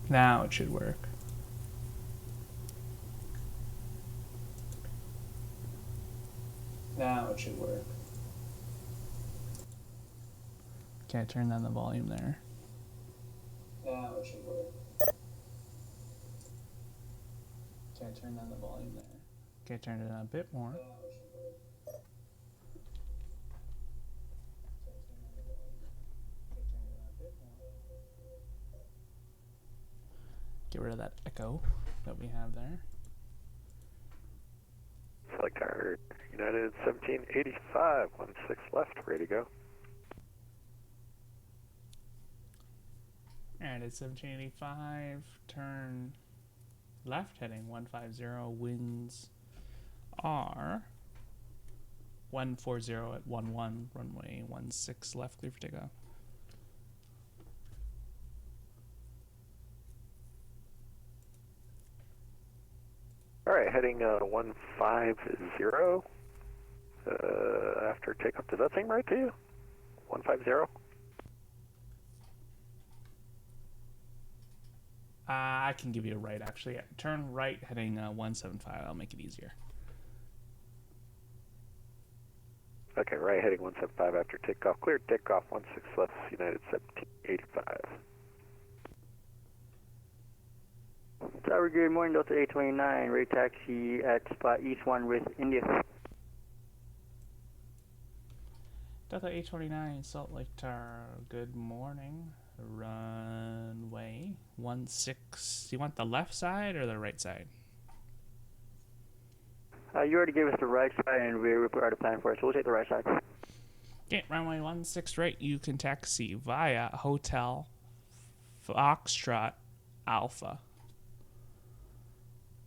Now it should work. Now it should work. Okay, turn down the volume there. Now it should work. Okay, turn down the volume there. Okay, turn it down a bit more. Now it should work. Okay, turn down the volume. Okay, turn it down a bit more. Get rid of that echo that we have there. Select our United 1785, 16 left, ready to go. And it's 1785, turn left heading 150, winds are 140 at 11, runway 16 left, clear for takeoff. Alright, heading 150. After takeoff, does that seem right to you? 150? I can give you a right, actually. Turn right heading 175. I'll make it easier. Okay, right heading 175 after takeoff. Clear takeoff, 16 left, United 1785. Tower, good morning, Delta 829, ready taxi at spot East 1 with India. Delta 829, Salt Lake Tower, good morning. Runway 16. You want the left side or the right side? You already gave us the right side and we already planned for it, so we'll take the right side. Okay, runway 16 right, you can taxi via Hotel Foxtrot Alpha.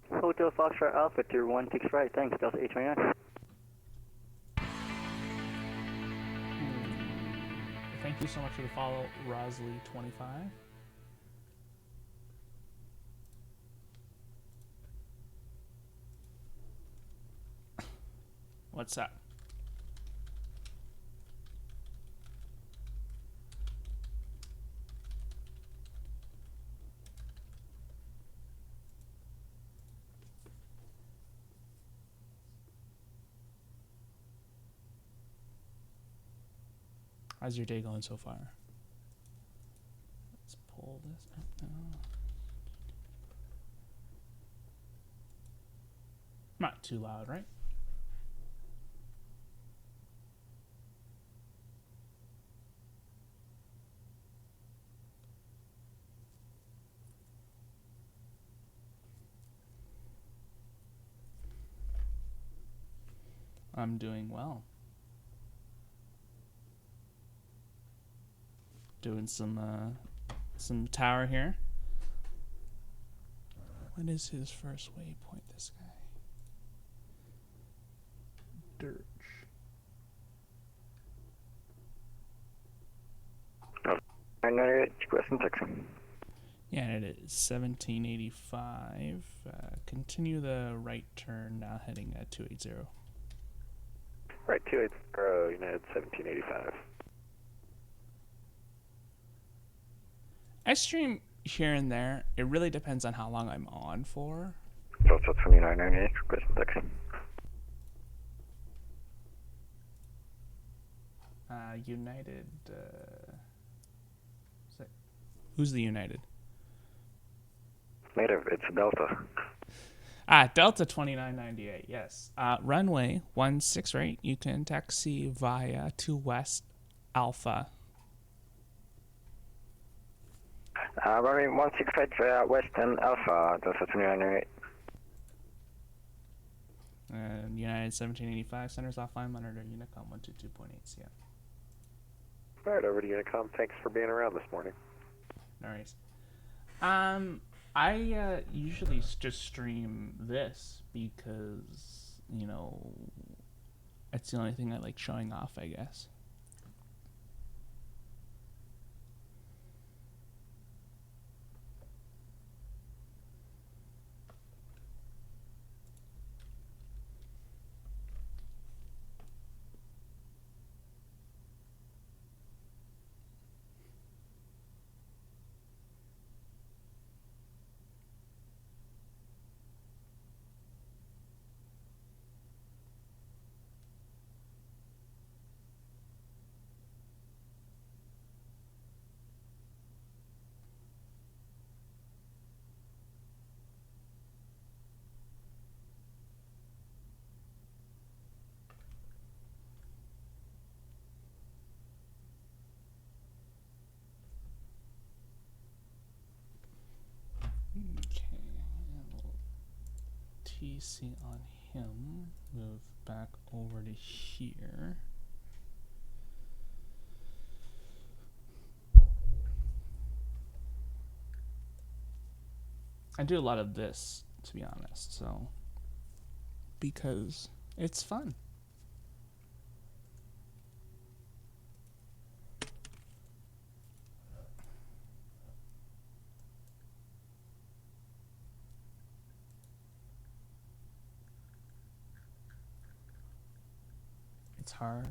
Hotel Foxtrot Alpha to 16 right, thanks, Delta 829. Thank you so much for the follow, Rosalie25. What's up? How's your day going so far? Let's pull this up now. Not too loud, right? I'm doing well. Doing some tower here. What is his first waypoint, this guy? Dirge. Yeah, and it is 1785. Continue the right turn, now heading at 280. Right, 280, United 1785. I stream here and there. It really depends on how long I'm on for. Delta 2998, request taxi. United. Who's the United? Native, it's Delta. Delta 2998, yes. Runway 16 right, you can taxi via to West Alpha. Runway 16 right via Western Alpha, Delta 2998. United 1785, centers offline, monitor Unicom 122.8 CM. Alright, over to Unicom. Thanks for being around this morning. No worries. I usually just stream this because, you know, it's the only thing I like showing off, I guess. ATC on him. Move back over to here. I do a lot of this, to be honest, so because it's fun. It's hard.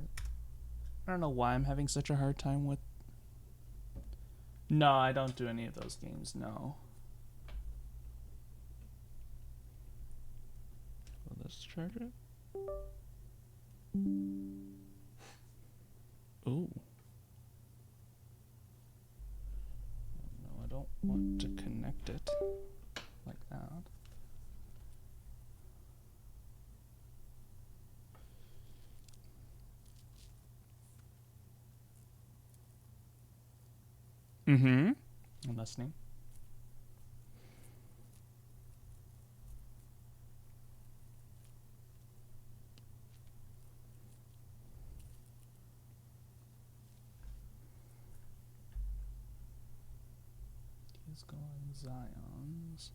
I don't know why I'm having such a hard time with... No, I don't do any of those games, no. Will this charge it? Ooh. No, I don't want to connect it like that. Mm-hmm. I'm listening. He's going Zions.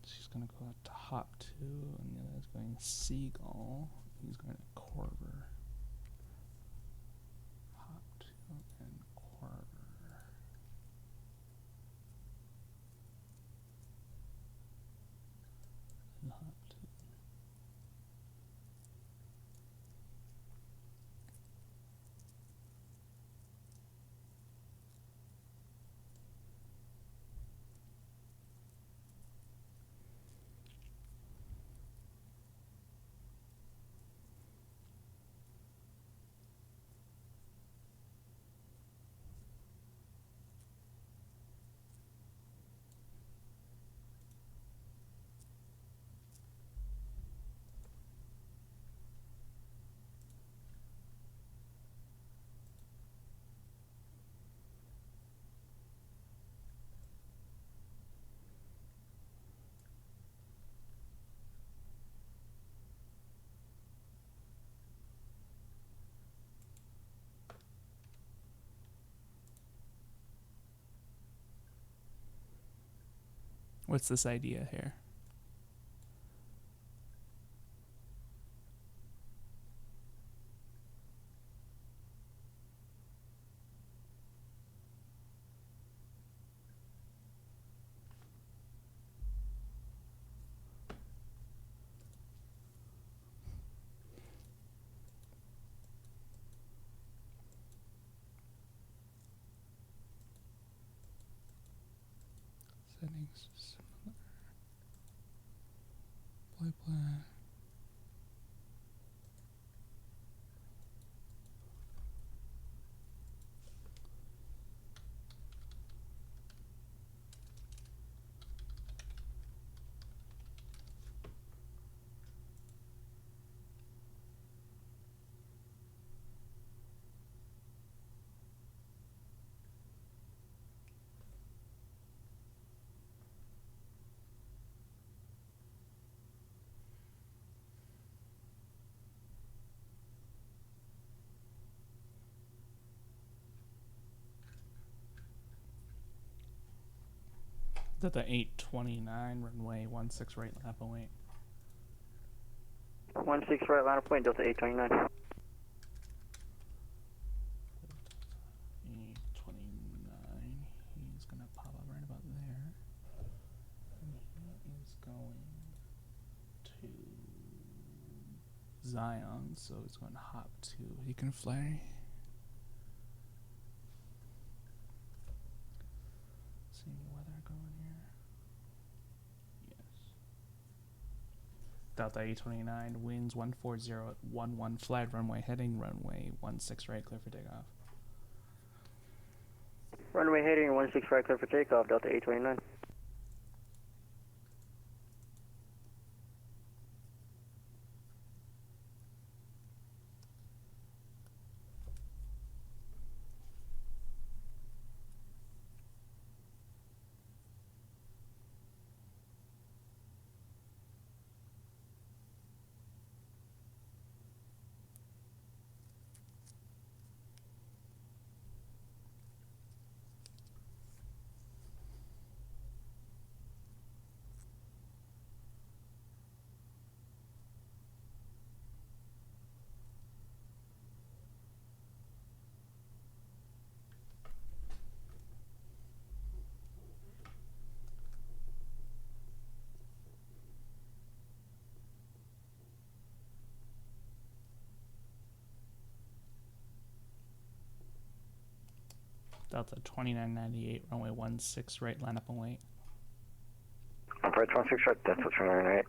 She's going to go out to Hop 2, and the other is going Seagull. He's going to Corver. Hop 2 and Corver. And Hop 2. What's this idea here? Settings similar. Play plan. Is that the 829 runway 16 right lap 08? 16 right line of point, Delta 829. 829. He's gonna pop up right about there. And he is going to Zion, so he's going to Hop 2. He can fly. Seeing weather going here. Yes. Delta 829, winds 140 at 11, flat runway, heading runway 16 right, clear for takeoff. Runway heading 16 right, clear for takeoff, Delta 829. Delta 2998, runway 16 right, line up and wait. Approach 16 right, Delta 2998.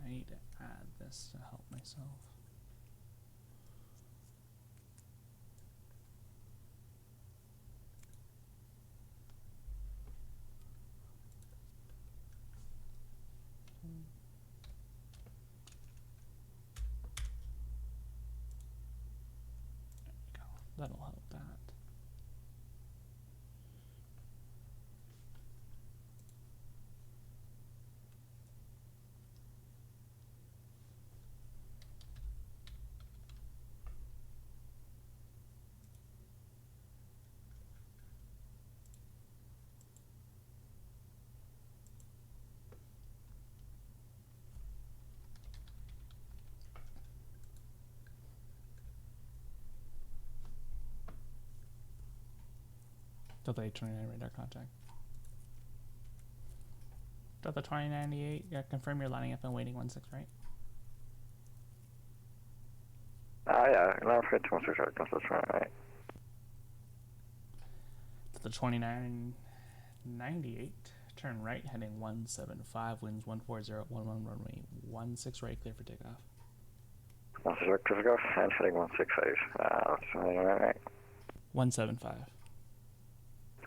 I need to add this to help myself. That'll help that. Delta 829 radar contact. Delta 2098, yeah, confirm you're lining up and waiting 16 right. Yeah, line for 16 right, Delta 2998. Delta 2998, turn right, heading 175, winds 14011, runway 16 right, clear for takeoff. 16 right, clear for takeoff, and heading 165, 2998. 175.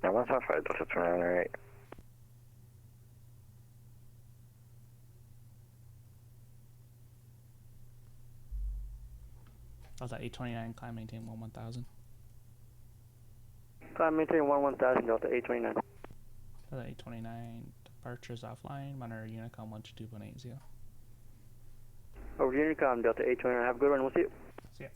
Yeah, 175, Delta 2998. Delta 829, climb, maintain 1000. Climb maintain 1000, Delta 829. Delta 829, departures offline, monitor Unicom 122.80. Over to Unicom, Delta 829. Have a good one. We'll see you. See ya.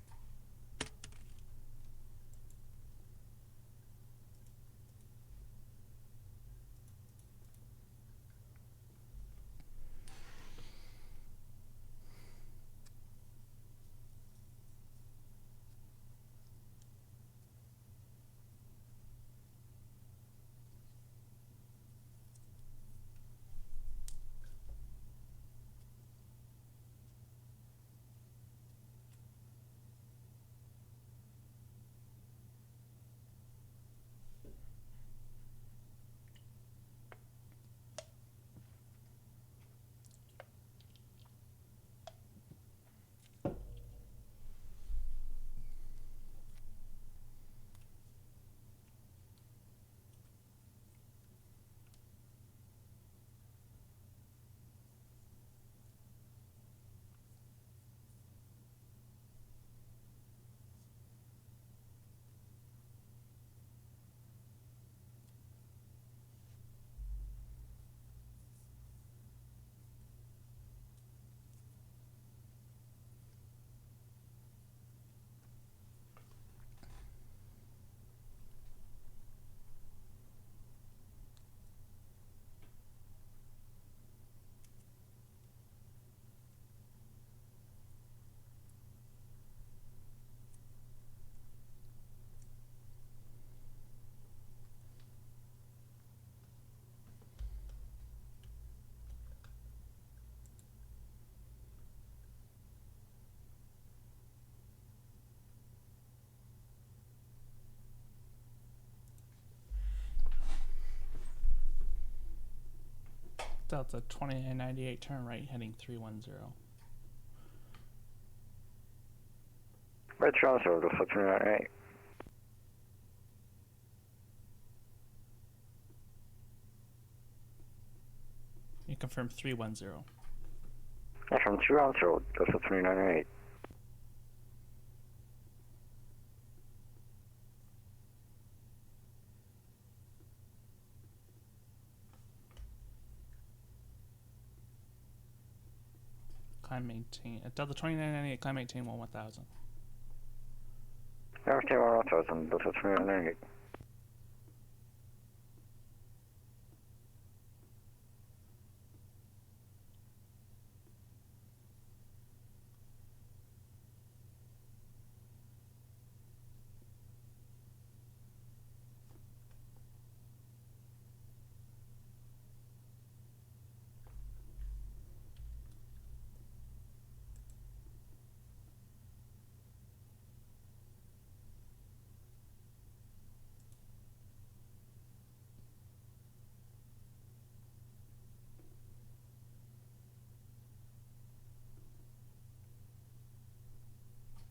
Delta 2998, turn right, heading 310. Right, Charles, Delta 2998. You confirm 310. Yeah, from 210, Delta 2998. Climb, maintain. Delta 2998, climb, maintain 1000. Yeah, 1000, Delta 2998.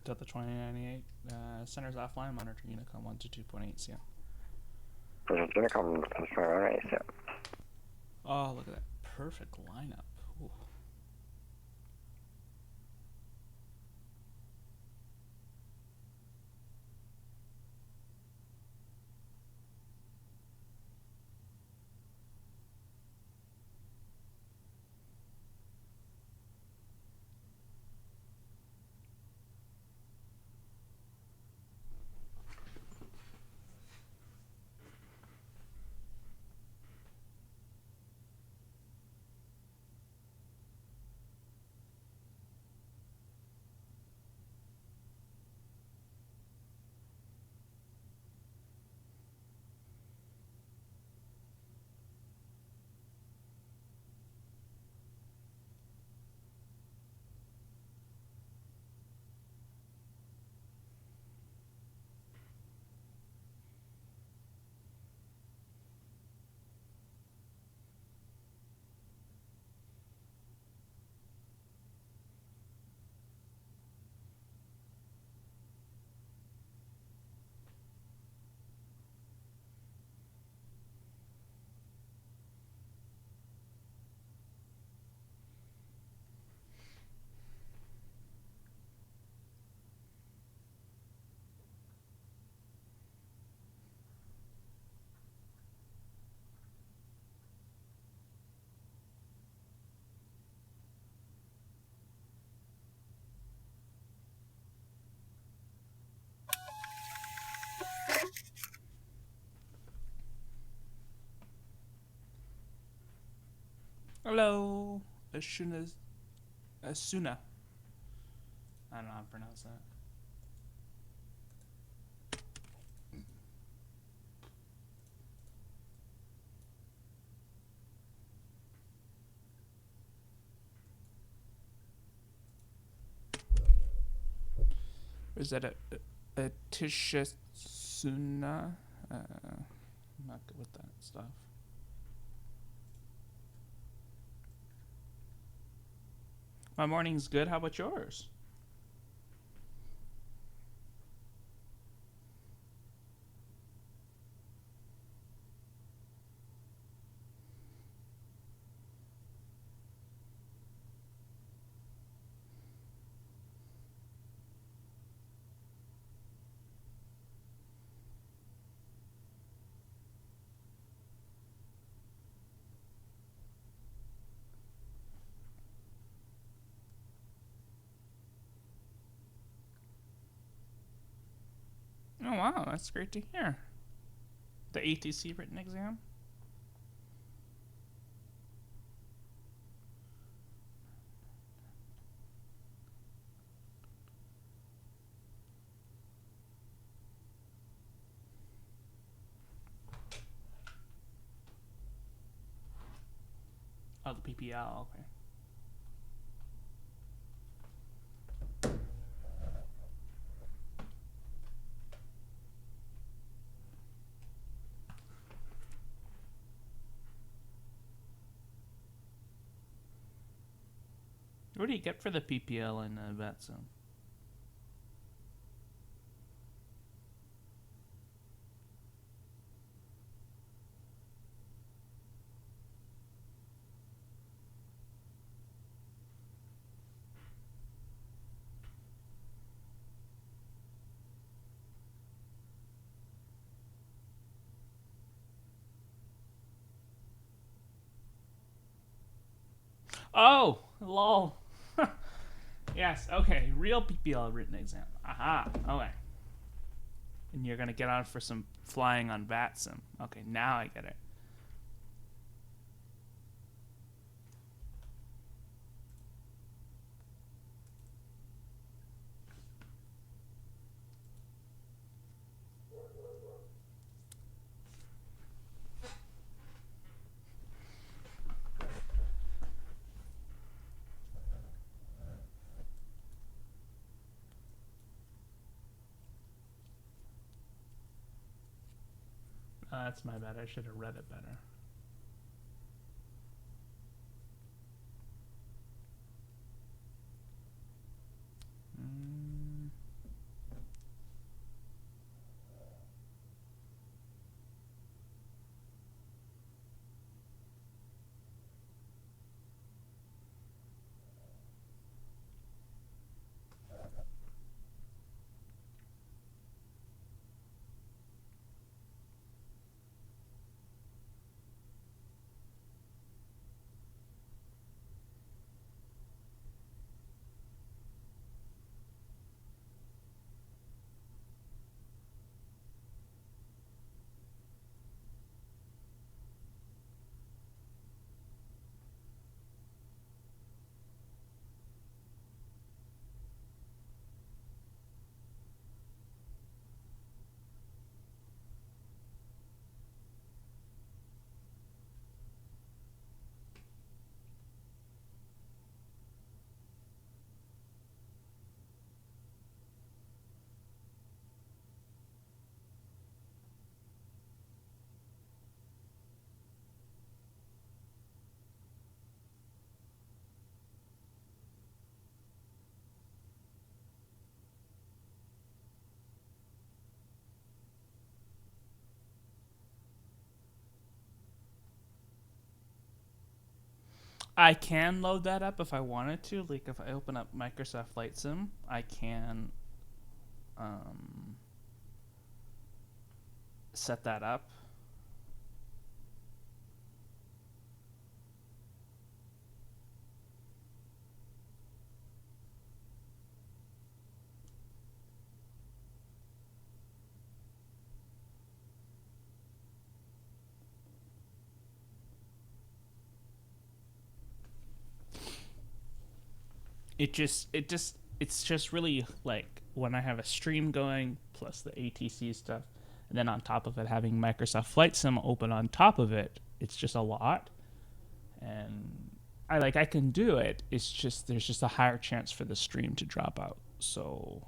Delta 2098. Center's offline. Monitor Unicom 122.8 CM. Unicom, right, so. Oh, look at that perfect lineup. Ooh. Hello, Asuna. I don't know how to pronounce that. Or is that a Tishasuna? I'm not good with that stuff. My morning's good. How about yours? Oh, wow. That's great to hear. The ATC written exam? Oh, the PPL. Okay. What do you get for the PPL in VATSIM? Oh, lol. Yes, okay. Real PPL written exam. Aha, okay. And you're going to get on for some flying on VATSIM. Okay, now I get it. That's my bad. I should have read it better. I can load that up if I wanted to. Like if I open up Microsoft Flight Sim, I can set that up. It's just really like when I have a stream going plus the ATC stuff, and then on top of it having Microsoft Flight Sim open on top of it, it's just a lot. And I can do it. It's just there's just a higher chance for the stream to drop out. So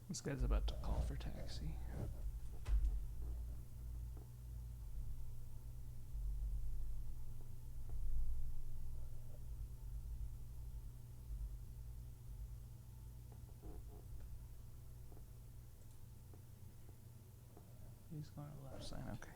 this guy's about to call for taxi. He's going to the left side. Okay.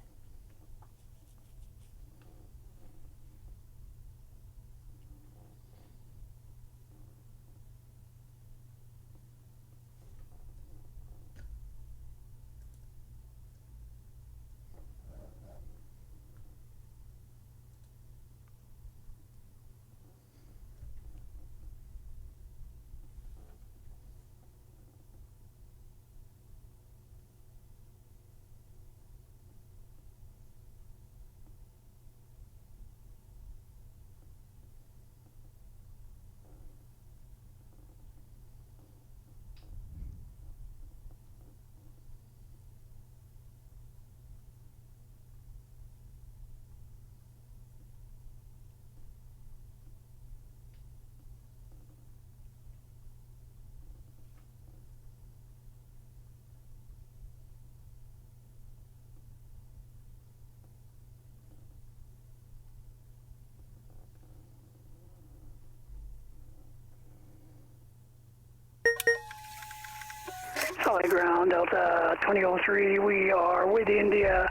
Solid ground, Delta 2003, we are with India,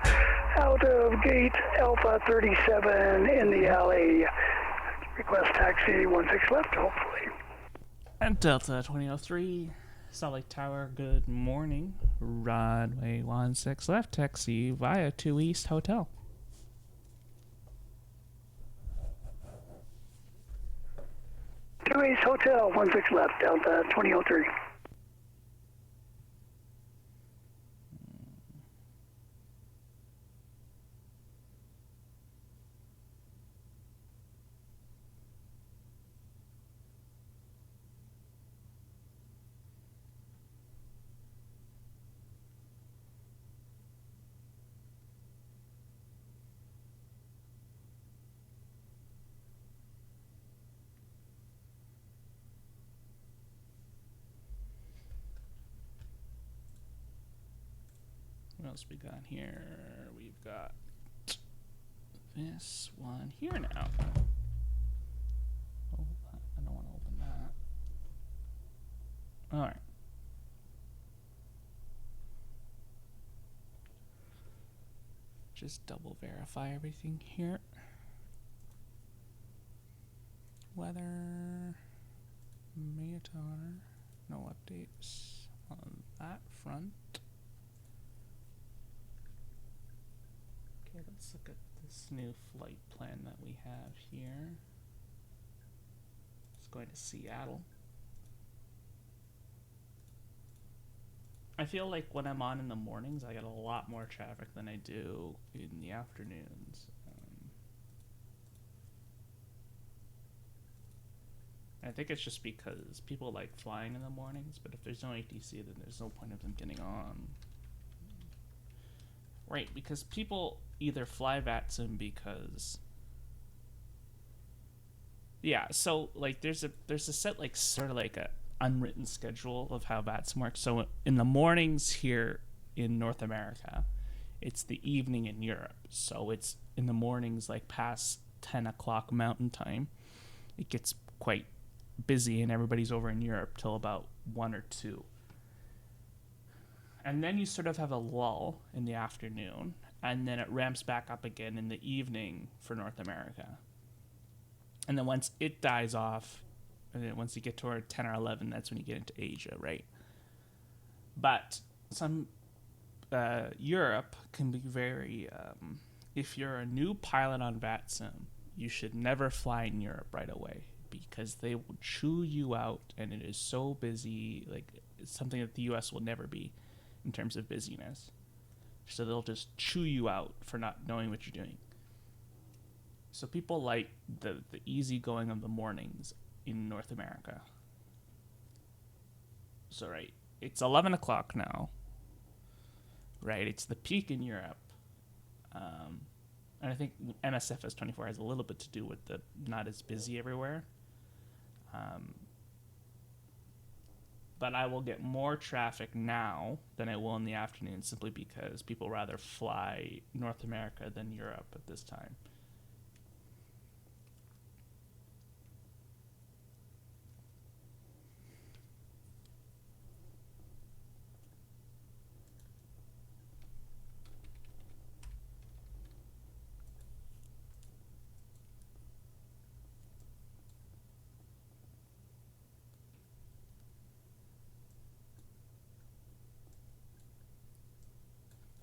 out of gate Alpha 37 in the alley. Request taxi 16 left, hopefully. And Delta 2003, Salt Lake Tower, good morning. Runway 16 left, taxi via 2 East Hotel. Two East Hotel, 16 left, Delta 2003. What else we got here? We've got this one here now. Oh, I don't want to open that. All right. Just double verify everything here. Weather, Mayatar, no updates on that front. Okay, let's look at this new flight plan that we have here. It's going to Seattle. I feel like when I'm on in the mornings, I get a lot more traffic than I do in the afternoons. I think it's just because people like flying in the mornings, but if there's no ATC, then there's no point of them getting on. Right, because people either fly VATSIM because... Yeah, so like there's a set like sort of like a unwritten schedule of how VATSIM works. So in the mornings here in North America, it's the evening in Europe. So it's in the mornings like past 10 o'clock mountain time. It gets quite busy and everybody's over in Europe till about 1 or 2. And then you sort of have a lull in the afternoon, and then it ramps back up again in the evening for North America. And then once it dies off, and then once you get toward 10 or 11, that's when you get into Asia, right? But some Europe can be very... if you're a new pilot on VATSIM, you should never fly in Europe right away, because they will chew you out, and it is so busy. Like, it's something that the US will never be in terms of busyness. So they'll just chew you out for not knowing what you're doing. So people like the easy going of the mornings in North America. So right, it's 11 o'clock now. Right, it's the peak in Europe. And I think NSFS 24 has a little bit to do with the not as busy everywhere. But I will get more traffic now than I will in the afternoon, simply because people rather fly North America than Europe at this time.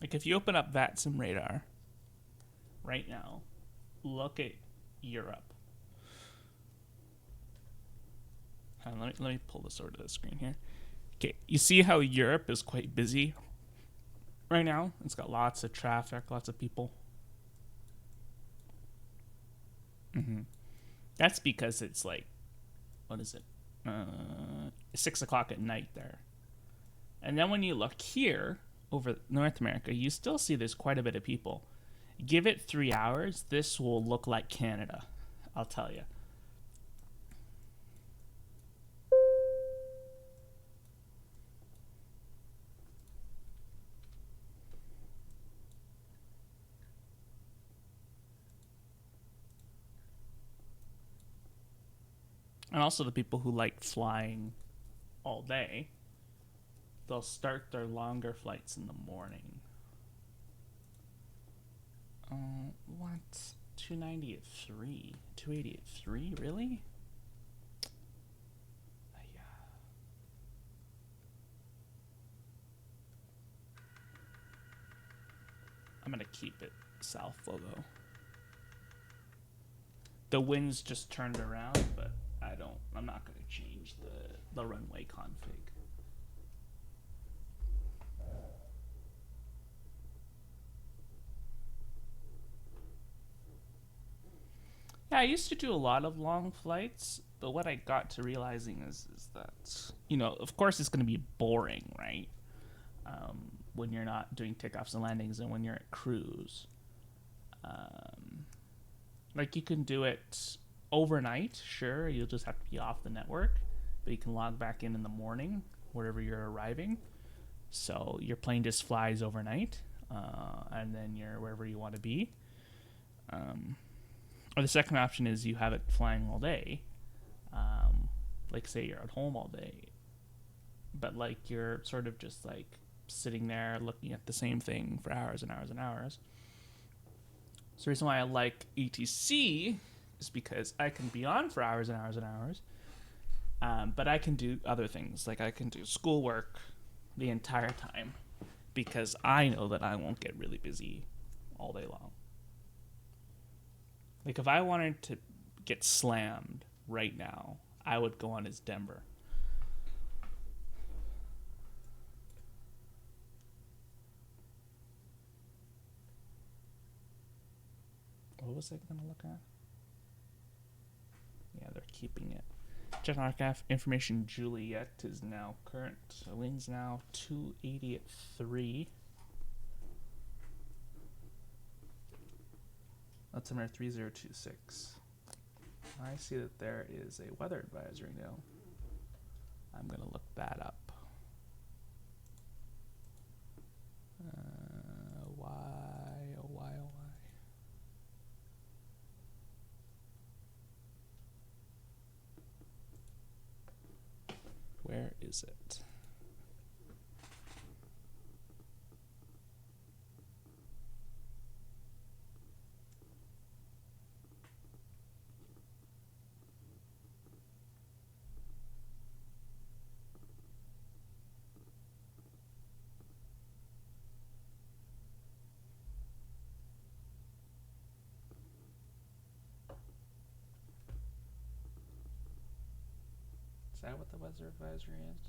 Like if you open up VATSIM radar right now, look at Europe. Let me pull this over to the screen here. Okay, you see how Europe is quite busy right now? It's got lots of traffic, lots of people. That's because it's like, what is it? 6 o'clock at night there. And then when you look here, over North America, you still see there's quite a bit of people. Give it 3 hours, this will look like Canada, I'll tell you. And also the people who like flying all day, they'll start their longer flights in the morning. What? 290 at 3? 280 at 3? Really? Yeah. I'm gonna keep it south though. The wind's just turned around, but I'm not gonna change the runway config. Yeah, I used to do a lot of long flights, but what I got to realizing is that, you know, of course it's going to be boring, right? When you're not doing takeoffs and landings and when you're at cruise. Like you can do it overnight, sure, you'll just have to be off the network, but you can log back in the morning, wherever you're arriving. So your plane just flies overnight. and then you're wherever you want to be. Or the second option is you have it flying all day. Like say you're at home all day, but like you're sort of just like sitting there looking at the same thing for hours and hours and hours. So the reason why I like ATC is because I can be on for hours and hours and hours, but I can do other things. Like I can do schoolwork the entire time because I know that I won't get really busy all day long. Like if I wanted to get slammed right now, I would go on as Denver. What was I going to look at? Yeah, they're keeping it. Jet aircraft information Juliet is now current. Wings now 280 at 3. That's number 3026. I see that there is a weather advisory now. I'm going to look that up. Why, oh why, oh why. Where is it? Is that what the weather advisory is?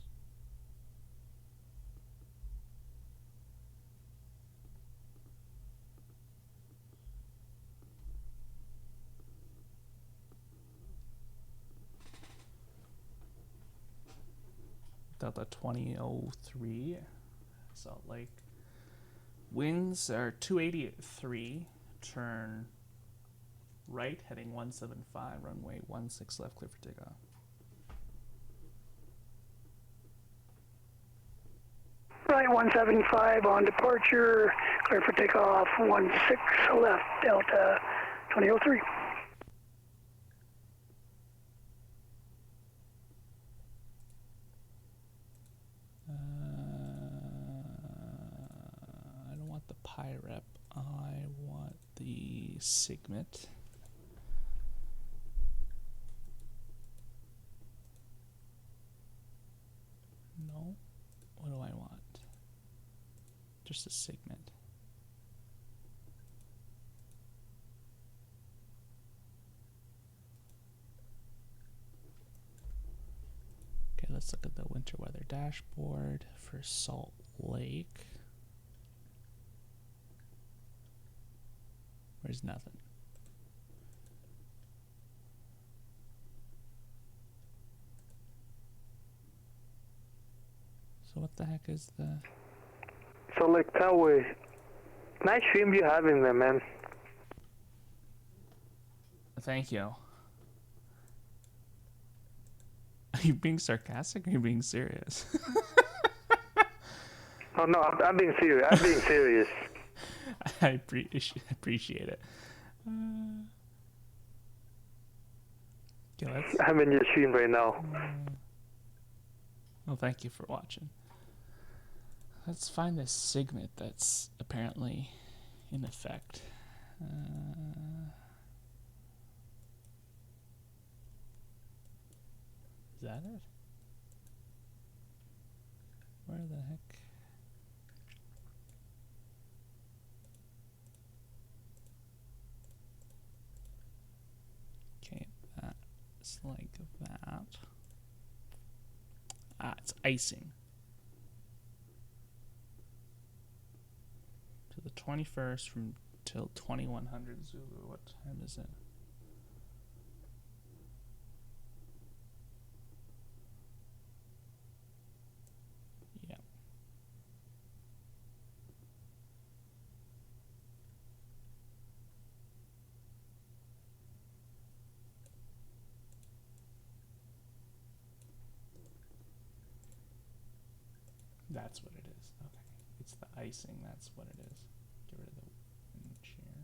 Delta 2003, Salt Lake. Winds are 280 at 3, turn right, heading 175, runway 16 left, clear for takeoff. Right, 175 on departure, clear for takeoff, 16 left, Delta 2003. I don't want the PIREP, I want the SIGMET. No, what do I want? Just a SIGMET. Okay, let's look at the winter weather dashboard for Salt Lake. There's nothing. So what the heck is the... So like Tower, nice stream you having there, man. Thank you. Are you being sarcastic or are you being serious? Oh no, I'm being serious. I'm being serious. I appreciate it. Okay, let's... I'm in your stream right now. Well, thank you for watching. Let's find this SIGMET that's apparently in effect. Is that it? Where the heck? Okay, that's like that. Ah, it's icing. To the 21st from till 2100 Zulu. What time is it? Yeah. That's what it is. Okay. It's the icing, that's what it is. Get rid of the wind shear.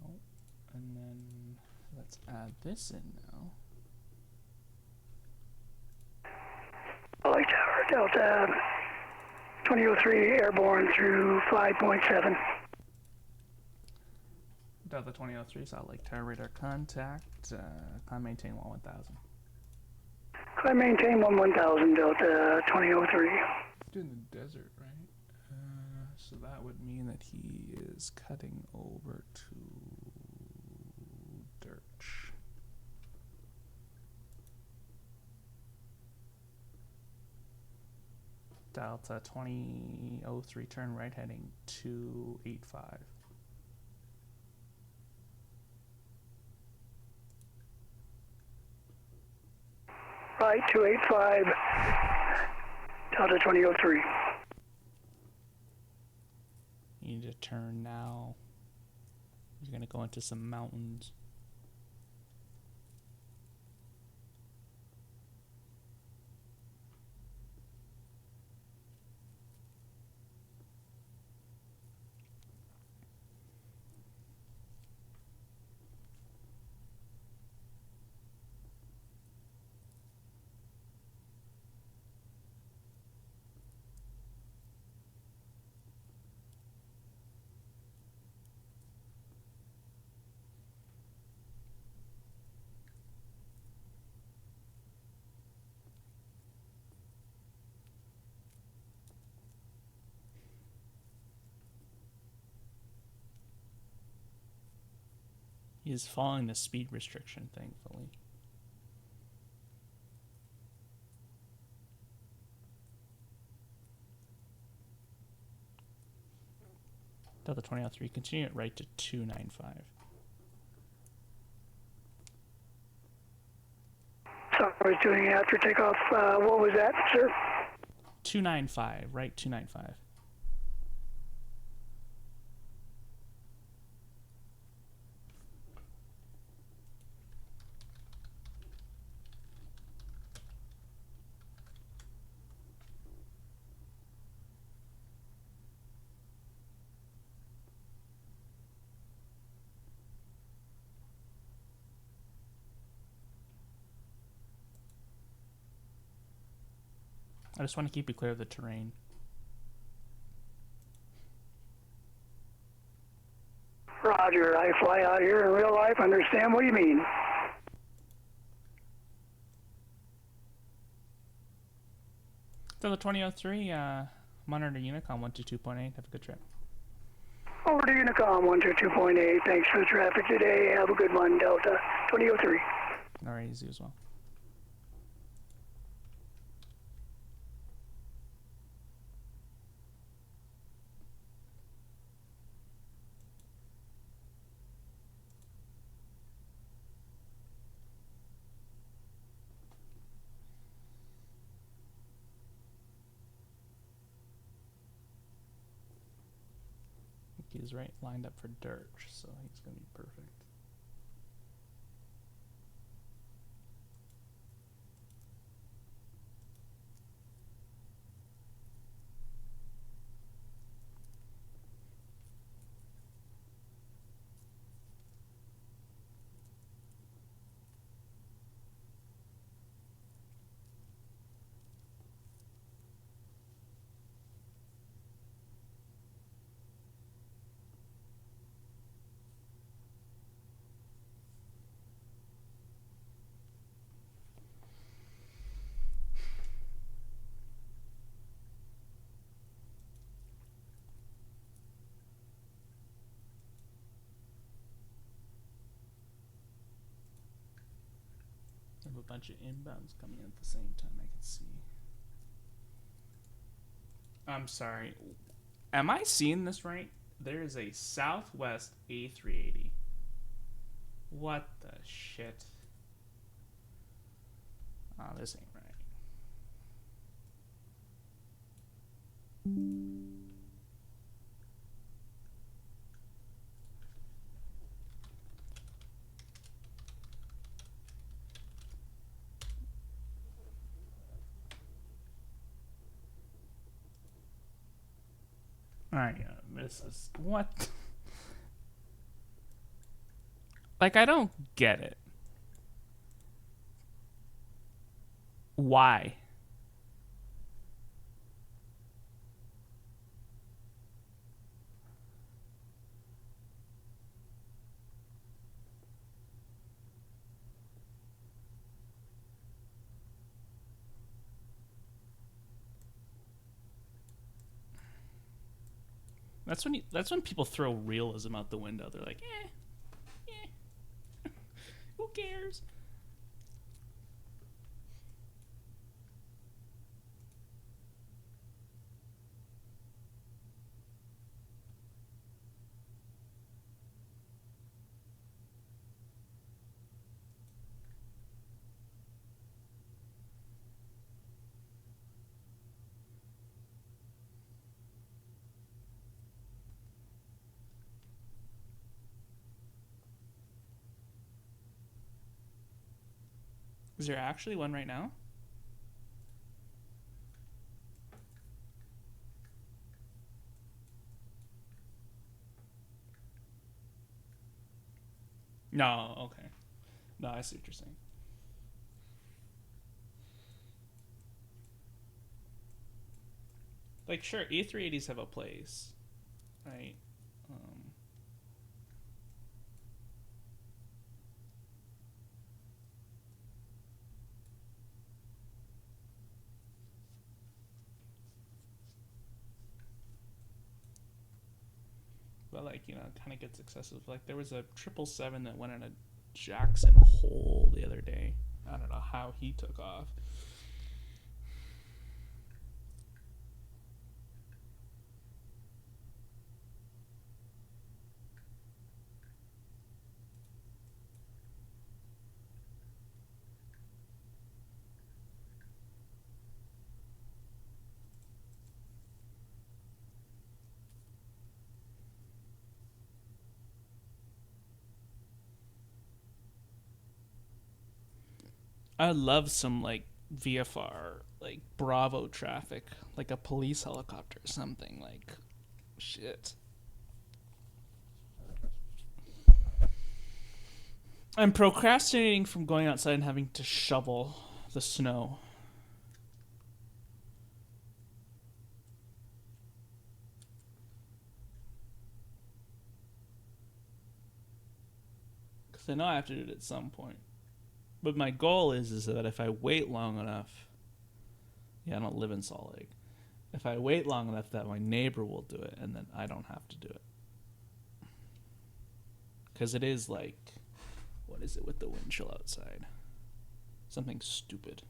Oh, and then let's add this in now. Lake Tower, Delta 2003, airborne through 5.7. Delta 2003, Salt Lake Tower radar contact. Climb maintain 1000. Climb maintain 1000, Delta 2003. In the desert, right? So that would mean that he is cutting over to Dirch. Delta 2003, turn right heading 285. Right, 285, Delta 2003. You need to turn now. You're going to go into some mountains. He's following the speed restriction, thankfully. Delta 2003, continue it right to 295. So I was doing after takeoff. What was that, sir? 295, right 295. I just want to keep you clear of the terrain. Roger, I fly out here in real life, understand what you mean. Delta 2003, monitor Unicom 122.8. Have a good trip. Over to Unicom 122.8. Thanks for the traffic today. Have a good one, Delta 2003. All right, easy as well. He's right lined up for Dirch, so he's going to be perfect. I have a bunch of inbounds coming in at the same time, I can see. I'm sorry. Am I seeing this right? There is a Southwest A380. What the shit? Oh, this ain't right. This is what? Like, I don't get it. Why? That's when people throw realism out the window. They're like, who cares? Is there actually one right now? No, okay. No, I see what you're saying. Like, sure, E380s have a place, right? But, like, you know, it kind of gets excessive. Like, there was a 777 that went in a Jackson hole the other day. I don't know how he took off. I love some, like, VFR, like, Bravo traffic, like a police helicopter or something, like, shit. I'm procrastinating from going outside and having to shovel the snow. Because I know I have to do it at some point. But my goal is that if I wait long enough, I don't live in Salt Lake. If I wait long enough, that my neighbor will do it, and then I don't have to do it. Because it is like, what is it with the wind chill outside? Something stupid.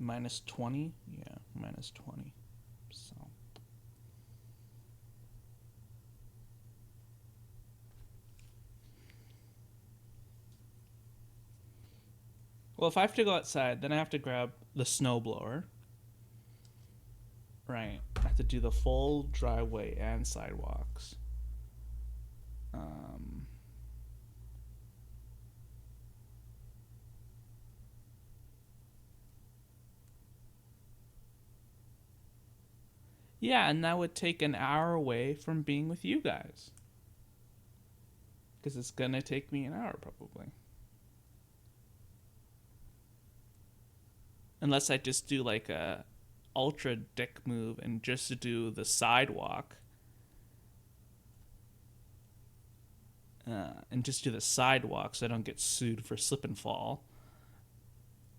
-20? Yeah, -20. So. Well, if I have to go outside, then I have to grab the snowblower. Right. I have to do the full driveway and sidewalks. Yeah, and that would take an hour away from being with you guys. Because it's going to take me an hour, probably. Unless I just do like a ultra dick move and just do the sidewalk. And just do the sidewalk so I don't get sued for slip and fall.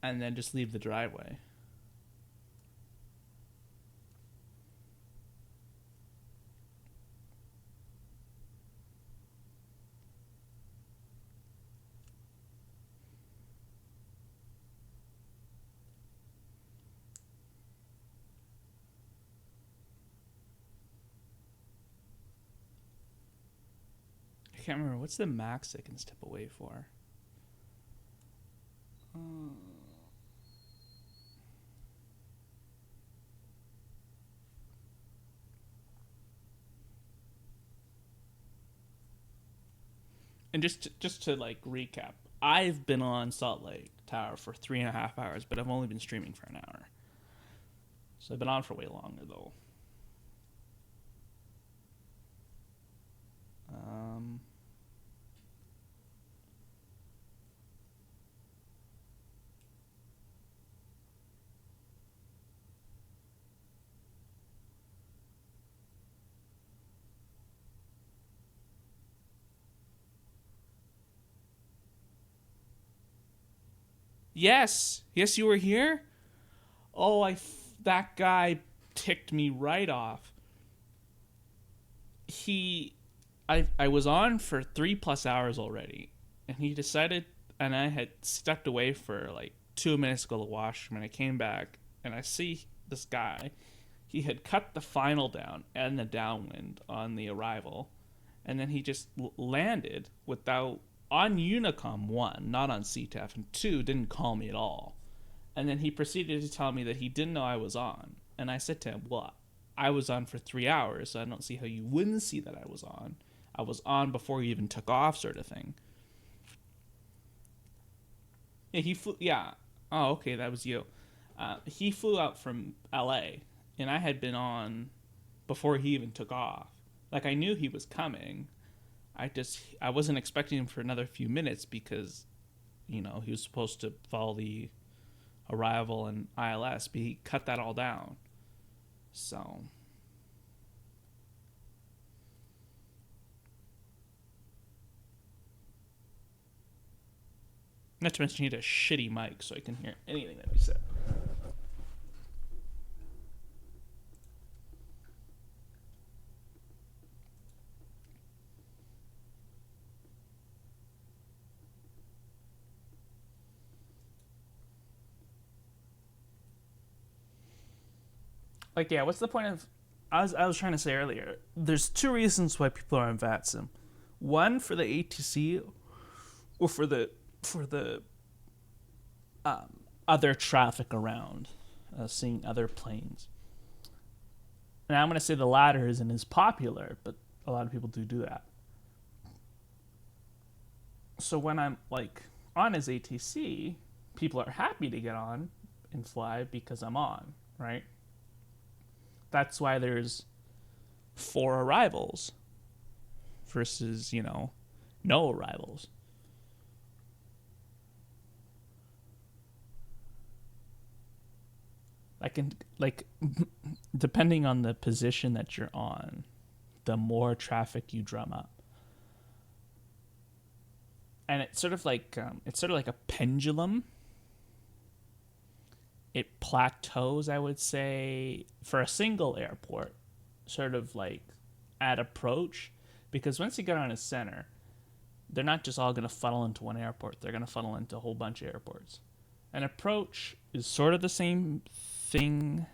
And then just leave the driveway. I can't remember. What's the max I can step away for? And just to like recap, I've been on Salt Lake Tower for 3.5 hours, but I've only been streaming for an hour. So I've been on for way longer, though. Yes, you were here? Oh, that guy ticked me right off. I was on for 3+ hours already, and he decided, and I had stepped away for like 2 minutes to go to the washroom, and I came back, and I see this guy. He had cut the final down and the downwind on the arrival, and then he just landed without, on Unicom 1, not on CTF, and 2, didn't call me at all. And then he proceeded to tell me that he didn't know I was on. And I said to him, well, I was on for 3 hours, so I don't see how you wouldn't see that I was on. I was on before you even took off, sort of thing. Yeah, he flew, yeah. Oh, okay, that was you. He flew out from LA, and I had been on before he even took off. Like, I knew he was coming. I wasn't expecting him for another few minutes because, he was supposed to follow the arrival and ILS, but he cut that all down. So, not to mention he had a shitty mic, so I can hear anything that we said. Like, yeah, what's the point of... I was trying to say earlier, there's 2 reasons why people are on VATSIM. One, for the ATC, or for the other traffic around, seeing other planes. And I'm going to say the latter isn't as popular, but a lot of people do that. So when I'm, like, on as ATC, people are happy to get on and fly because I'm on, right? That's why there's 4 arrivals versus, no arrivals. Depending on the position that you're on, the more traffic you drum up. And it's sort of like a pendulum. It plateaus, I would say, for a single airport, sort of like at approach, because once you get on a center, they're not just all going to funnel into one airport. They're going to funnel into a whole bunch of airports. An approach is sort of the same thing,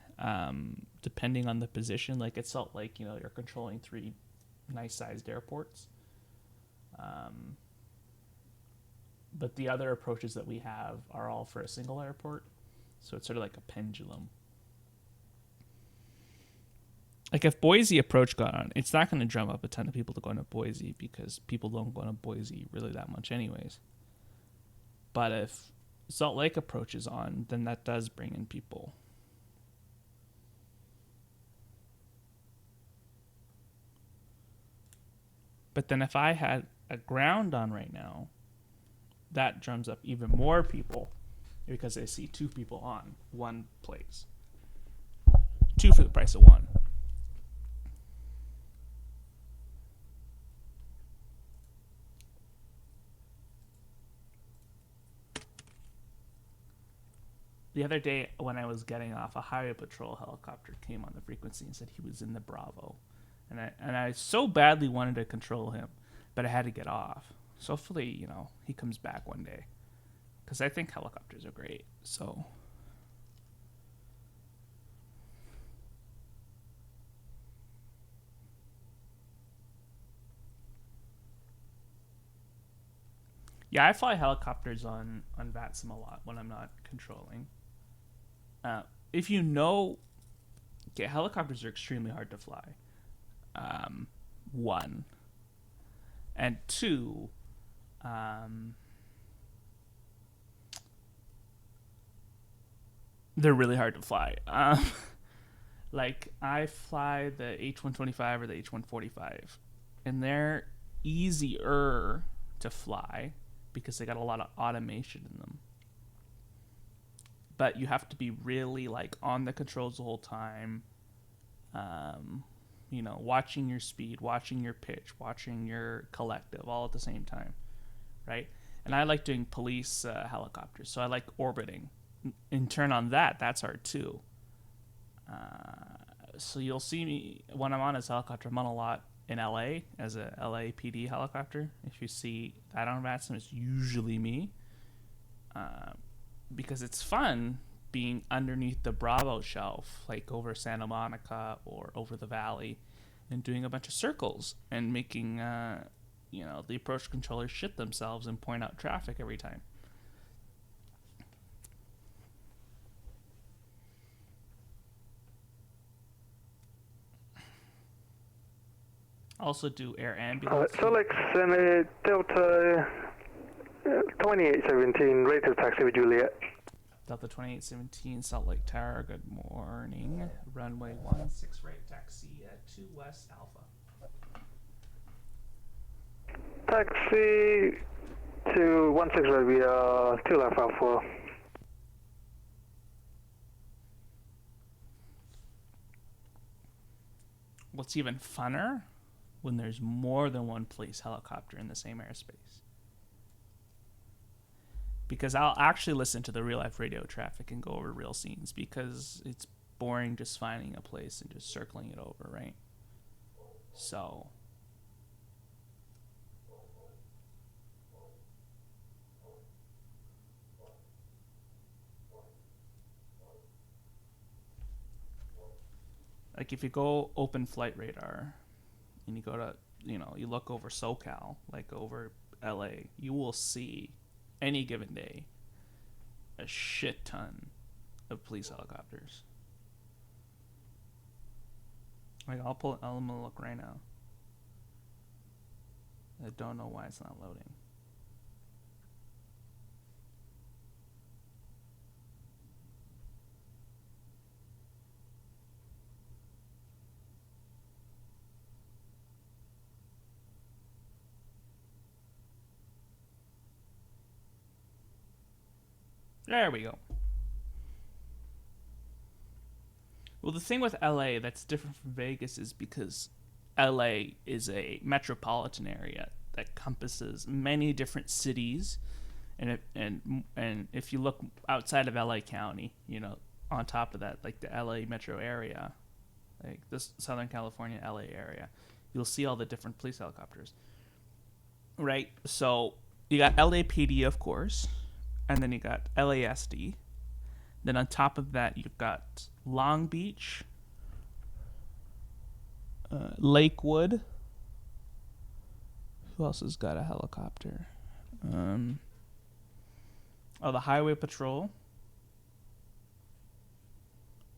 depending on the position. Like at Salt Lake, you're controlling 3 nice-sized airports. But the other approaches that we have are all for a single airport. So it's sort of like a pendulum. Like if Boise approach got on, it's not going to drum up a ton of people to go into Boise because people don't go into Boise really that much anyways. But if Salt Lake approach is on, then that does bring in people. But then if I had a ground on right now, that drums up even more people because I see 2 people on one place. 2 for the price of 1. The other day when I was getting off, a highway patrol helicopter came on the frequency and said he was in the Bravo. And I so badly wanted to control him, but I had to get off. So hopefully, he comes back one day. Because I think helicopters are great, so... Yeah, I fly helicopters on VATSIM a lot when I'm not controlling. If you know... Okay, helicopters are extremely hard to fly. 1. And 2... they're really hard to fly. Like, I fly the H125 or the H145, and they're easier to fly because they got a lot of automation in them. But you have to be really, like, on the controls the whole time, you know, watching your speed, watching your pitch, watching your collective all at the same time, right? And I like doing police helicopters, so I like orbiting. In turn on that, that's hard too. So you'll see me when I'm on this helicopter. I'm on a lot in LA as a LAPD helicopter. If you see that on VATSIM, it's usually me, because it's fun being underneath the Bravo shelf, like over Santa Monica or over the valley, and doing a bunch of circles and making you know, the approach controllers shit themselves and point out traffic every time. Also do air ambulance. Select Delta 2817, rated taxi with Juliet. Delta 2817, Salt Lake Tower, good morning. Runway 16 right, taxi at 2 West Alpha. Taxi to 16 right, we are 2 left Alpha. What's even funner? When there's more than one police helicopter in the same airspace. Because I'll actually listen to the real life radio traffic and go over real scenes, because it's boring just finding a place and just circling it over, right? So like if you go open flight radar and you go to, you know, you look over SoCal, like over LA, you will see any given day a shit ton of police helicopters. Like, I'm gonna look right now. I don't know why it's not loading. There we go. Well, the thing with LA that's different from Vegas is because LA is a metropolitan area that encompasses many different cities, and if you look outside of LA County, you know, on top of that, like the LA metro area, like this Southern California LA area, you'll see all the different police helicopters, right? So you got LAPD, of course, and then you got LASD. Then on top of that, you've got Long Beach, Lakewood. Who else has got a helicopter? The Highway Patrol.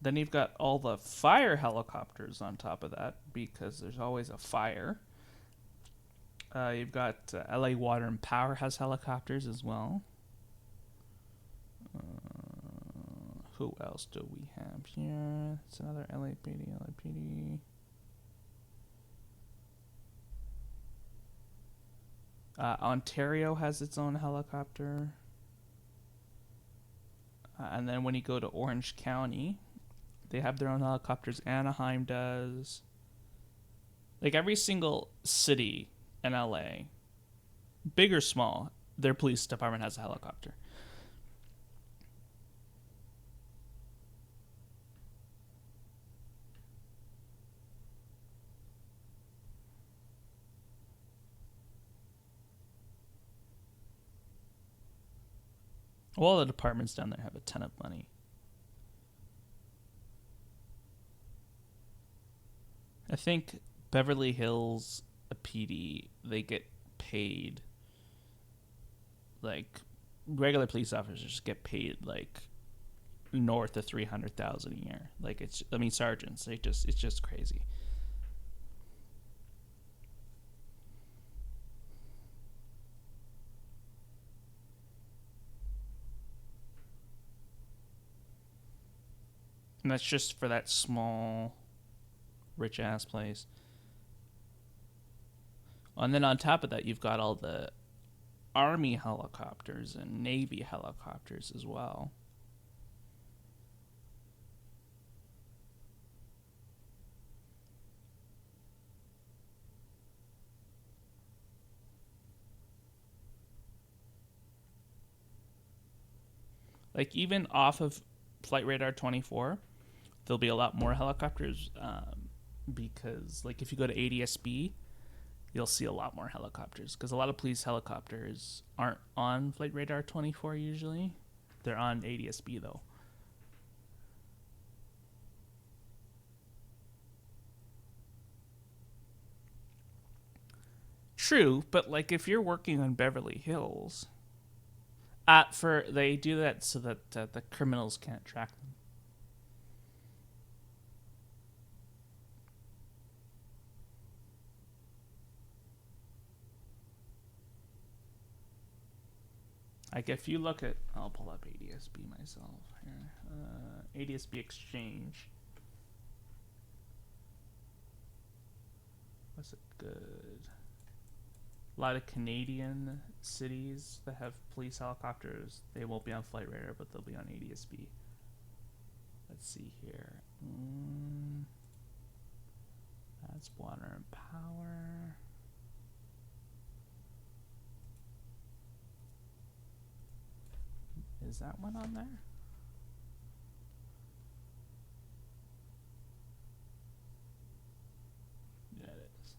Then you've got all the fire helicopters on top of that, because there's always a fire. You've got LA Water and Power has helicopters as well. Who else do we have here? It's another LAPD. Ontario has its own helicopter. And then when you go to Orange County, they have their own helicopters. Anaheim does. Like every single city in LA, big or small, their police department has a helicopter. All the departments down there have a ton of money. I think Beverly Hills PD, they get paid, like regular police officers just get paid like north of $300,000 a year. Like sergeants, it's just crazy. And that's just for that small, rich-ass place. And then on top of that, you've got all the Army helicopters and Navy helicopters as well. Like, even off of Flight Radar 24, there'll be a lot more helicopters because, like, if you go to ADSB, you'll see a lot more helicopters because a lot of police helicopters aren't on Flight Radar 24 usually. They're on ADSB, though. True, but, like, if you're working on Beverly Hills... they do that so that the criminals can't track them. Like if you look at, I'll pull up ADSB myself here. ADSB Exchange. What's it good? A lot of Canadian cities that have police helicopters, they won't be on Flight Radar, but they'll be on ADSB. Let's see here. That's water and power. Is that one on there? Yeah, it is.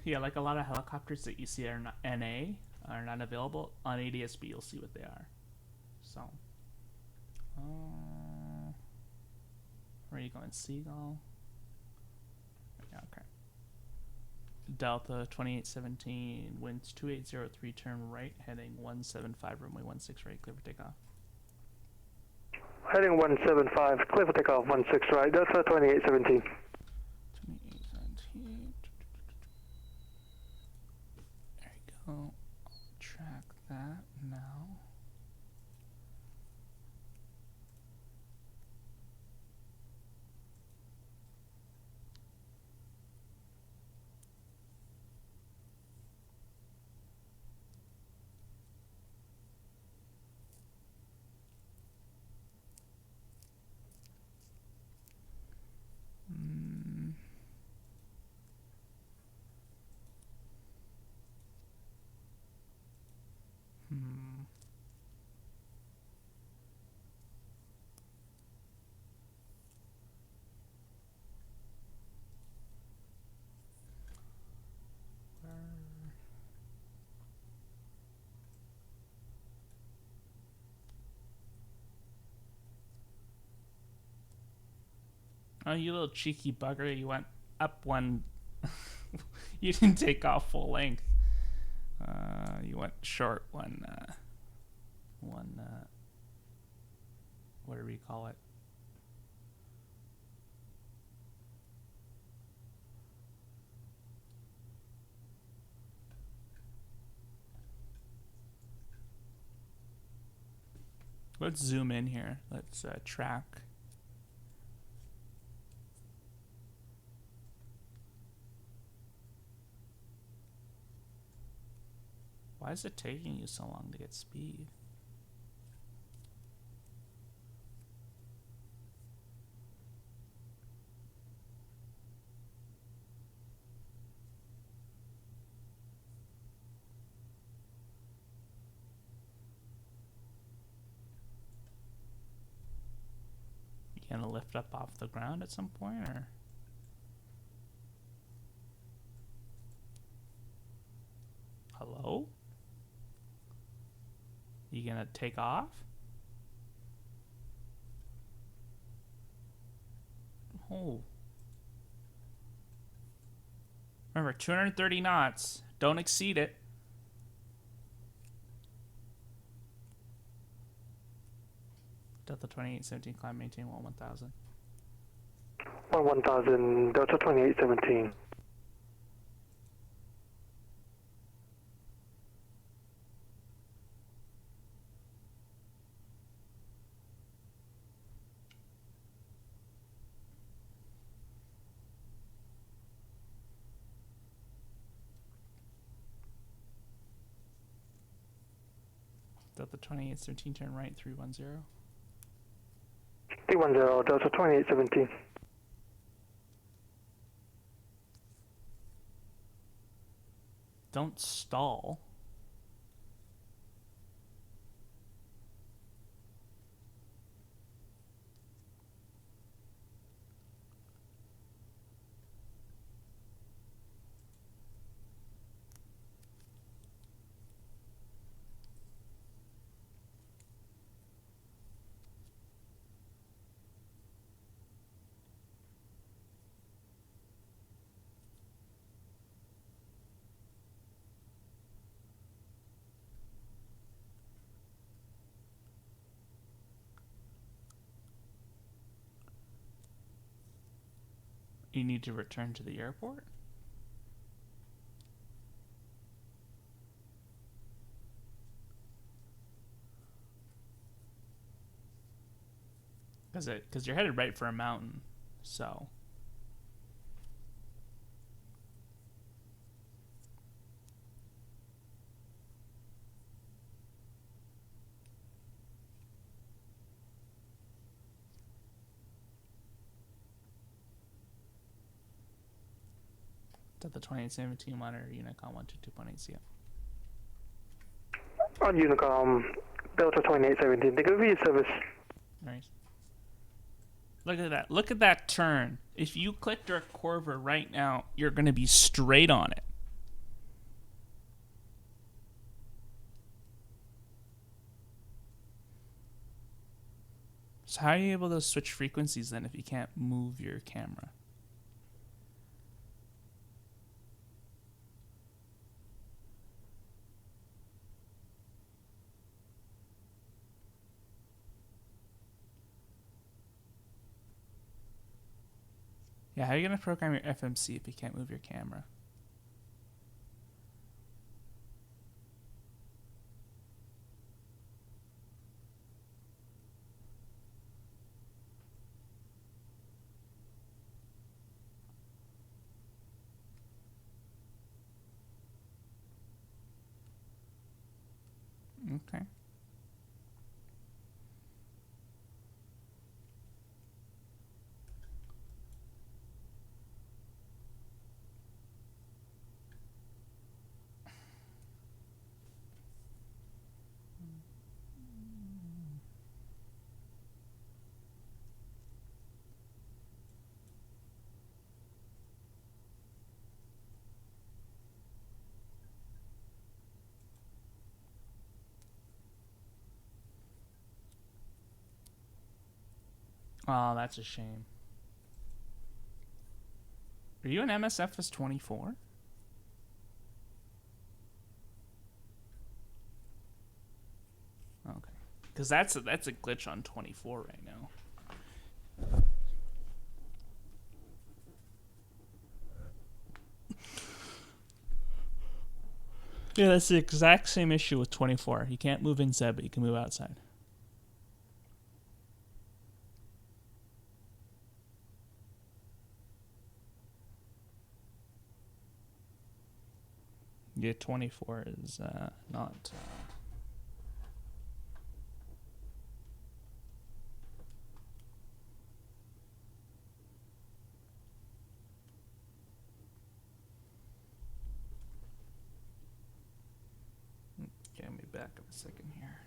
Yeah, like a lot of helicopters that you see are not NA, are not available. On ADSB, you'll see what they are. So, where are you going? Seagull? Yeah, okay. Delta 2817, winds 2803, turn right, heading 175, runway 16 right, clear for takeoff. Heading 175, clear for takeoff, 16 right, Delta 2817. 2817. There you go. I'll track that now. Oh, you little cheeky bugger. You went up one. You didn't take off full length. You went short one. What do we call it? Let's zoom in here. Let's track. Why is it taking you so long to get speed? You gonna lift up off the ground at some point, or? Hello? You gonna take off? Oh. Remember, 230 knots. Don't exceed it. Delta 2817, climb, maintain 1000. 1000, Delta 2817. Delta 2817, turn right, 310. 310, Delta 2817. Don't stall. You need to return to the airport? Because you're headed right for a mountain, so... Delta 2817, monitor Unicom 122.8 CF. On Unicom, Delta 2817, thank you for your service. Nice. Look at that. Look at that turn. If you click Direct Corver right now, you're going to be straight on it. So how are you able to switch frequencies then if you can't move your camera? Yeah, how are you going to program your FMC if you can't move your camera? Okay. Oh, that's a shame. Are you an MSFS 24? Okay. Because that's a glitch on 24 right now. Yeah, that's the exact same issue with 24. You can't move inside, but you can move outside. Yeah, 24 is not... Get me back up a second here.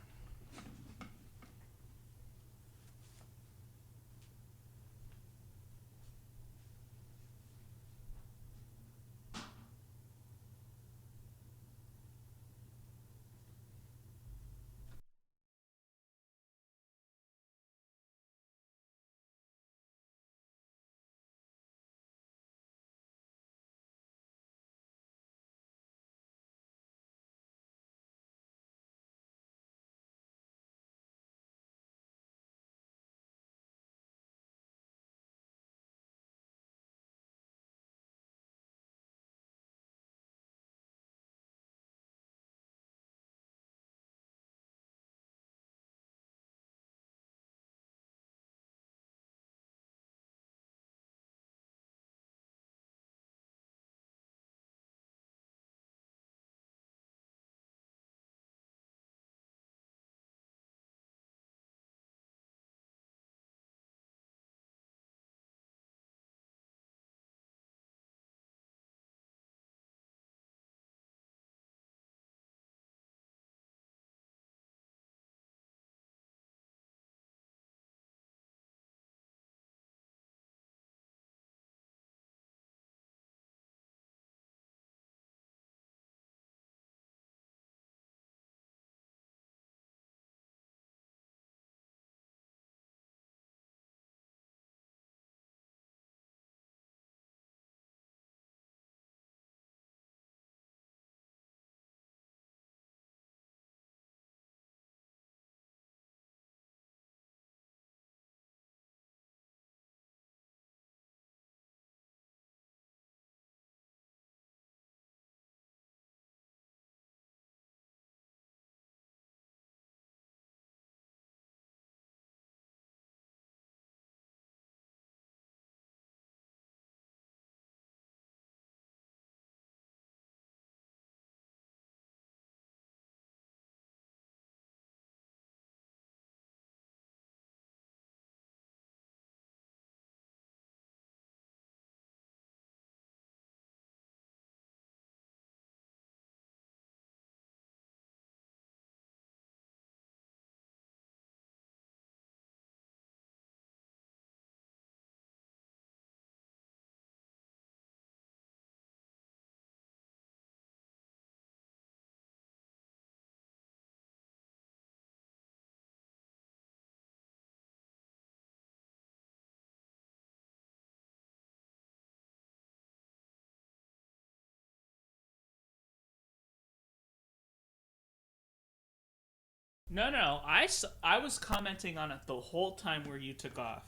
No. I was commenting on it the whole time where you took off.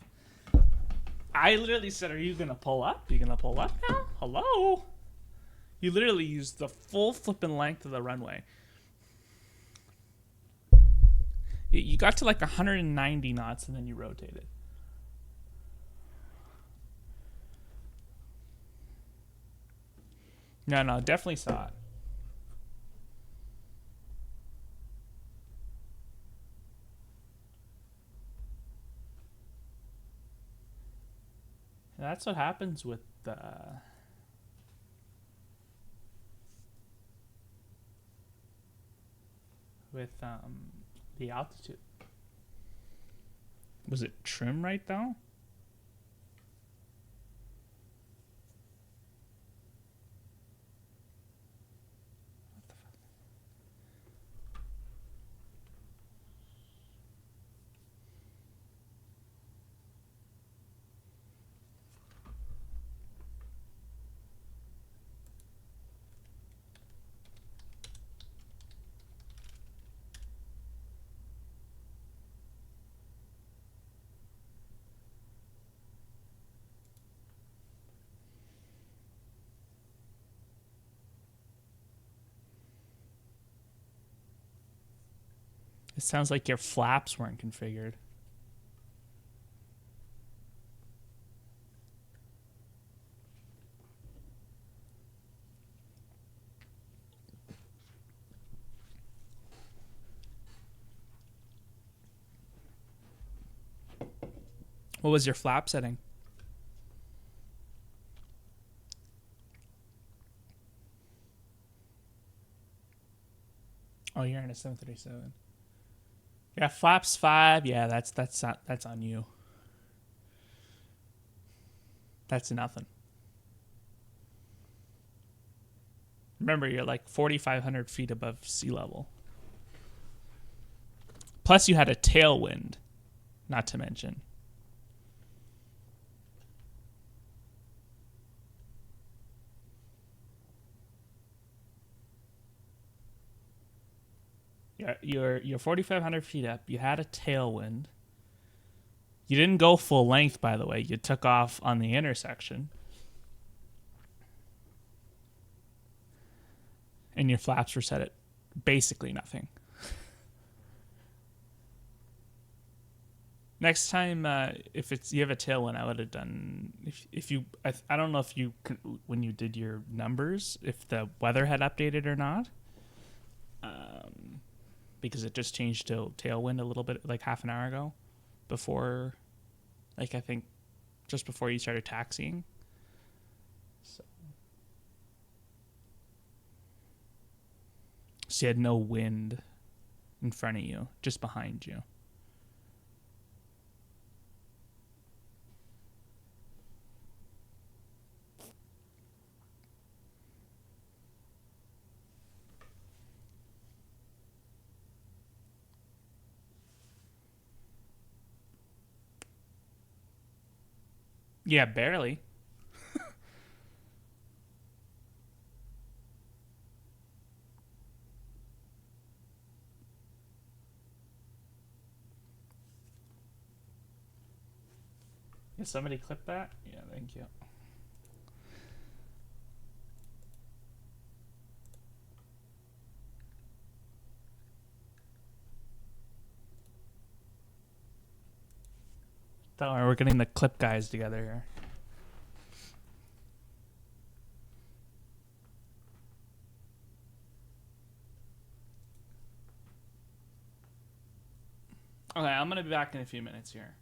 I literally said, "Are you gonna pull up? You gonna pull up now? Hello." You literally used the full flipping length of the runway. You got to like 190 knots and then you rotated. No, definitely saw it. That's what happens with the altitude. Was it trim right though? It sounds like your flaps weren't configured. What was your flap setting? Oh, you're in a 737. Yeah, flaps 5. Yeah, that's on you. That's nothing. Remember, you're like 4,500 feet above sea level. Plus, you had a tailwind, not to mention. You're 4,500 feet up. You had a tailwind. You didn't go full length, by the way. You took off on the intersection. And your flaps were set at basically nothing. Next time, if you have a tailwind, I would have done. If you, I don't know if you when you did your numbers, if the weather had updated or not. Because it just changed to tailwind a little bit, like half an hour ago, before, like I think, just before you started taxiing. So you had no wind in front of you, just behind you. Yeah, barely. Can somebody clip that? Yeah, thank you. Don't worry, we're getting the clip guys together here. Okay, I'm gonna be back in a few minutes here.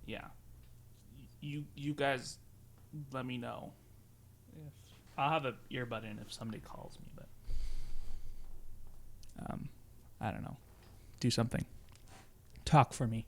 Yeah. You guys, let me know. If I'll have an earbud in if somebody calls me, but I don't know. Do something. Talk for me.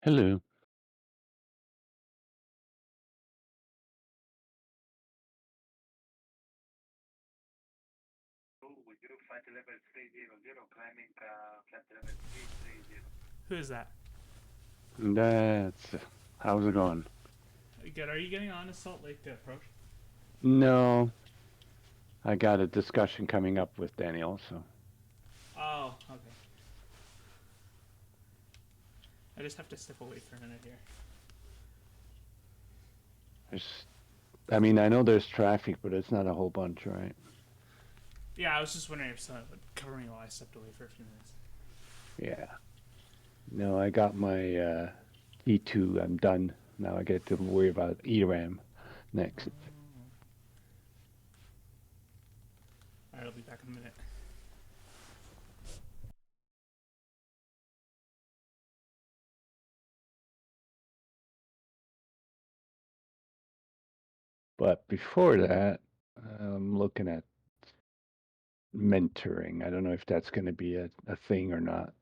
Hello. Who is that? That's how's it going? Good. Are you getting on to Salt Lake to approach? No, I got a discussion coming up with Daniel, so Oh, okay. I just have to step away for a minute here. I mean, I know there's traffic, but it's not a whole bunch, right? Yeah, I was just wondering if someone would cover me while I stepped away for a few minutes. Yeah. No, I got my E2. I'm done. Now I get to worry about ERAM next. Alright, I'll be back in a minute. But before that, I'm looking at mentoring. I don't know if that's going to be a thing or not.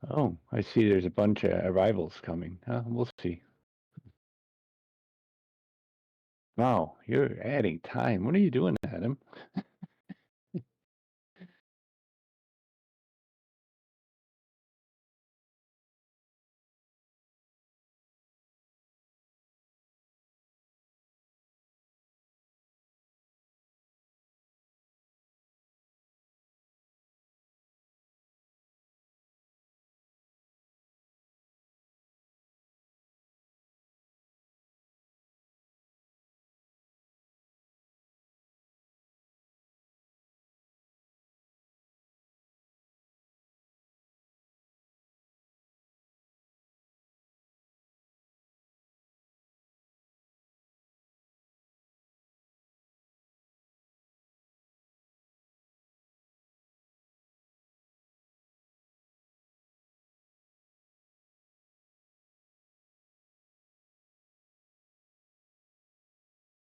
Oh, I see there's a bunch of arrivals coming. We'll see. Wow, you're adding time. What are you doing, Adam?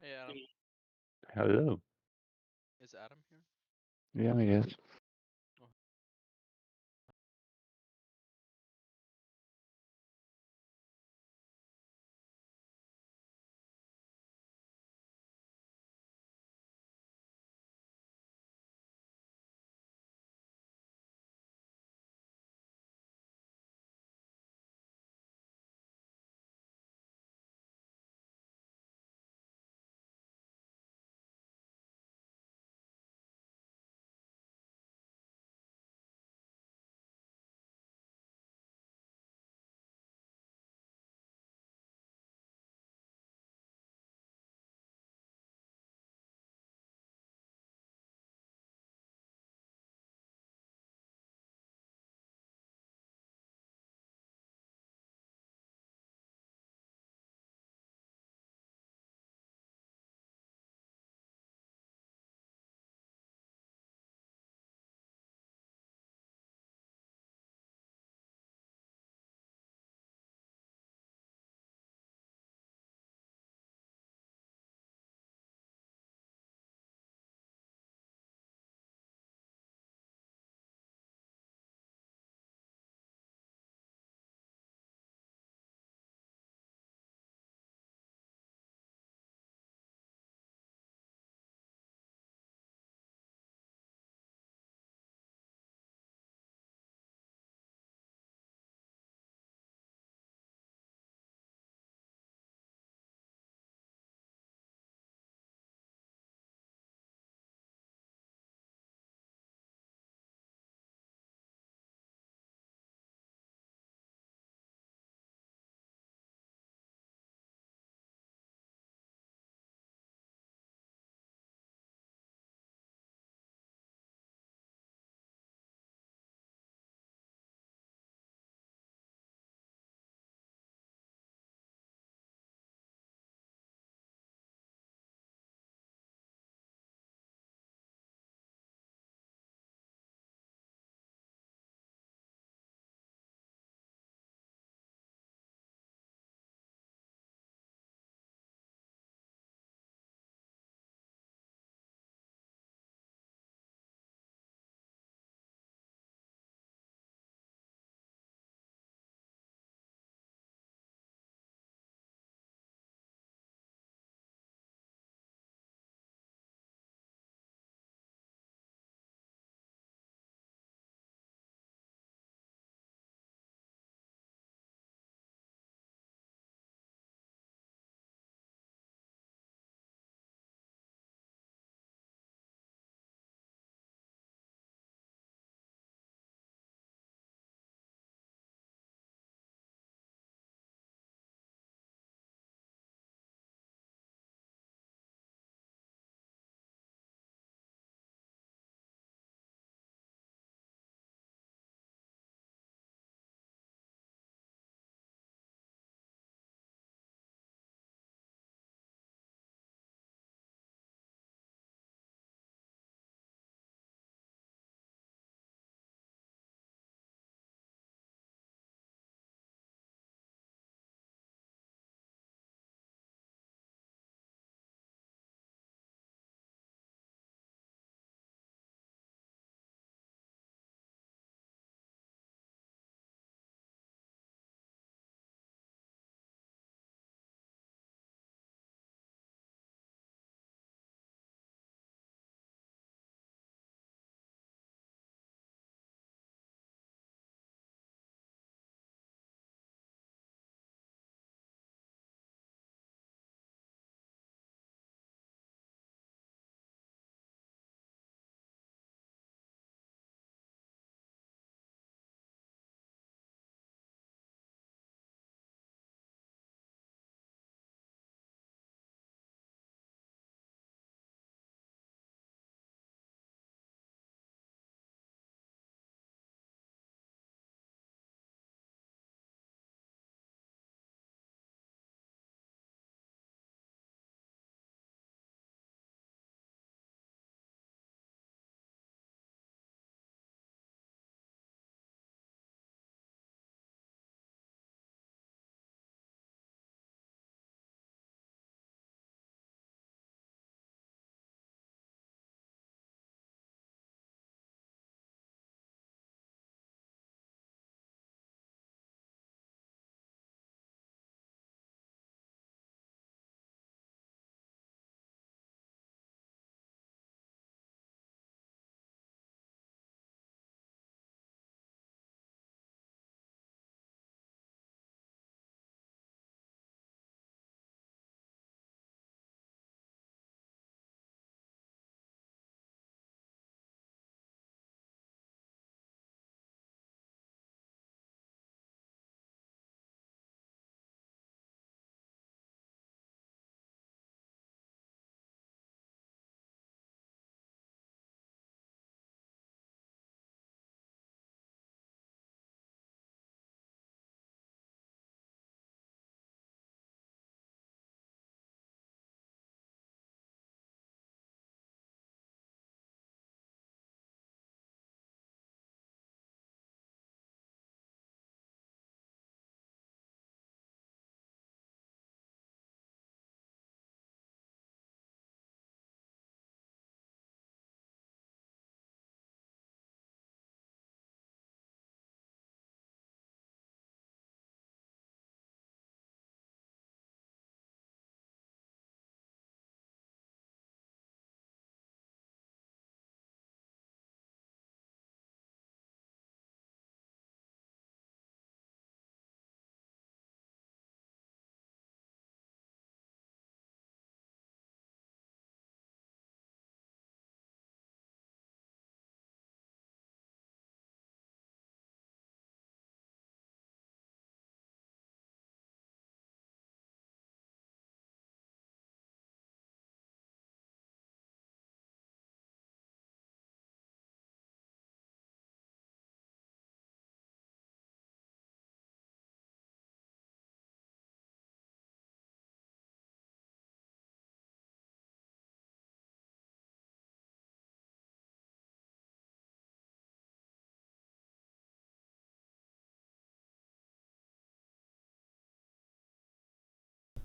Hey Adam, Hello. is Adam here? Yeah, I guess.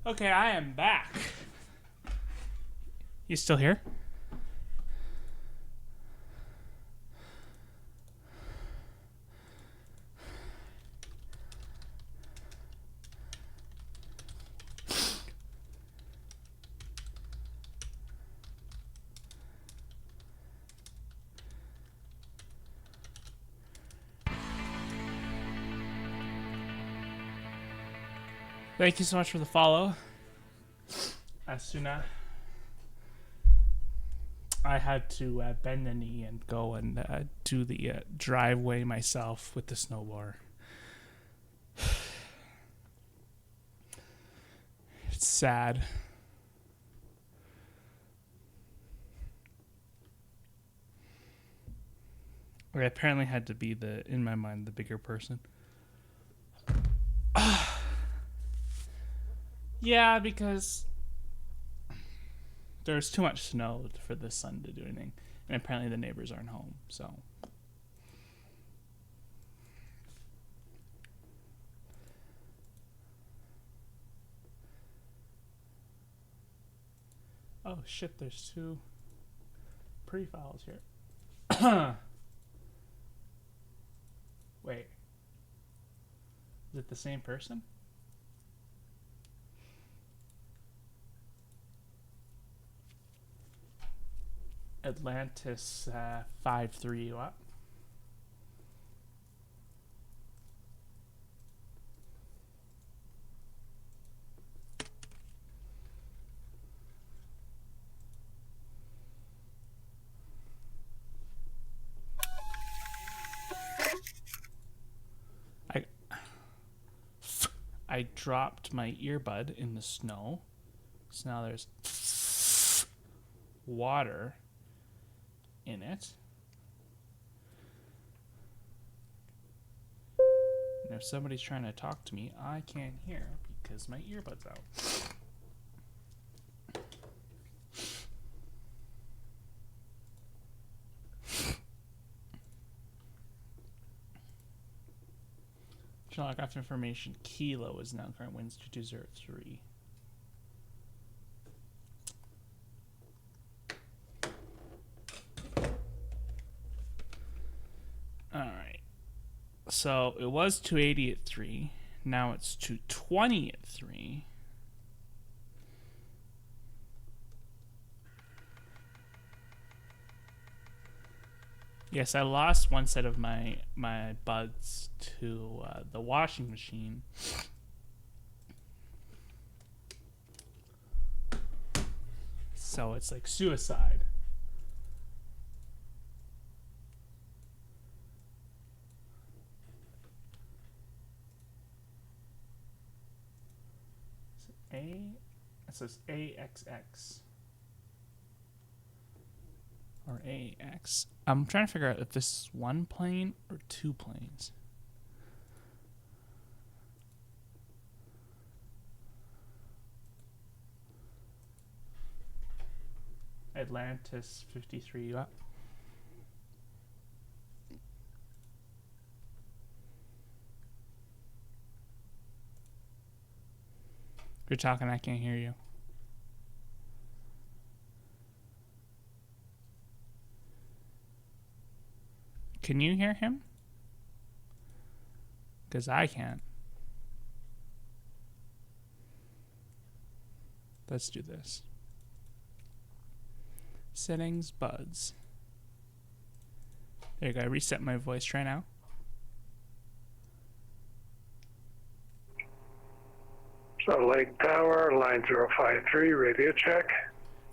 Okay, I am back. You still here? Thank you so much for the follow. Asuna. I had to bend the knee and go and do the driveway myself with the snowblower. It's sad. I apparently had to be in my mind, the bigger person. Yeah, because there's too much snow for the sun to do anything. And apparently the neighbors aren't home, so. Oh shit, there's 2 pre-files here. Wait. Is it the same person? Atlantis 5-3, what? I dropped my earbud in the snow, so now there's water in it. And if somebody's trying to talk to me, I can't hear because my earbud's out. Telegraph information. Kilo is now current winds 2203. Alright. So it was 280 at 3. Now it's 220 at 3. Yes, I lost one set of my buds to the washing machine. So it's like suicide. It says AXX. Or AX. I'm trying to figure out if this is one plane or 2 planes. Atlantis 53. What? If you're talking, I can't hear you. Can you hear him? Because I can't. Let's do this. Settings, buds. There you go. I reset my voice. Try now. Salt Lake Tower, line 053, radio check.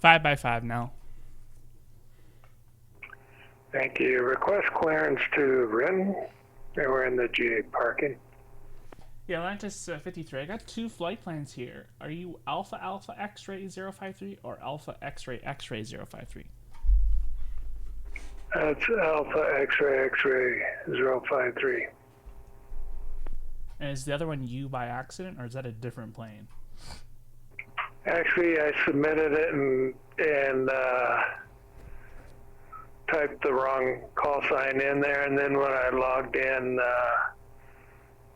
5x5 now. Thank you. Request clearance to Rin. They were in the GA parking. Yeah, Atlantis 53. I got 2 flight plans here. Are you Alpha Alpha X-Ray 053 or Alpha X-Ray X-Ray 053? That's Alpha X-Ray X-Ray 053. And is the other one you by accident, or is that a different plane? Actually, I submitted it and typed the wrong call sign in there, and then when I logged in,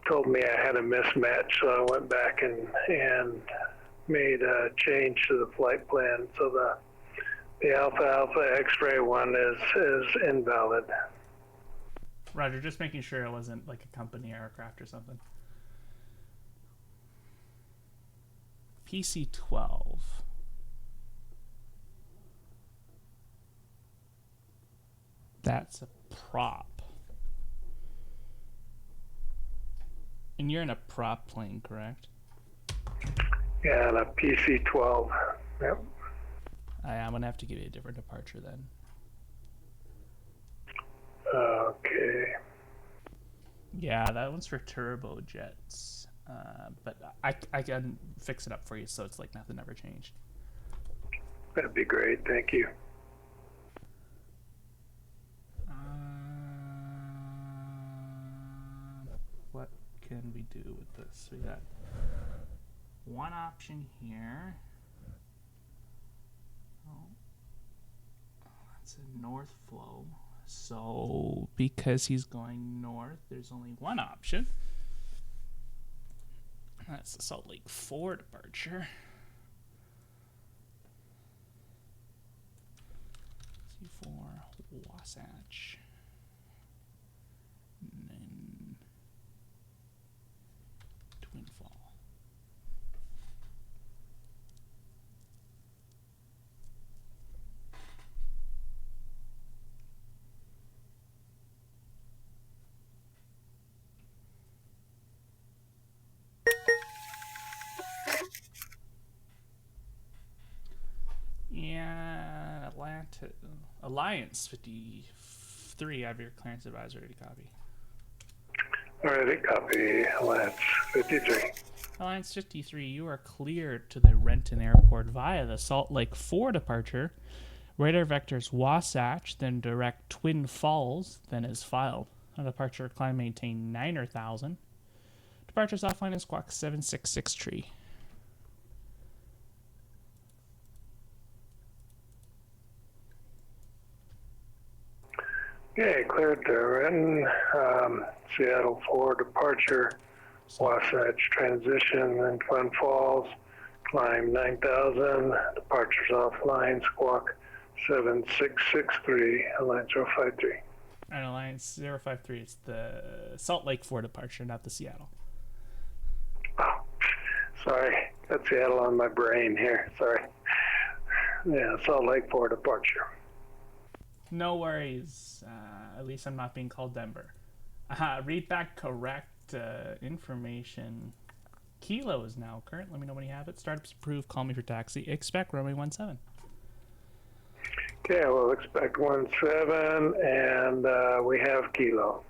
told me I had a mismatch, so I went back and made a change to the flight plan, so the Alpha Alpha X-ray one is invalid. Roger, just making sure it wasn't like a company aircraft or something. PC-12. That's a prop. And you're in a prop plane, correct? Yeah, and a PC-12. Yep. I'm going to have to give you a different departure then. Okay. Yeah, that one's for turbojets. But I can fix it up for you so it's like nothing ever changed. That'd be great. Thank you. What can we do with this? We got one option here. Oh, that's a north flow. So because he's going north, there's only one option. That's the Salt Lake 4 departure. C4 Wasatch. And then Twin Fall. Yeah, Alliance 53. I have your clearance advisor ready to copy. Alrighty, copy. Alliance 53. Alliance 53, you are cleared to the Renton Airport via the Salt Lake 4 departure. Radar vectors Wasatch, then direct Twin Falls, then is filed. On departure, climb maintain 9,000. Departures offline is squawk 766 tree. Okay, cleared to Renton, Seattle 4 departure, Wasatch transition, then Twin Falls, climb 9,000, departures offline, squawk 7663, Alliance 053. And Alliance 053, it's the Salt Lake 4 departure, not the Seattle. Oh, sorry, got Seattle on my brain here, sorry. Yeah, Salt Lake 4 departure. No worries. At least I'm not being called Denver. Read back correct information. Kilo is now current. Let me know when you have it. Startups approved. Call me for taxi. Expect runway 17. Okay, we'll expect 17, and we have Kilo.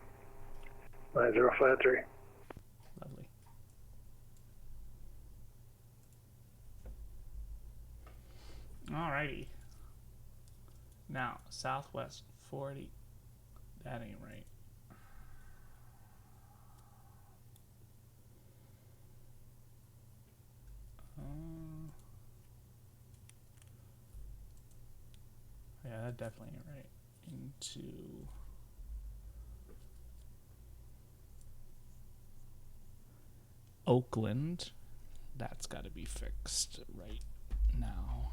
9053. Lovely. Alrighty. Now, Southwest 40. That ain't right. Yeah, that definitely ain't right. Into Oakland. That's got to be fixed right now.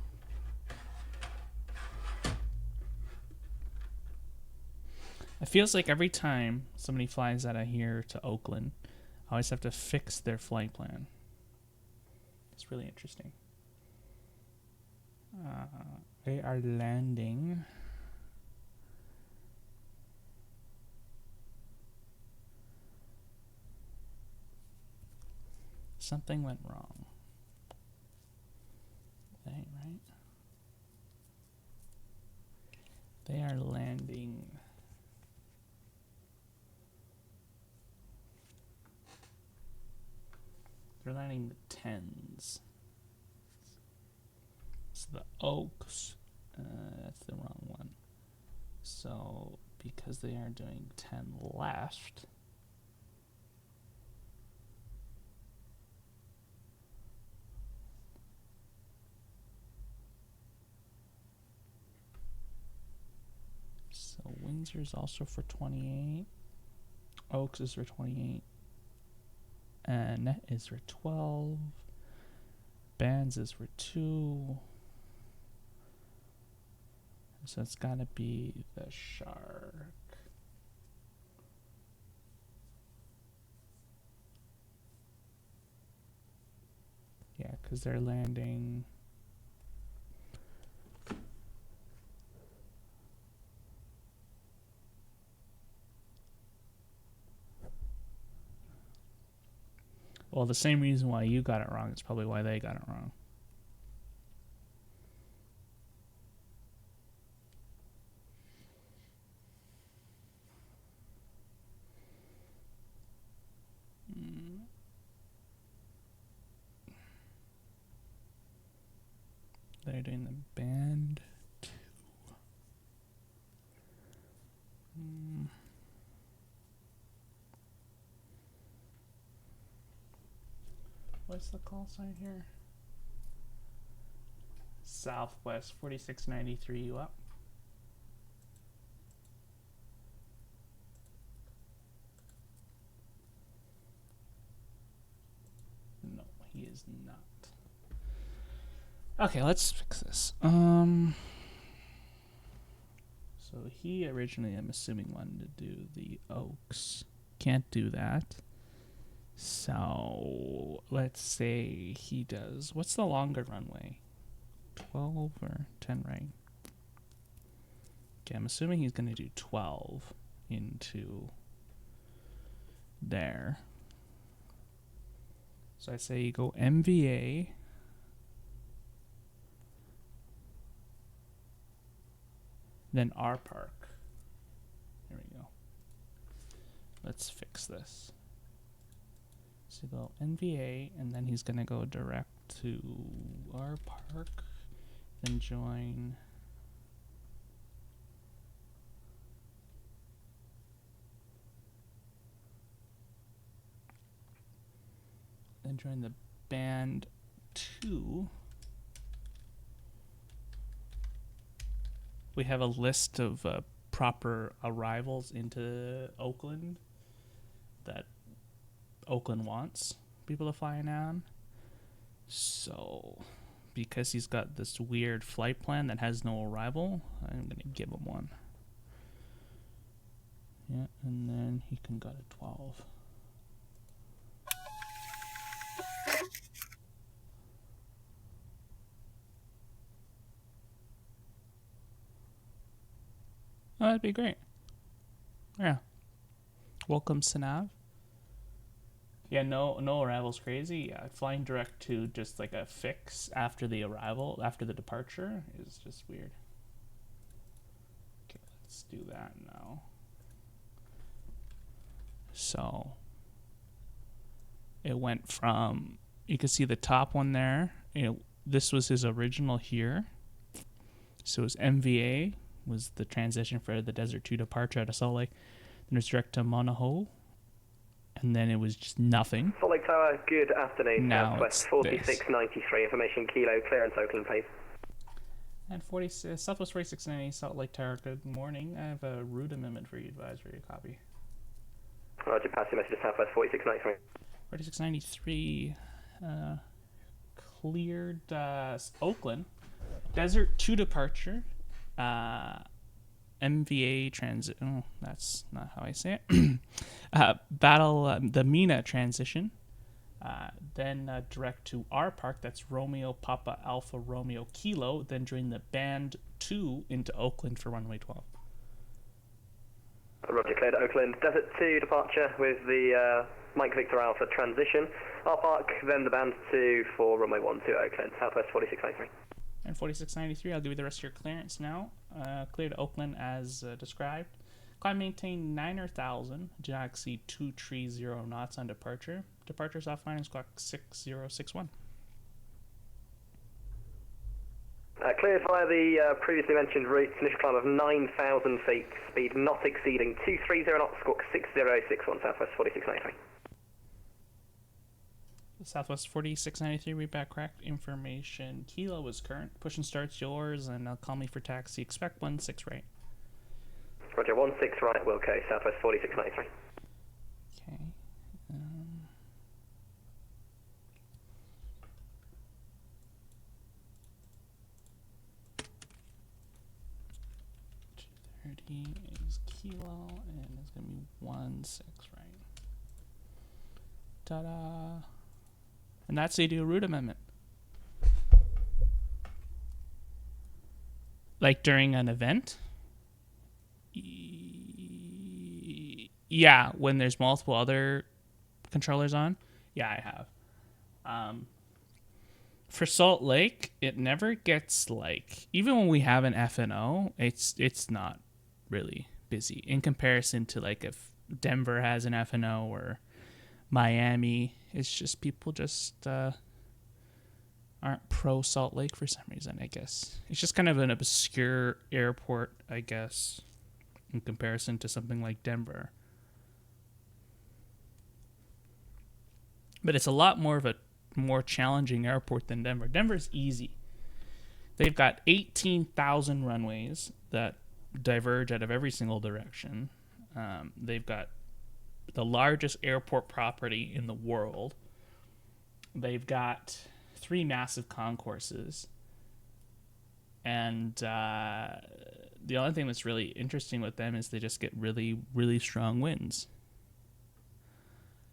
It feels like every time somebody flies out of here to Oakland, I always have to fix their flight plan. It's really interesting. They are landing. Something went wrong. That ain't right. They are landing. They're landing the 10s. It's the Oaks. That's the wrong one. So, because they are doing 10 left, so Windsor's also for 28. Oaks is for 28. And Net is for 12. Bands lenses were 2. So it's gotta be the Shark. Yeah, because they're landing. Well, the same reason why you got it wrong is probably why they got it wrong. They're doing the band 2. What's the call sign here? Southwest 4693, you up? No, he is not. Okay, let's fix this. So he originally, I'm assuming, wanted to do the Oaks. Can't do that. So let's say he does. What's the longer runway? 12 or 10, right? Okay, I'm assuming he's going to do 12 into there. So I say you go MVA. Then R Park. There we go. Let's fix this. So go NVA, and then he's going to go direct to R Park, then join. Then join the band 2. We have a list of proper arrivals into Oakland that Oakland wants people to fly in on. So, because he's got this weird flight plan that has no arrival, I'm going to give him one. Yeah, and then he can go to 12. Oh, that'd be great. Yeah. Welcome, Sanav. Yeah, no arrival's crazy. Yeah, flying direct to just like a fix after the arrival, after the departure, is just weird. Okay, let's do that now. So it went from, you can see the top one there. This was his original here. So it was MVA was the transition for the Desert 2 departure out of Salt Lake. Then it was direct to Monoho. And then it was just nothing. Salt Lake Tower, good afternoon. Now Southwest 4693, information Kilo, clearance Oakland, please. And Southwest 4690, Salt Lake Tower, good morning. I have a route amendment for you, advisory copy. Roger, pass your message to Southwest 4693. 4693, cleared Oakland. Desert 2 departure. MVA transit. Oh, that's not how I say it. The Mina transition. Then direct to R Park. That's Romeo Papa Alpha Romeo Kilo. Then join the band 2 into Oakland for runway 12. Roger, cleared Oakland. Desert 2 departure with the Mike Victor Alpha transition. R Park, then the band 2 for runway 12 Oakland. Southwest 4693. And 4693, I'll give you the rest of your clearance now. Cleared Oakland as described. Climb maintain 9,000. Do not exceed 230 knots on departure. Departures offline is clock 6061. Cleared via the previously mentioned route. Initial climb of 9,000 feet. Speed not exceeding 230 knots. Squawk 6061. Southwest 4693. Southwest 4693, read back correct information. Kilo was current. Push and start's yours, and call me for taxi. Expect 16 right. Roger, 16 right, Wilco, Southwest 4693. Okay. is kilo, and it's going to be 16, right? Ta-da! And that's how you do a route amendment. Like during an event? Yeah, when there's multiple other controllers on. Yeah, I have. For Salt Lake, it never gets like, even when we have an FNO, it's not really busy in comparison to like if Denver has an FNO or Miami. It's just people just aren't pro Salt Lake for some reason, I guess. It's just kind of an obscure airport, I guess, in comparison to something like Denver. But it's a lot more of a more challenging airport than Denver. Denver's easy. They've got 18,000 runways that diverge out of every single direction. They've got the largest airport property in the world. They've got 3 massive concourses. And the only thing that's really interesting with them is they just get really, really strong winds.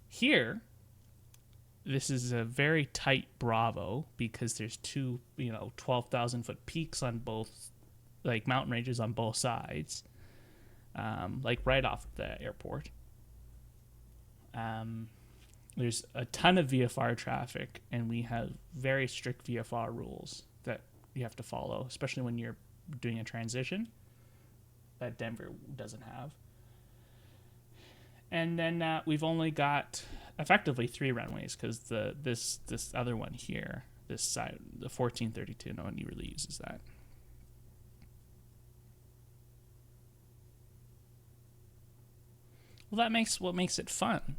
Here, this is a very tight Bravo because there's 2, 12,000 foot peaks on both, like mountain ranges on both sides, like right off the airport. There's a ton of VFR traffic, and we have very strict VFR rules that you have to follow, especially when you're doing a transition that Denver doesn't have. And then we've only got effectively 3 runways because this other one here, this side, the 1432, no one really uses that. Well, that makes what makes it fun.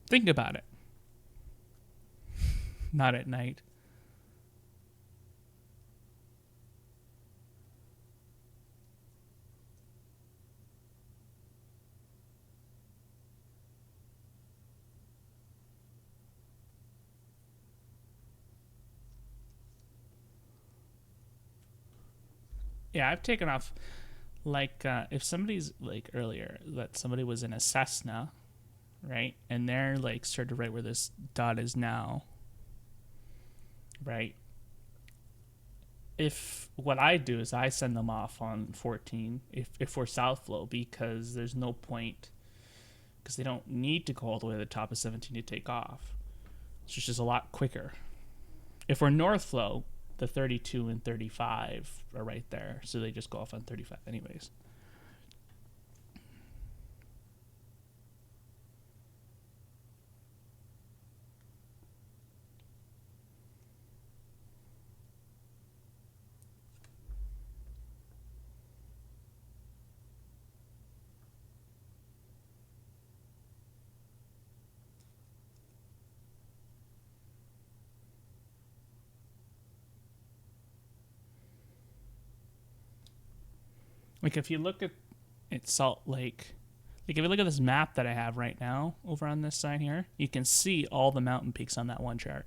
Think about it. Not at night. Yeah, I've taken off, like, if somebody's, like, earlier, that somebody was in a Cessna, right? And they're, like, sort of right where this dot is now, right? If what I do is I send them off on 14 if we're south flow, because there's no point, because they don't need to go all the way to the top of 17 to take off. It's just a lot quicker. If we're north flow, the 32 and 35 are right there, so they just go off on 35 anyways. Like, if you look at Salt Lake, like, if you look at this map that I have right now over on this side here, you can see all the mountain peaks on that one chart.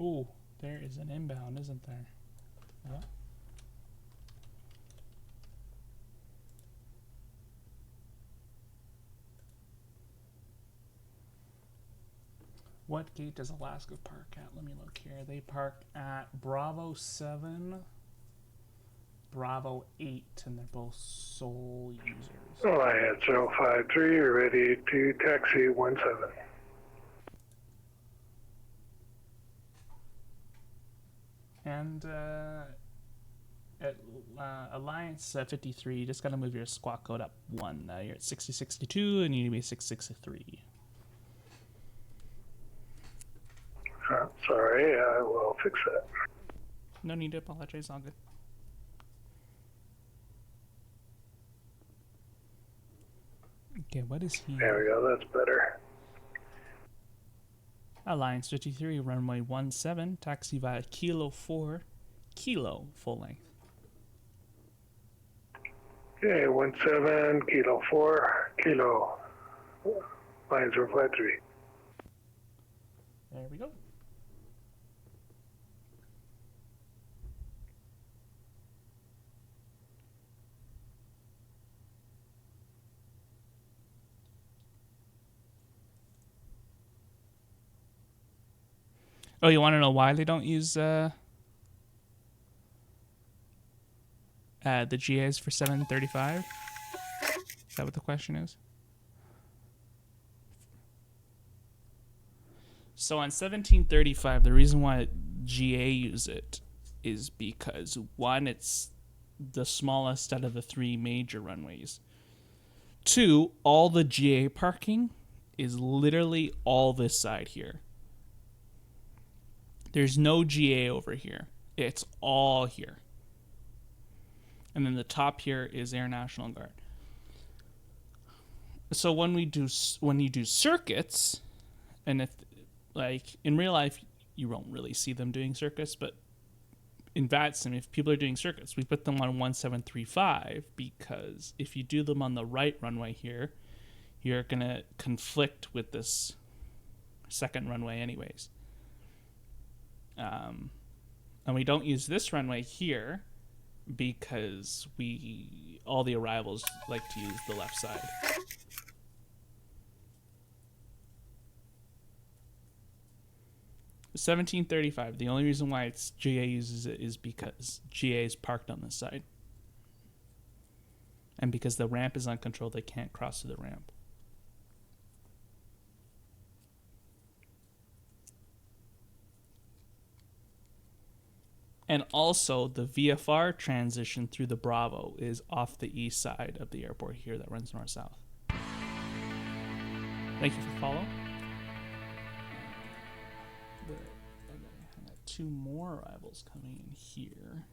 Ooh, there is an inbound, isn't there? Yeah. What gate does Alaska park at? Let me look here. They park at Bravo 7, Bravo 8, and they're both sole users. Alliance 053, you're ready to taxi 17. And Alliance 53, you just got to move your squawk code up 1. Now you're at 6062 and you need to be 663. Sorry, I will fix that. No need to apologize, all good. Okay, what is he? There we go, that's better. Alliance 53, runway 17, taxi via Kilo 4, Kilo, full length. Okay, 17, Kilo 4, Kilo, line 053. There we go. Oh, you want to know why they don't use the GAs for 735? Is that what the question is? So on 1735, the reason why GA use it is because, one, it's the smallest out of the 3 major runways. 2, all the GA parking is literally all this side here. There's no GA over here. It's all here. And then the top here is Air National Guard. So when you do circuits, and if like in real life you won't really see them doing circuits, but in VATSIM, if people are doing circuits, we put them on 1735 because if you do them on the right runway here, you're gonna conflict with this second runway anyways. And we don't use this runway here because all the arrivals like to use the left side. $17.35. The only reason why it's GA uses it is because GA is parked on this side, and because the ramp is uncontrolled, they can't cross to the ramp. And also, the VFR transition through the Bravo is off the east side of the airport here that runs north-south. Thank you for follow. I got 2 more arrivals coming in here.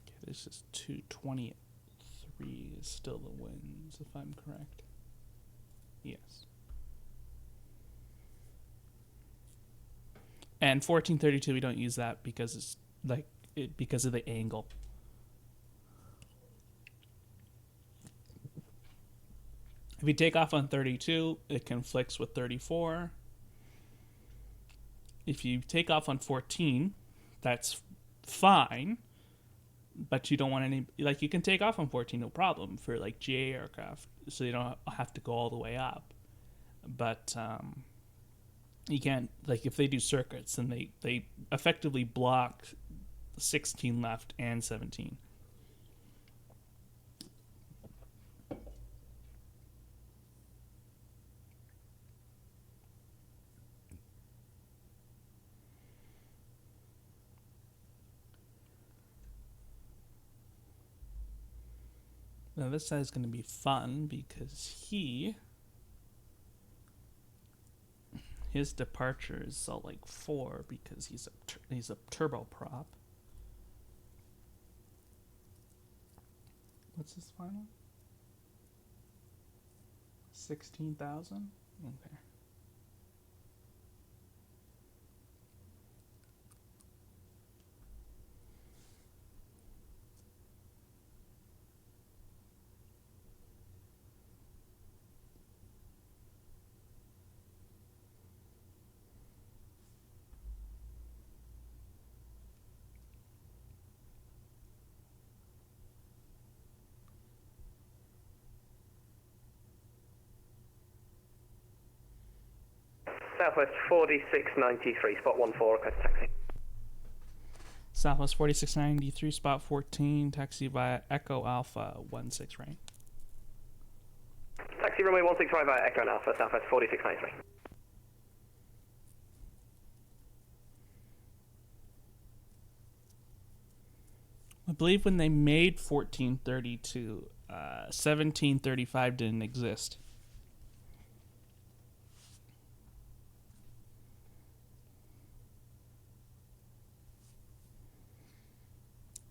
Okay, this is 223 is still the winds, if I'm correct. Yes. And 1432, we don't use that because it's because of the angle. If you take off on 32, it conflicts with 34. If you take off on 14, that's fine, but you don't want any, like, you can take off on 14, no problem, for like GA aircraft, so you don't have to go all the way up. But you can't, like, if they do circuits, then they effectively block 16 left and 17. Now this side is going to be fun because his departure is Salt Lake 4 because he's a turboprop. What's his final? 16,000? Okay. Southwest 4693, spot 14, request taxi. Southwest 4693, spot 14, taxi via Echo Alpha 16, right? Taxi runway 165 via Echo and Alpha, Southwest 4693. I believe when they made 1432, 1735 didn't exist.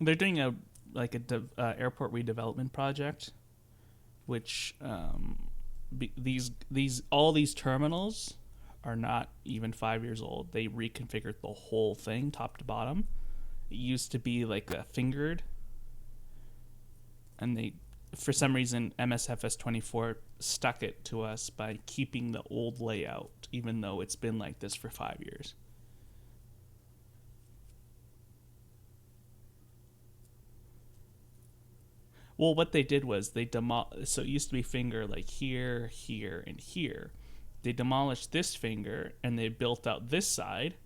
They're doing a airport redevelopment project, which all these terminals are not even 5 years old. They reconfigured the whole thing top to bottom. It used to be like a fingered, and they, for some reason, MSFS 24 stuck it to us by keeping the old layout, even though it's been like this for 5 years. Well, what they did was so it used to be finger like here, here, and here. They demolished this finger and they built out this side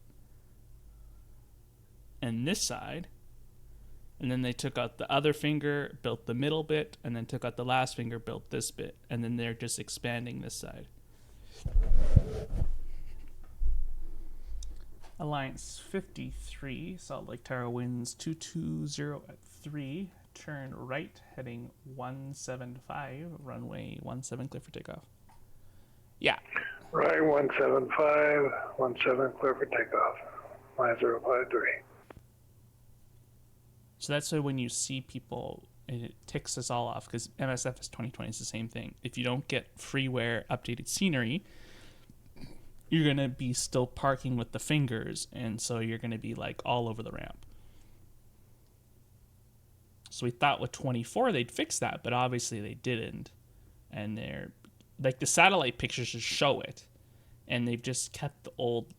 and this side. And then they took out the other finger, built the middle bit, and then took out the last finger, built this bit. And then they're just expanding this side. Alliance 53, Salt Lake Tower winds 220 at 3. Turn right, heading 175, runway 17, clear for takeoff. Yeah. Right, 175, 17, clear for takeoff. 9053. So that's why when you see people, it ticks us all off, because MSFS 2020 is the same thing. If you don't get freeware updated scenery, you're going to be still parking with the fingers, and so you're going to be like all over the ramp. So we thought with 24 they'd fix that, but obviously they didn't. And they're like, the satellite pictures just show it, and they've just kept the old,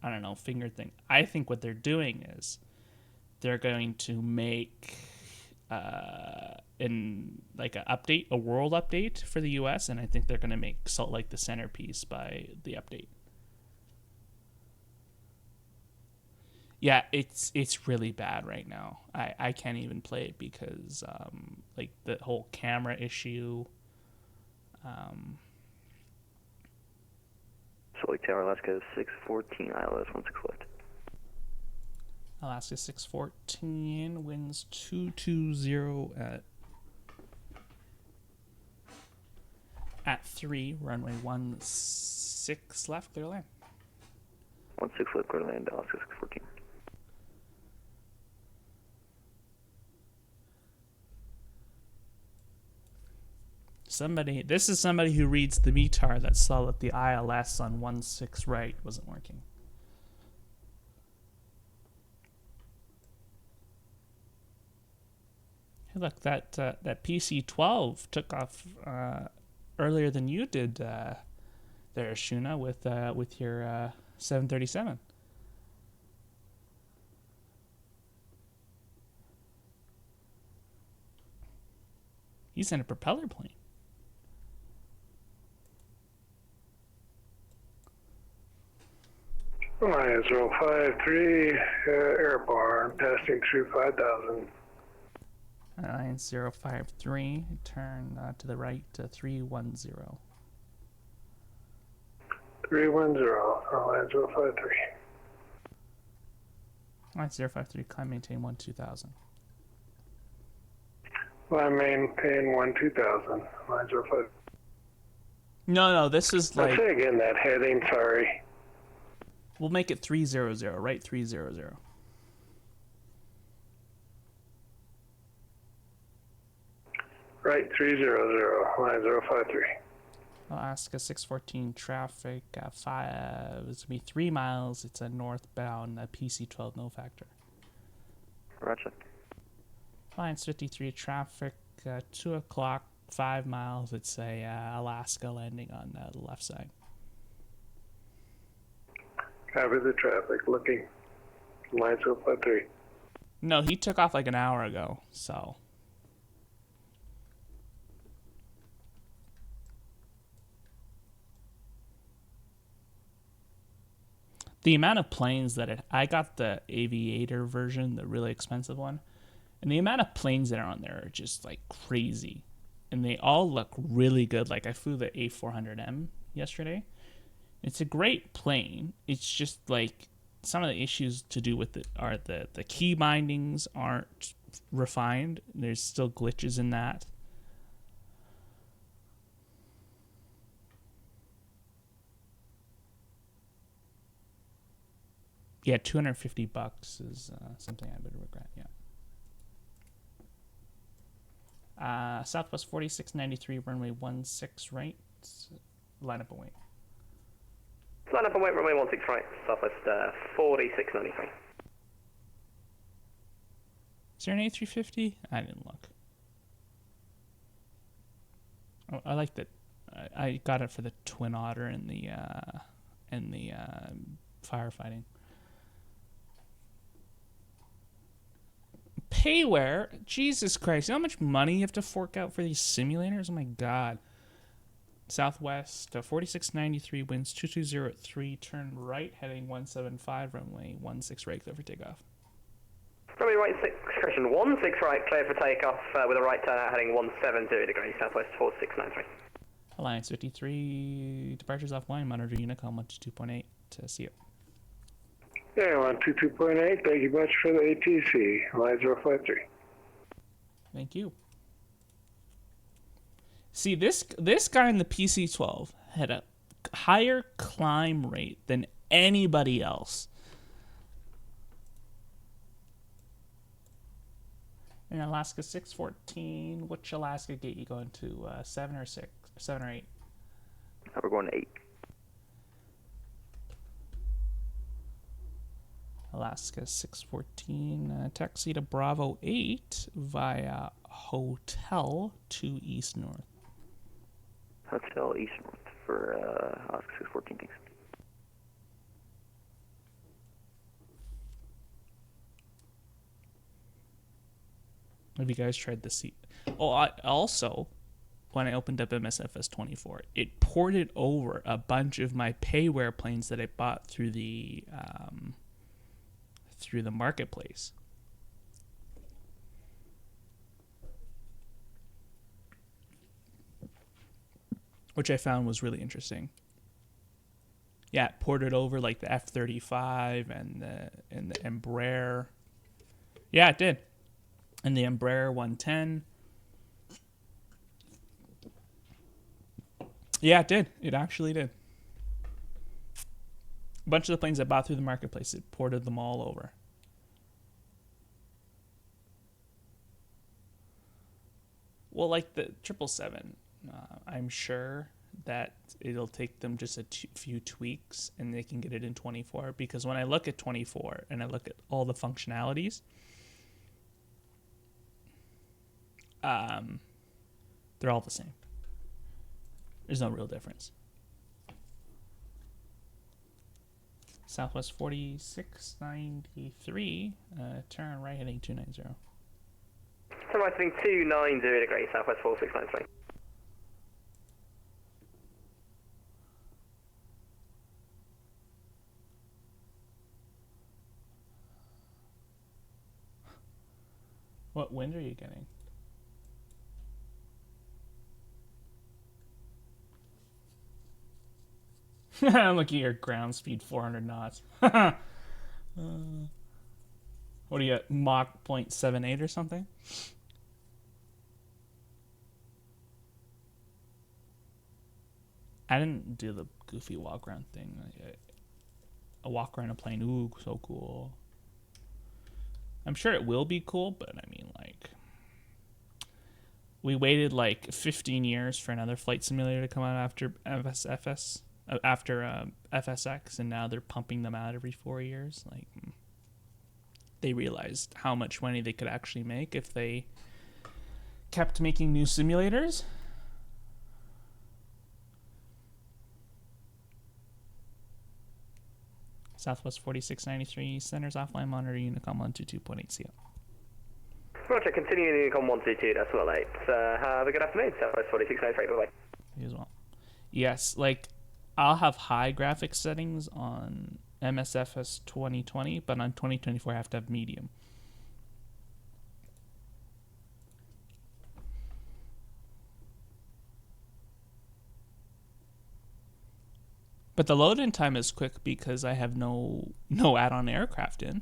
I don't know, finger thing. I think what they're doing is they're going to make a world update for the US, and I think they're going to make Salt Lake the centerpiece by the update. Yeah, it's really bad right now. I can't even play it because like the whole camera issue. Salt Lake Tower, Alaska 614, ILS 16 left. Alaska 614 winds 220 at 3, runway 16 left, clear to land. 16 left, clear to land, Alaska 614. This is somebody who reads the METAR that saw that the ILS on 16 right wasn't working. Hey, look, that PC-12 took off earlier than you did there, Shuna, with your 737. He's in a propeller plane. Alliance 053, airborne, passing through 5,000. Alliance 053, turn to the right to 310. 310, Alliance 053. Alliance 053, climb maintain 12000. Line maintain 12000, Alliance 053. No, this is like... Say again that heading, sorry. We'll make it 300, right? 300. Right, 300, line 053. Alaska 614 traffic, 5, it's going to be 3 miles. It's a northbound PC-12, no factor. Roger. Alliance 53 traffic, 2 o'clock, 5 miles. It's a Alaska landing on the left side. Copy the traffic, looking. Line 053. No, he took off like an hour ago, so... The amount of planes that I got the Aviator version, the really expensive one, and the amount of planes that are on there are just like crazy. And they all look really good. Like I flew the A400M yesterday. It's a great plane. It's just like some of the issues to do with it are the key bindings aren't refined. There's still glitches in that. Yeah, $250 is something I would regret. Yeah. Southwest 4693, runway 16 right. Line up and wait. Line up and wait, runway 16 right, Southwest 4693. Is there an A350? I didn't look. Oh, I like that. I got it for the Twin Otter and the firefighting. Payware? Jesus Christ. You know how much money you have to fork out for these simulators? Oh my god. Southwest 4693, winds 2203 at 3, turn right, heading 175, runway 16 right, clear for takeoff. Runway right 6, correction, 16 right, clear for takeoff with a right turn out heading 170 degrees, Southwest 4693. Alliance 53, departures offline, monitor Unicom 122.8 to see you. Yeah, 122.8, thank you much for the ATC, line 053. Thank you. See, this guy in the PC-12 had a higher climb rate than anybody else. In Alaska 614, which Alaska gate you going to? 7 or 6? 7 or 8? We're going to 8. Alaska 614, taxi to Bravo 8 via Hotel to East North. Hotel East North for Alaska 614, thanks. Have you guys tried the seat? Oh, I also, when I opened up MSFS 24, it ported over a bunch of my payware planes that I bought through the marketplace. Which I found was really interesting. Yeah, it ported over like the F-35 and the Embraer. Yeah, it did. And the Embraer 110. Yeah, it did. It actually did. A bunch of the planes I bought through the marketplace, it ported them all over. Well, like the 777, I'm sure that it'll take them just a few tweaks and they can get it in 24. Because when I look at 24 and I look at all the functionalities, they're all the same. There's no real difference. Southwest 4693, turn right heading 290. Turn right heading 290 degrees, Southwest 4693. What wind are you getting? Look at your ground speed, 400 knots. What do you got, Mach 0.78 or something? I didn't do the goofy walk around thing. A walk around a plane, ooh, so cool. I'm sure it will be cool, but I mean, like, we waited like 15 years for another flight simulator to come out after FSX, and now they're pumping them out every 4 years. Like, they realized how much money they could actually make if they kept making new simulators. Southwest 4693, centers offline, monitor Unicom 122.8 CL. Roger, continuing Unicom 122, that's well 8. Have a good afternoon, Southwest 4693, bye-bye. You as well. Yes, like, I'll have high graphics settings on MSFS 2020, but on 2024 I have to have medium. But the load-in time is quick because I have no add-on aircraft in.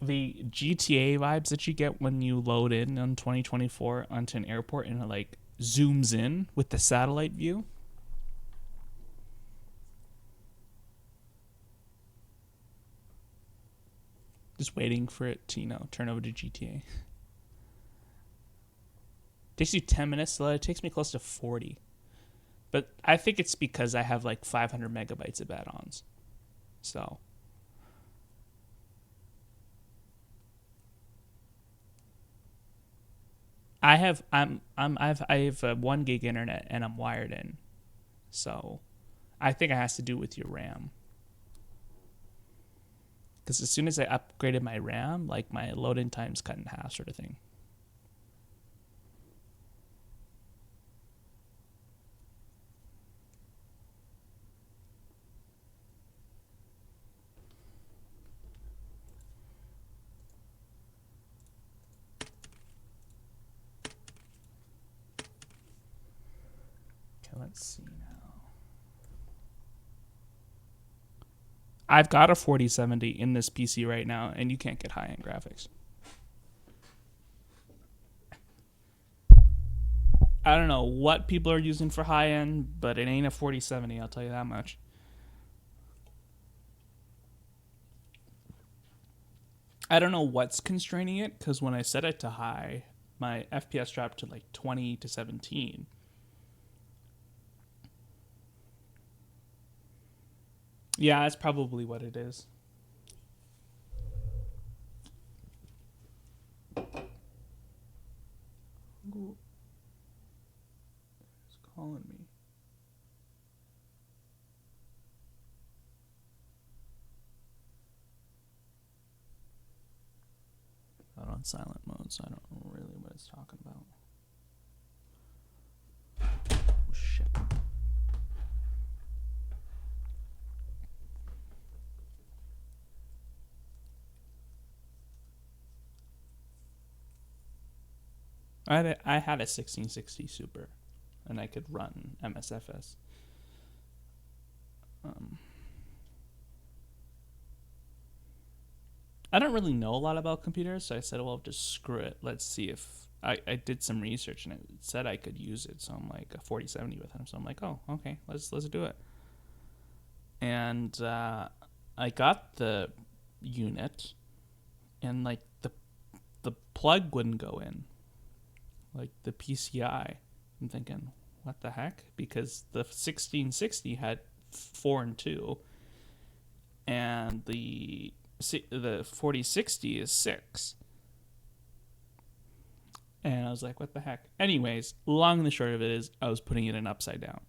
The GTA vibes that you get when you load in on 2024 onto an airport and it like zooms in with the satellite view. Just waiting for it to, turn over to GTA. Takes you 10 minutes to load. It takes me close to 40. But I think it's because I have like 500 megabytes of add-ons. So I have 1 gig internet and I'm wired in. So I think it has to do with your RAM. Because as soon as I upgraded my RAM, like my load-in time's cut in half, sort of thing. Okay, let's see now. I've got a 4070 in this PC right now, and you can't get high-end graphics. I don't know what people are using for high-end, but it ain't a 4070, I'll tell you that much. I don't know what's constraining it, because when I set it to high, my FPS dropped to like 20 to 17. Yeah, that's probably what it is. Who's calling me? Not on silent mode, so I don't know really what it's talking about. Oh, shit. I had a 1660 Super, and I could run MSFS. I don't really know a lot about computers, so I said, well, just screw it. Let's see if... I did some research, and it said I could use it, so I'm like, a 4070 with him. So I'm like, oh, okay, let's do it. And I got the unit, and like the plug wouldn't go in. Like the PCI. I'm thinking, what the heck? Because the 1660 had 4 and 2, and the 4060 is 6. And I was like, what the heck? Anyways, long and the short of it is I was putting it in upside down.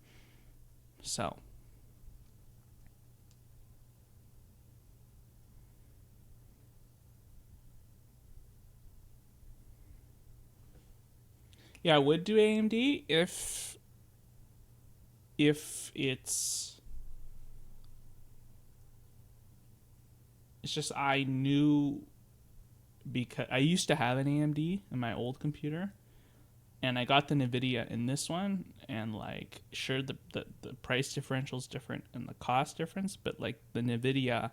So yeah, I would do AMD if it's just I knew, because I used to have an AMD in my old computer, and I got the NVIDIA in this one, and like sure the price differential is different and the cost difference, but like the NVIDIA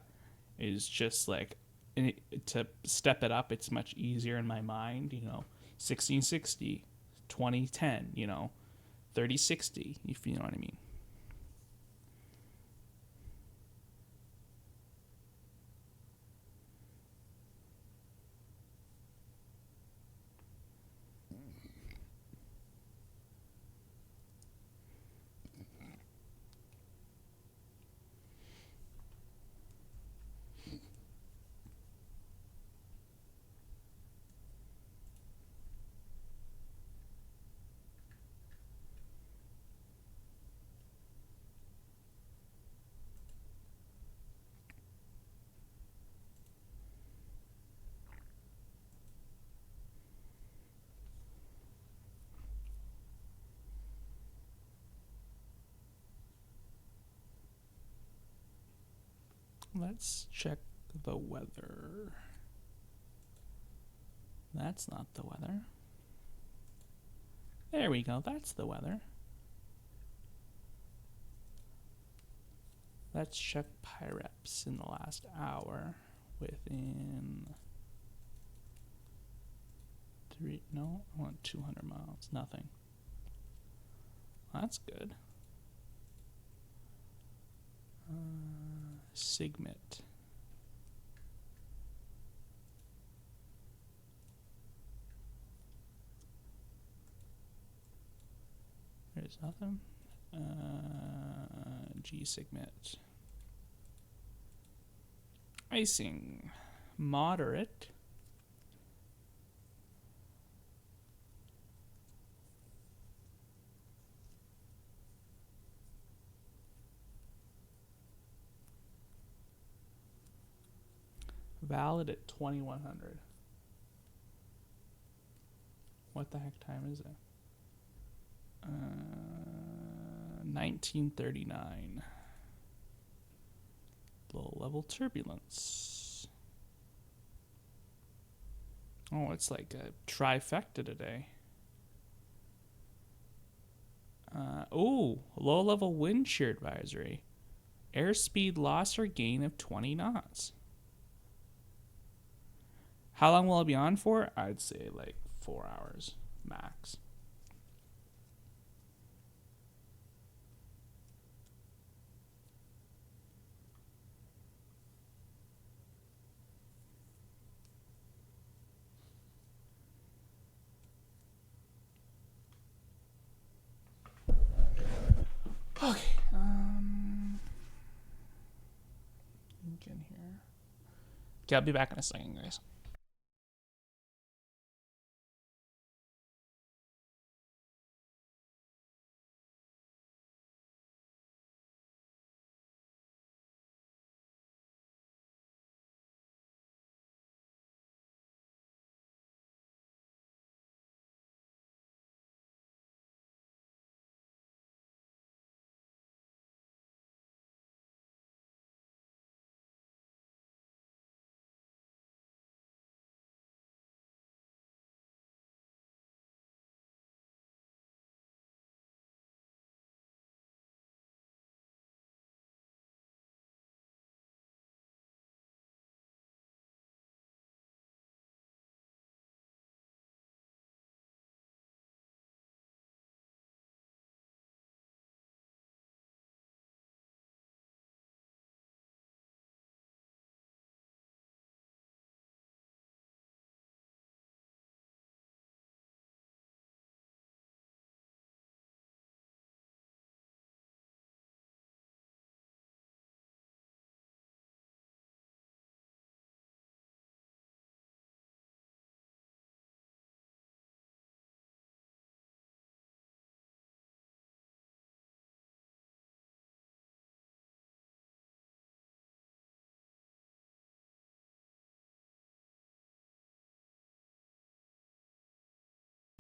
is just like, to step it up, it's much easier in my mind, 1660, 2010, 3060, if you know what I mean. Let's check the weather. That's not the weather. There we go, that's the weather. Let's check PIREPs in the last hour within no, I want 200 miles, nothing. That's good. Sigmet. There's nothing. G Sigmet. Icing. Moderate. Valid at 2100. What the heck time is it? 1939. Low level turbulence. Oh, it's like a trifecta today. Oh, low level wind shear advisory. Airspeed loss or gain of 20 knots. How long will it be on for? I'd say like 4 hours max. Okay. In here. Okay, I'll be back in a second, guys.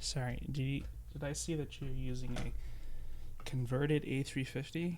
Sorry, did I see that you're using a converted A350?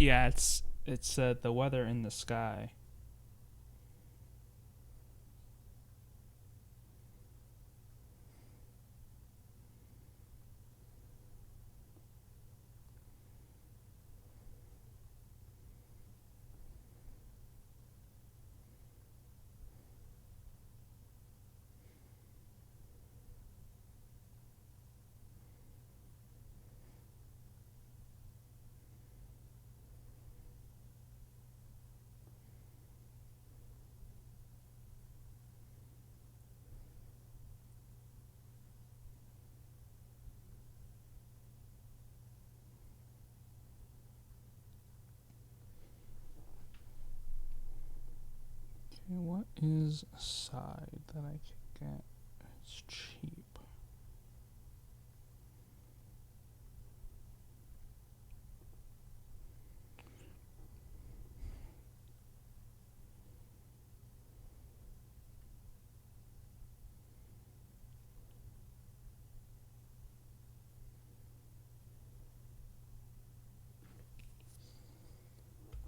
Yeah, it's the weather in the sky. Okay, what is a side that I could get? It's cheap.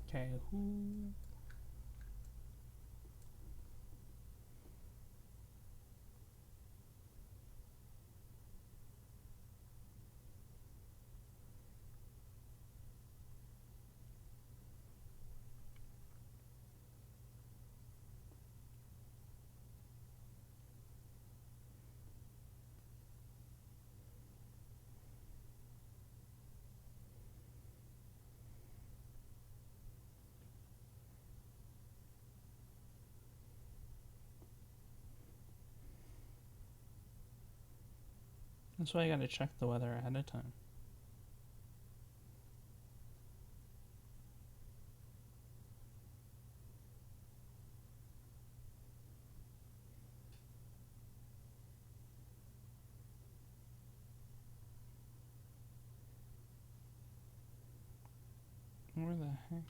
Okay, who? That's why I gotta check the weather ahead of time. Where the heck?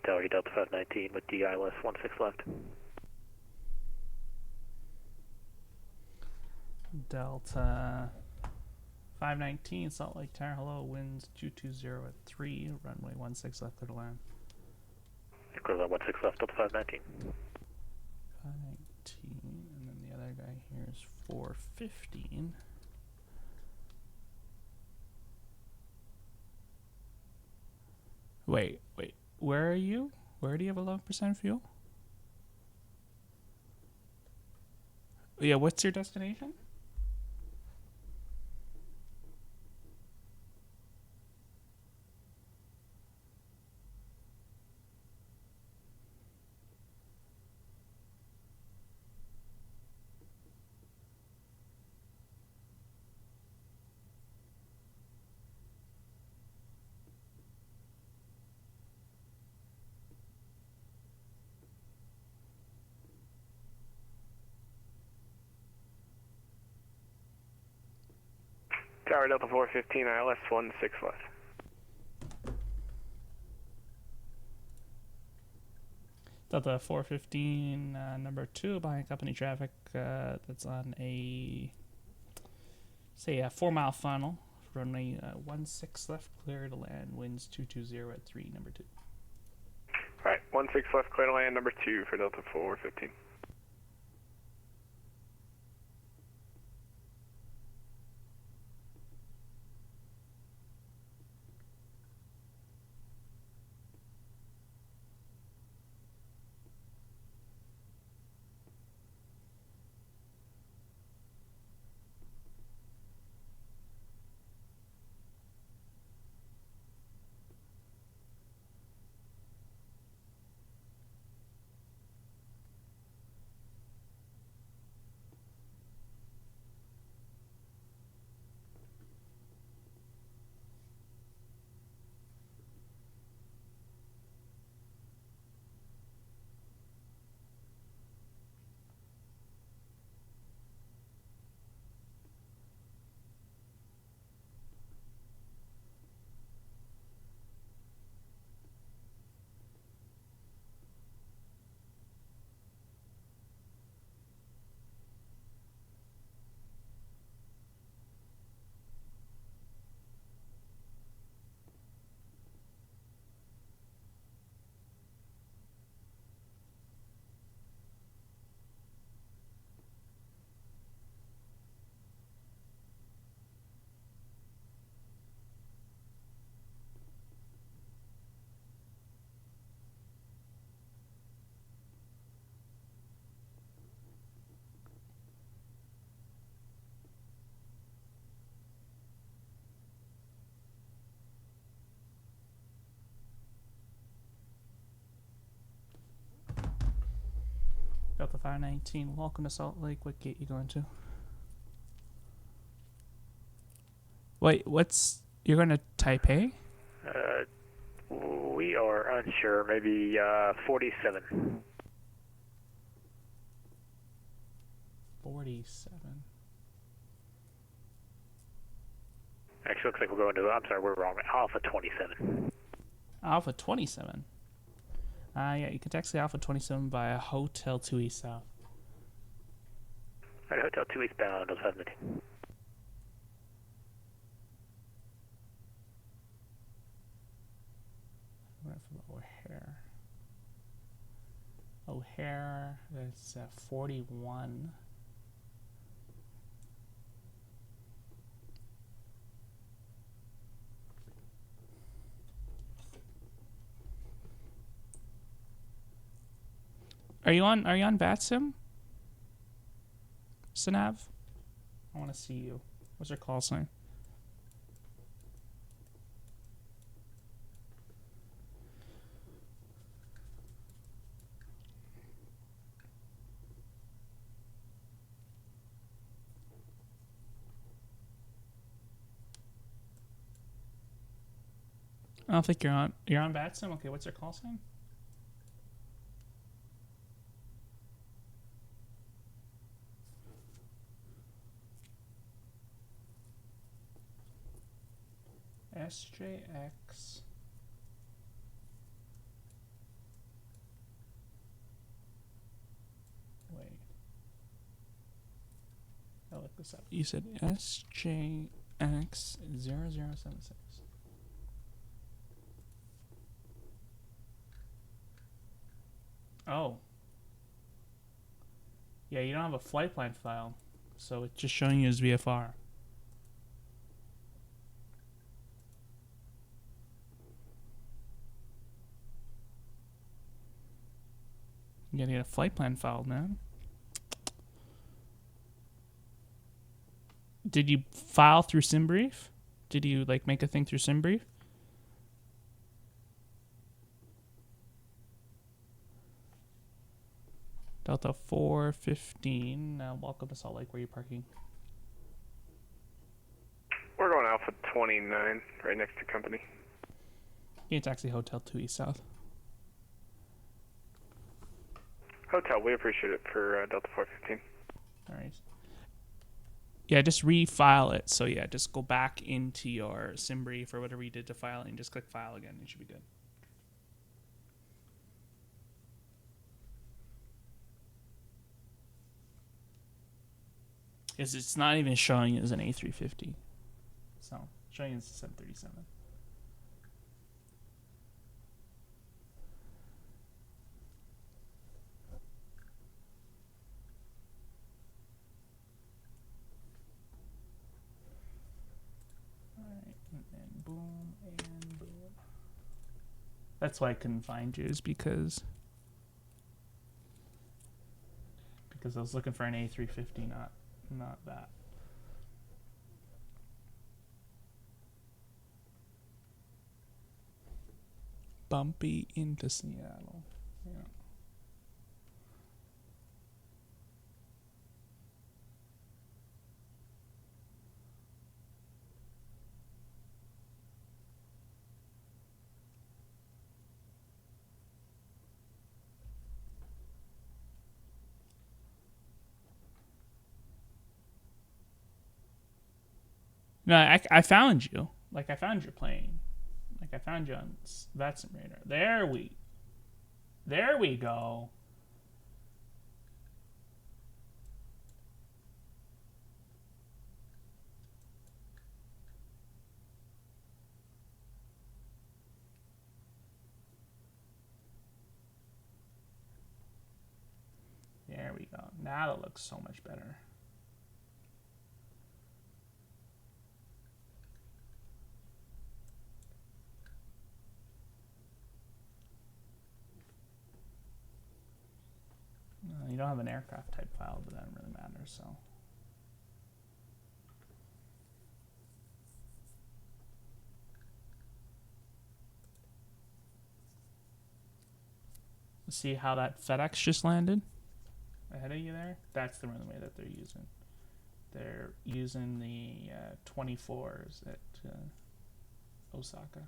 Tower Delta 519 with DILS 16 left. Delta 519, Salt Lake Tower, hello, winds 220 at 3, runway 16 left, clear to land. Clear to land 16 left, Delta 519. 519, and then the other guy here is 415. Wait, where are you? Where do you have 11% fuel? Yeah, what's your destination? Tower Delta 415, ILS 16 left. Delta 415, number 2, behind company traffic, that's on a, say, a 4-mile funnel. Runway 16 left, clear to land, winds 220 at 3, number 2. Alright, 16 left, clear to land, number 2 for Delta 415. Delta 519, welcome to Salt Lake. What gate you going to? Wait, you're going to Taipei? We are unsure. Maybe 47. 47. Actually, looks like we're going to. I'm sorry, we're wrong. Alpha 27. Alpha 27. Yeah, you can taxi Alpha 27 by a Hotel 2 East South. All right, Hotel 2 eastbound, 70. Right from O'Hare. O'Hare, that's 41. Are you on VATSIM? Sinav? I want to see you. What's your call sign? I don't think you're on VATSIM? Okay, what's your call sign? SJX. Wait. I'll look this up. You said SJX0076. Oh. Yeah, you don't have a flight plan file, so it's just showing you as VFR. You gotta get a flight plan file, man. Did you file through SimBrief? Did you like make a thing through SimBrief? Delta 415. Now welcome to Salt Lake. Where are you parking? We're going Alpha 29, right next to company. You can taxi Hotel 2 East South. Hotel, we appreciate it for Delta 415. All right. Yeah, just refile it. So yeah, just go back into your SimBrief or whatever you did to file it and just click file again. It should be good. Because it's not even showing you as an A350. So, showing you as a 737. Alright, and then boom, and boom. That's why I couldn't find you, is because I was looking for an A350, not that. Bumpy into Seattle. Yeah. No, I found you. Like, I found your plane. Like, I found you on VATSIM radar. There we go. There we go. Now that looks so much better. You don't have an aircraft type file, but that doesn't really matter, so. See how that FedEx just landed? ahead of you there. That's the runway that they're using. They're using the 24s at Osaka.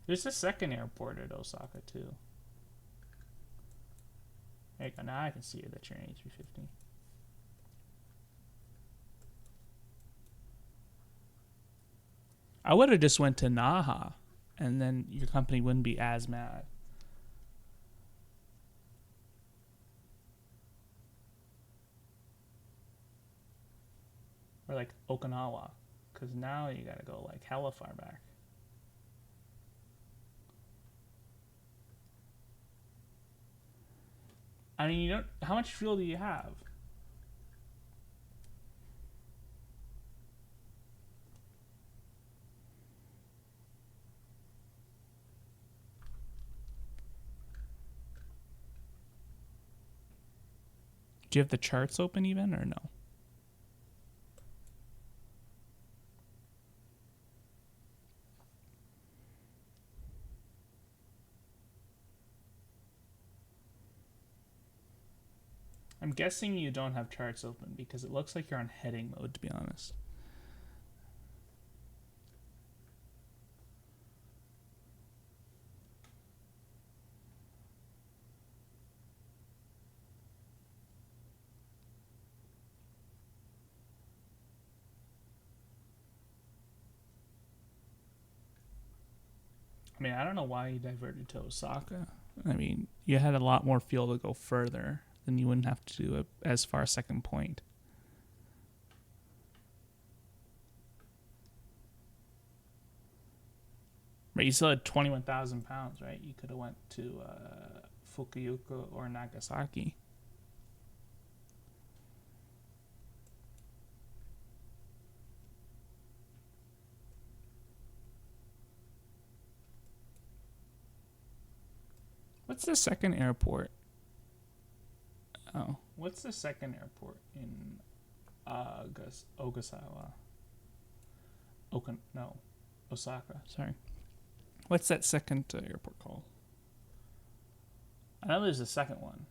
There's a second airport at Osaka too. There you go. Now I can see that you're an A350. I would have just went to Naha, and then your company wouldn't be as mad. Or like Okinawa, because now you gotta go like hella far back. I mean, you don't. How much fuel do you have? Do you have the charts open even, or no? I'm guessing you don't have charts open because it looks like you're on heading mode, to be honest. I mean, I don't know why you diverted to Osaka. I mean, you had a lot more fuel to go further. Then you wouldn't have to do it as far as second point. But you still had 21,000 pounds, right? You could have went to Fukuoka or Nagasaki. What's the second airport? Oh, what's the second airport in Ogasawa? Osaka. Sorry. What's that second airport called? I know there's a second one.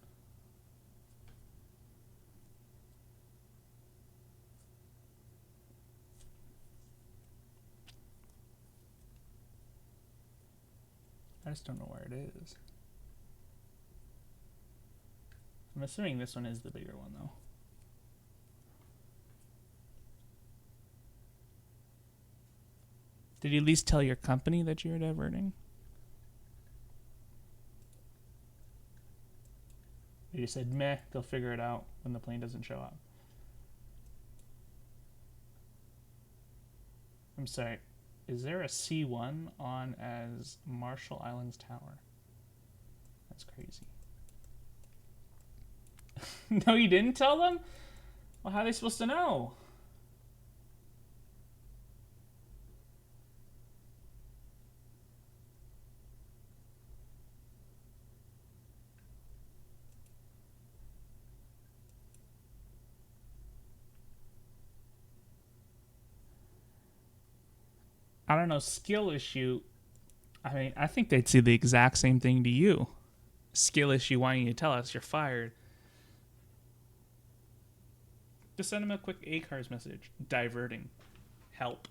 I just don't know where it is. I'm assuming this one is the bigger one, though. Did you at least tell your company that you were diverting? Or you said, meh, they'll figure it out when the plane doesn't show up? I'm sorry, is there a C1 on as Marshall Islands Tower? That's crazy. No, you didn't tell them? Well, how are they supposed to know? I don't know, skill issue. I mean, I think they'd see the exact same thing to you. Skill issue, why don't you tell us you're fired? Just send him a quick ACARS message. Diverting. Help.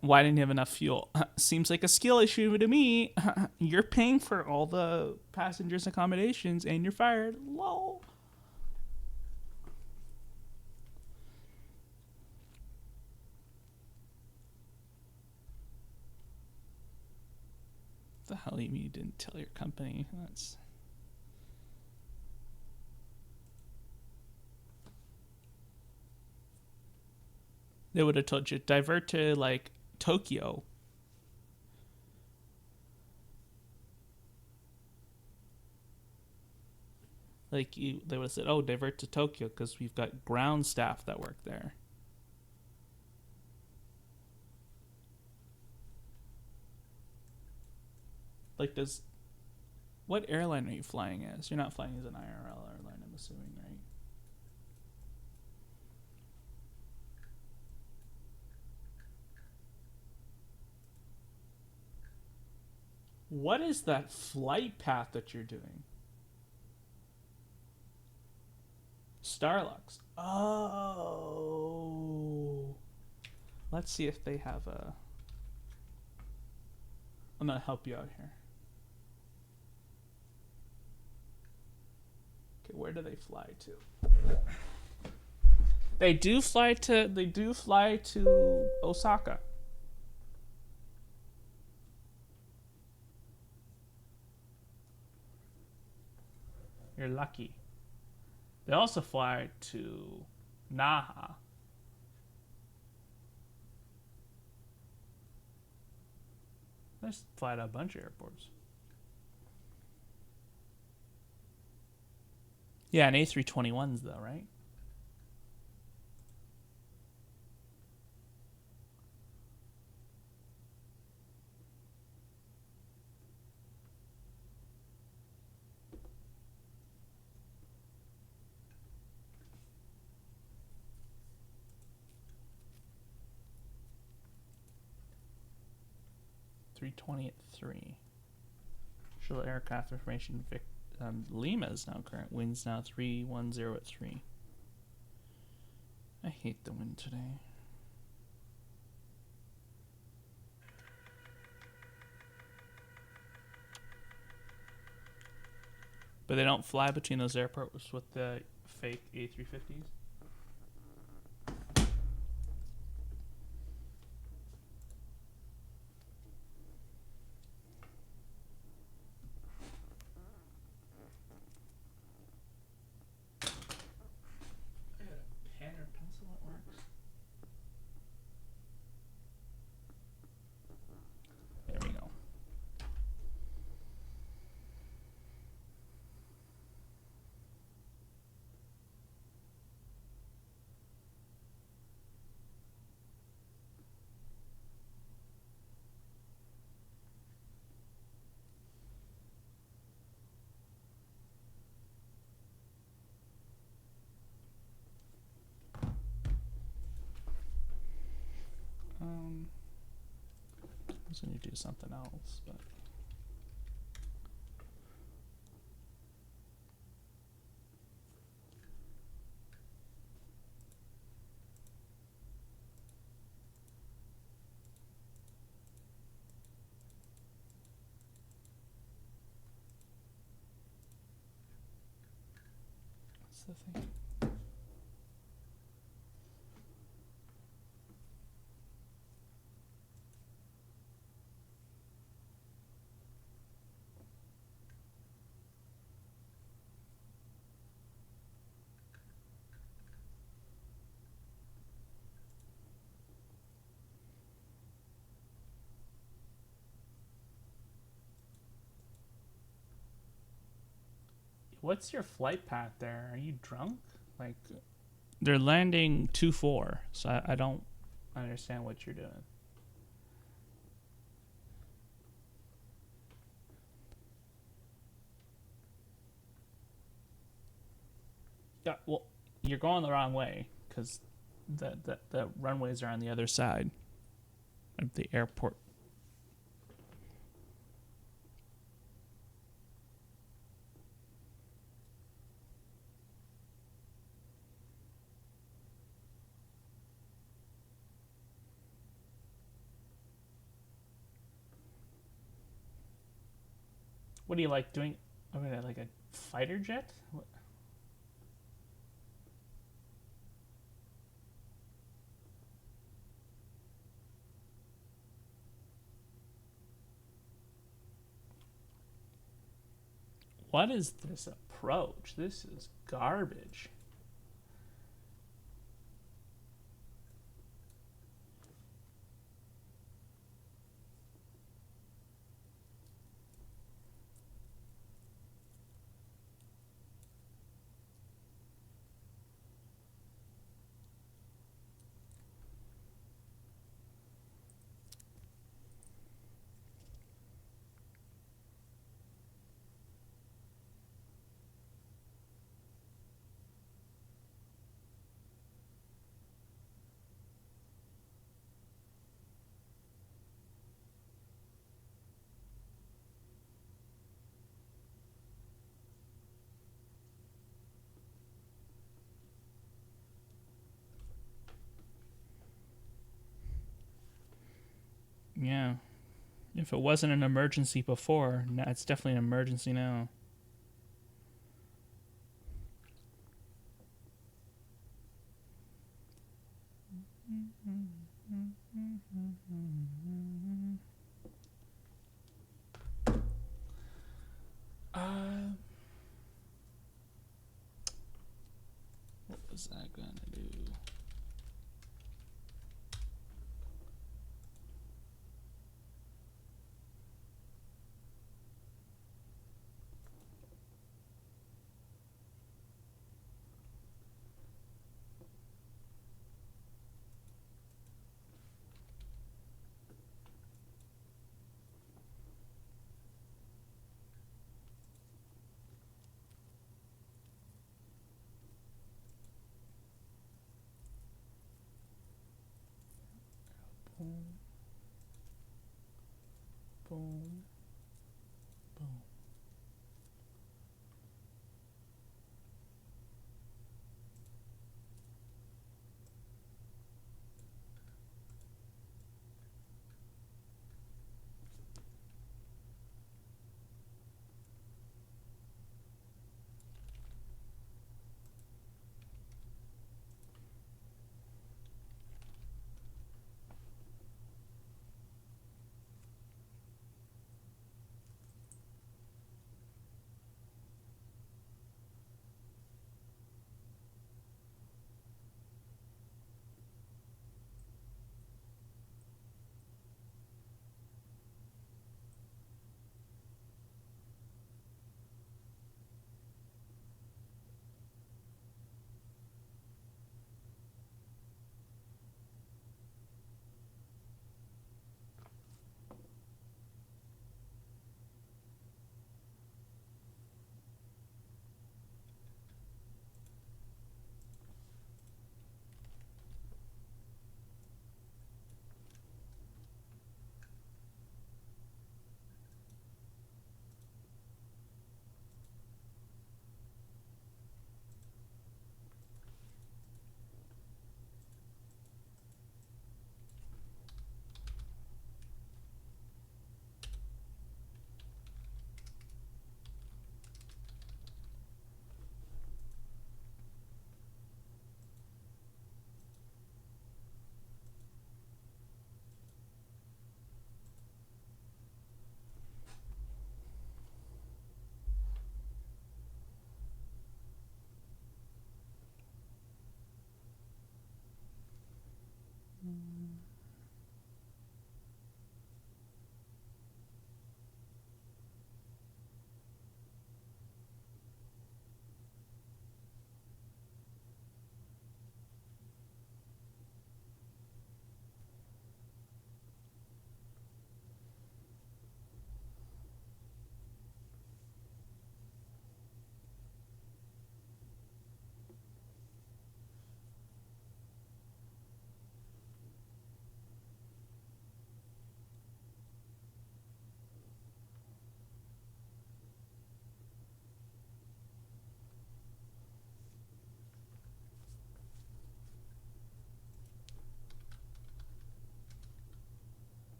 Why didn't you have enough fuel? Seems like a skill issue to me. You're paying for all the passengers' accommodations and you're fired. Lol. The hell do you mean you didn't tell your company? That's... They would have told you, divert to, like, Tokyo. Like, they would have said, oh, divert to Tokyo because we've got ground staff that work there. Like, what airline are you flying as? You're not flying as an IRL airline, I'm assuming, right? What is that flight path that you're doing? Starlux. Oh. Let's see if they have a... I'm gonna help you out here. Okay, where do they fly to? They do fly to Osaka. You're lucky. They also fly to Naha. They fly to a bunch of airports. Yeah, an A321s though, right? .320 at 3. Show aircraft information. Lima is now current. Wind's now 310 at 3. I hate the wind today. But they don't fly between those airports with the fake A350s? Pen or pencil that works. There we go. I was going to do something else, but... What's the thing? What's your flight path there? Are you drunk? Like, they're landing 2-4, so I don't understand what you're doing. Yeah, well, you're going the wrong way because the runways are on the other side of the airport. What do you like doing? I mean, like a fighter jet? What? What is this approach? This is garbage. Yeah. If it wasn't an emergency before, now it's definitely an emergency now. What was that gonna do?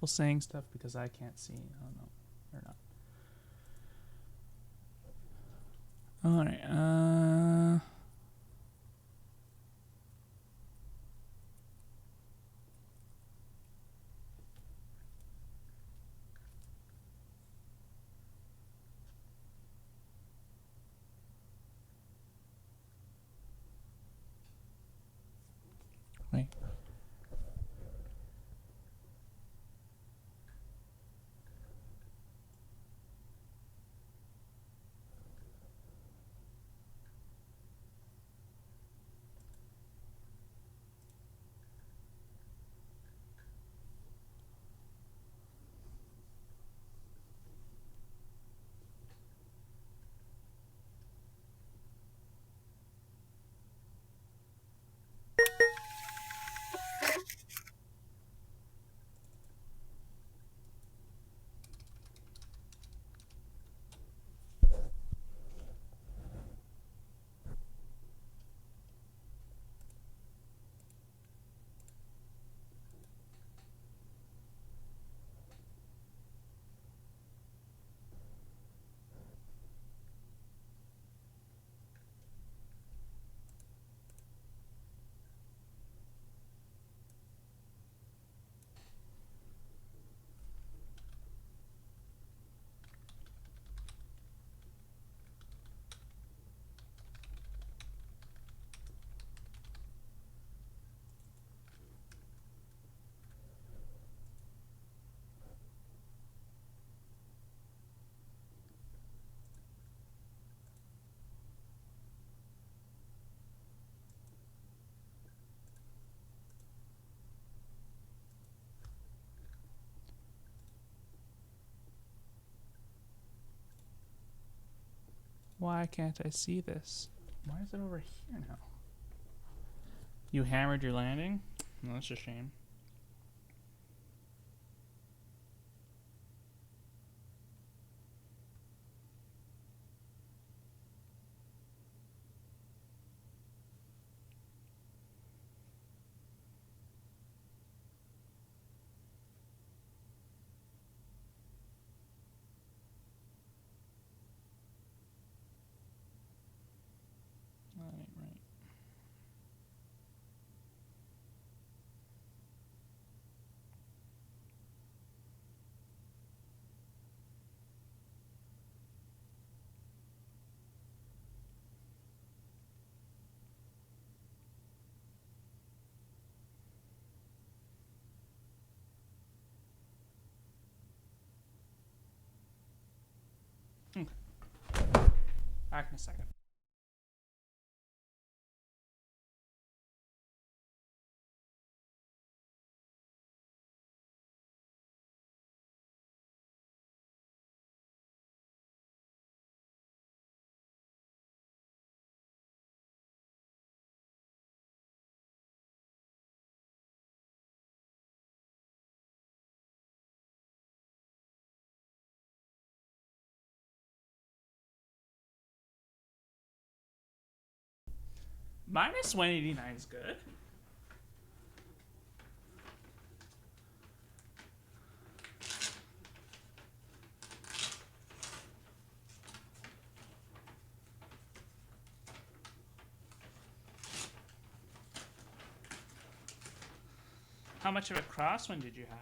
people saying stuff because I can't see? I don't know. Or not. All right. Wait. Why can't I see this? Why is it over here now? You hammered your landing? Well, that's a shame. That ain't right. Okay. Back in a second. Minus 189 is good. How much of a crosswind did you have?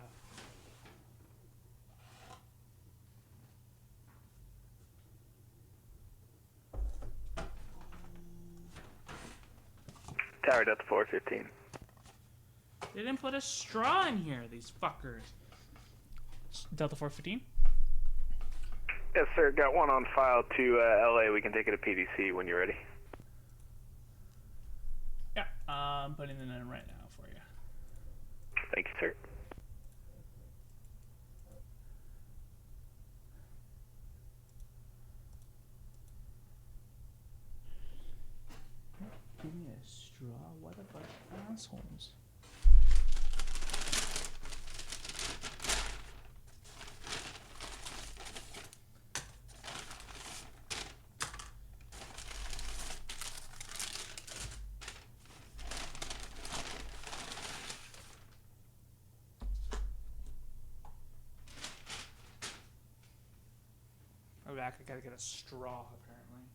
Tower Delta 415. They didn't put a straw in here, these fuckers. Delta 415? Yes, sir. Got one on file to LA. We can take it to PDC when you're ready. Yeah, I'm putting it in right now for you. Thank you, sir. Give me a straw. What a bunch of assholes. back. I gotta get a straw, apparently.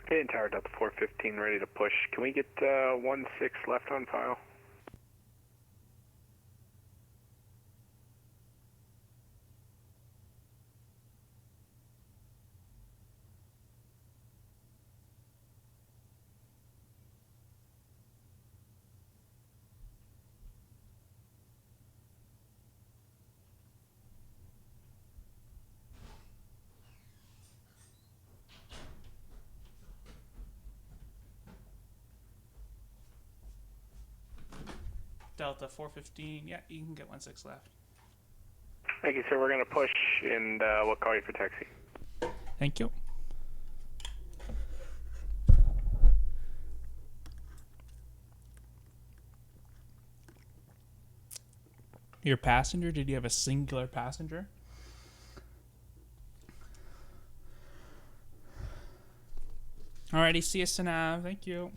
Getting Tower Delta 415 ready to push. Can we get 1-6 left on file? Delta 415. Yeah, you can get 1-6 left. Thank you, sir. We're going to push, and we'll call you for taxi. Thank you. Your passenger? Did you have a singular passenger? Alrighty, see you, Sanav. Thank you.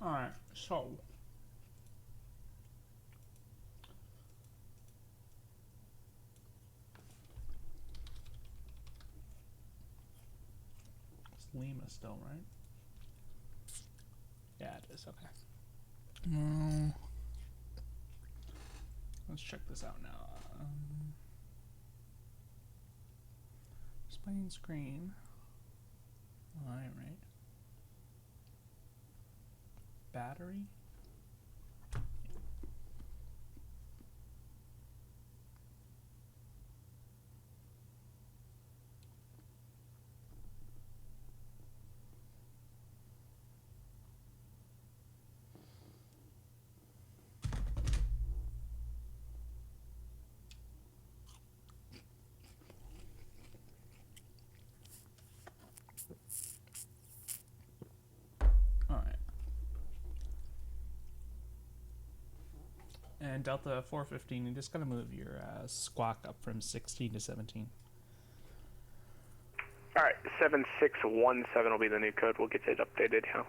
Alright, so it's Lima still, right? Yeah, it is. Okay. Let's check this out now. Displaying screen. Alright, right. Battery. And Delta 415, you just gotta move your squawk up from 16 to 17. Alright, 7617 will be the new code. We'll get it updated, yeah.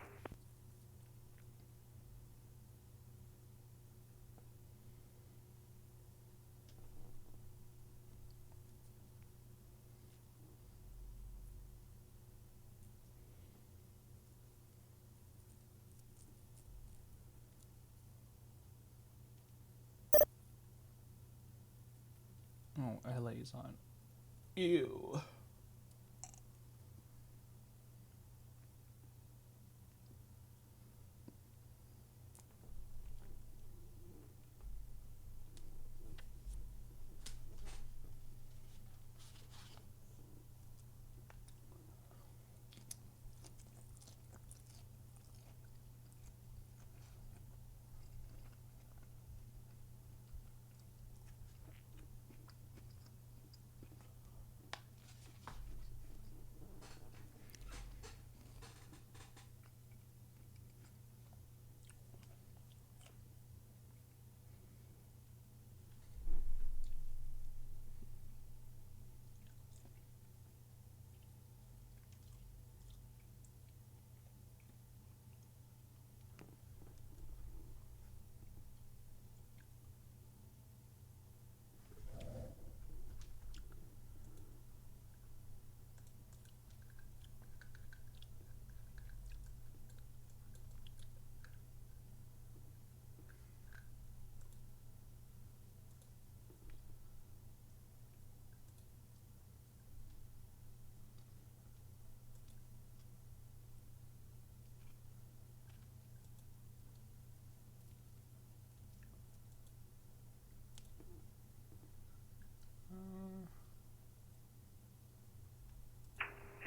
Oh, LA's on. Ew.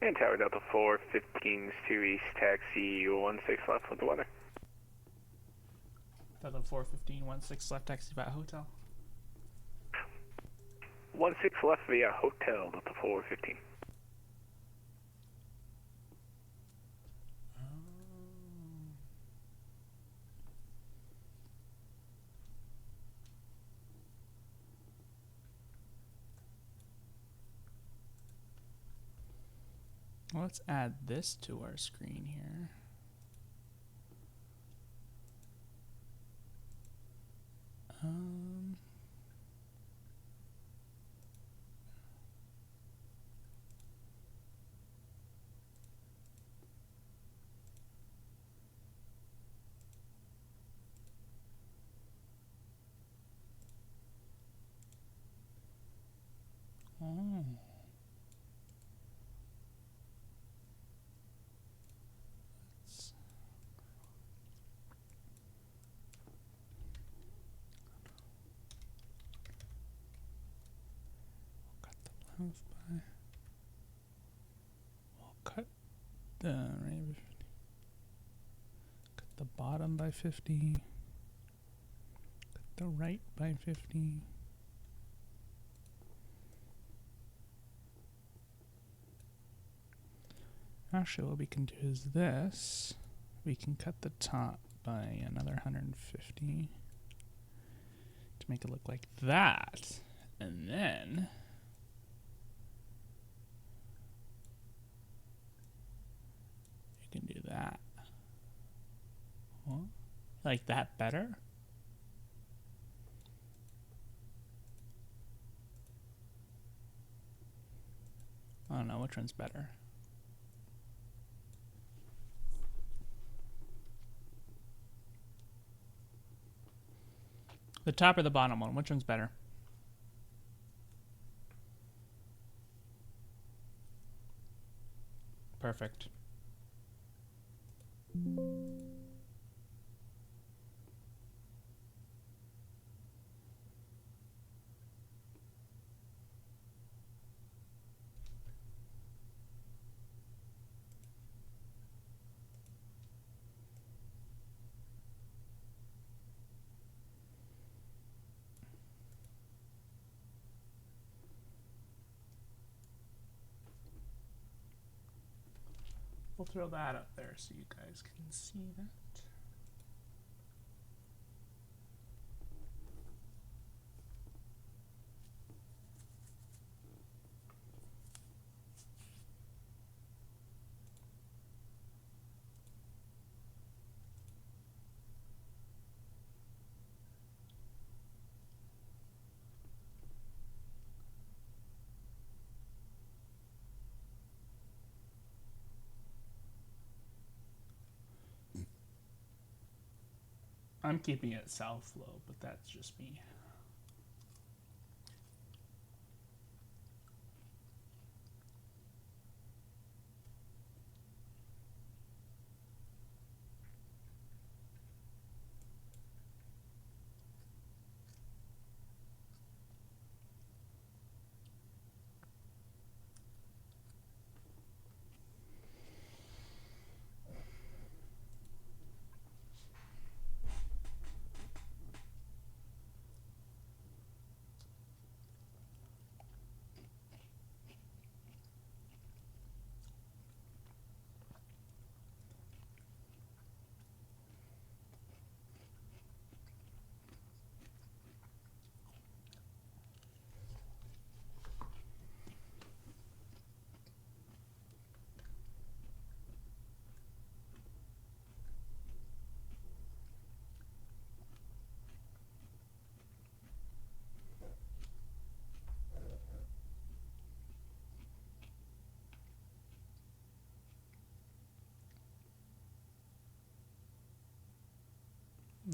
And Tower Delta 4, 15's to East, taxi 16 left with the weather. Delta 415, 16 left, taxi by hotel. 16 left via hotel, Delta 415. Let's add this to our screen here. Oh. We'll cut the right by 50. Cut the bottom by 50. Cut the right by 50. Actually, what we can do is this. We can cut the top by another 150 to make it look like that. And then you can do that. Huh? Like that better? I don't know, which one's better? The top or the bottom one? Which one's better? Perfect. We'll throw that up there so you guys can see that. I'm keeping it south flow, but that's just me.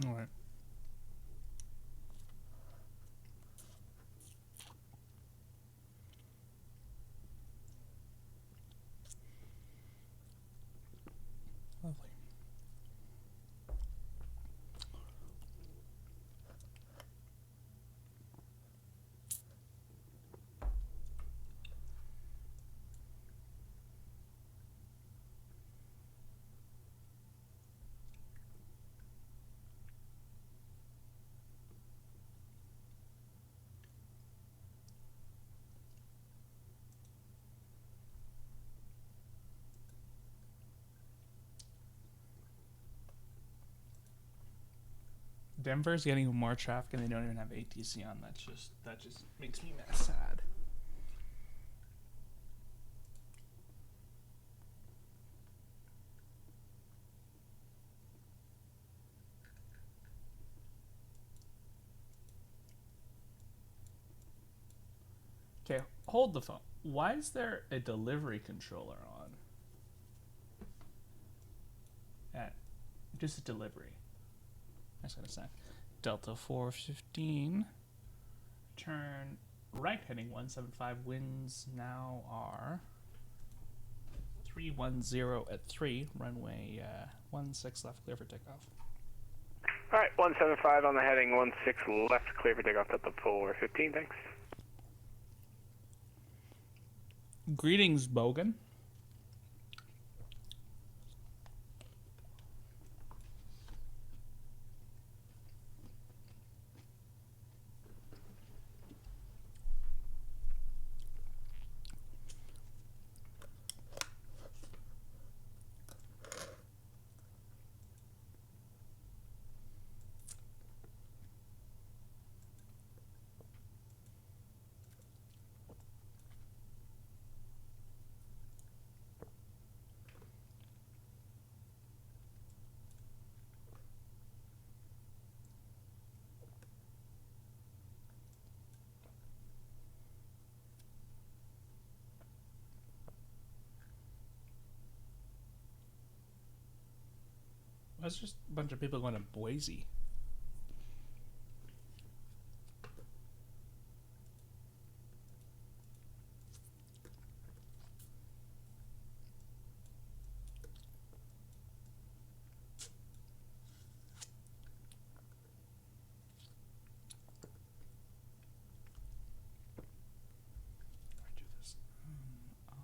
All right. Lovely. Denver's getting more traffic and they don't even have ATC on. That just makes me mad sad. Okay, hold the phone. Why is there a delivery controller on? At just a delivery. I was gonna say. Delta 415. Turn right heading 175. Winds now are 310 at 3. Runway 16 left, clear for takeoff. Alright, 175 on the heading, 16 left, clear for takeoff, Delta 415, thanks. Greetings, Bogan. That's just a bunch of people going to Boise. I do this. Alpha.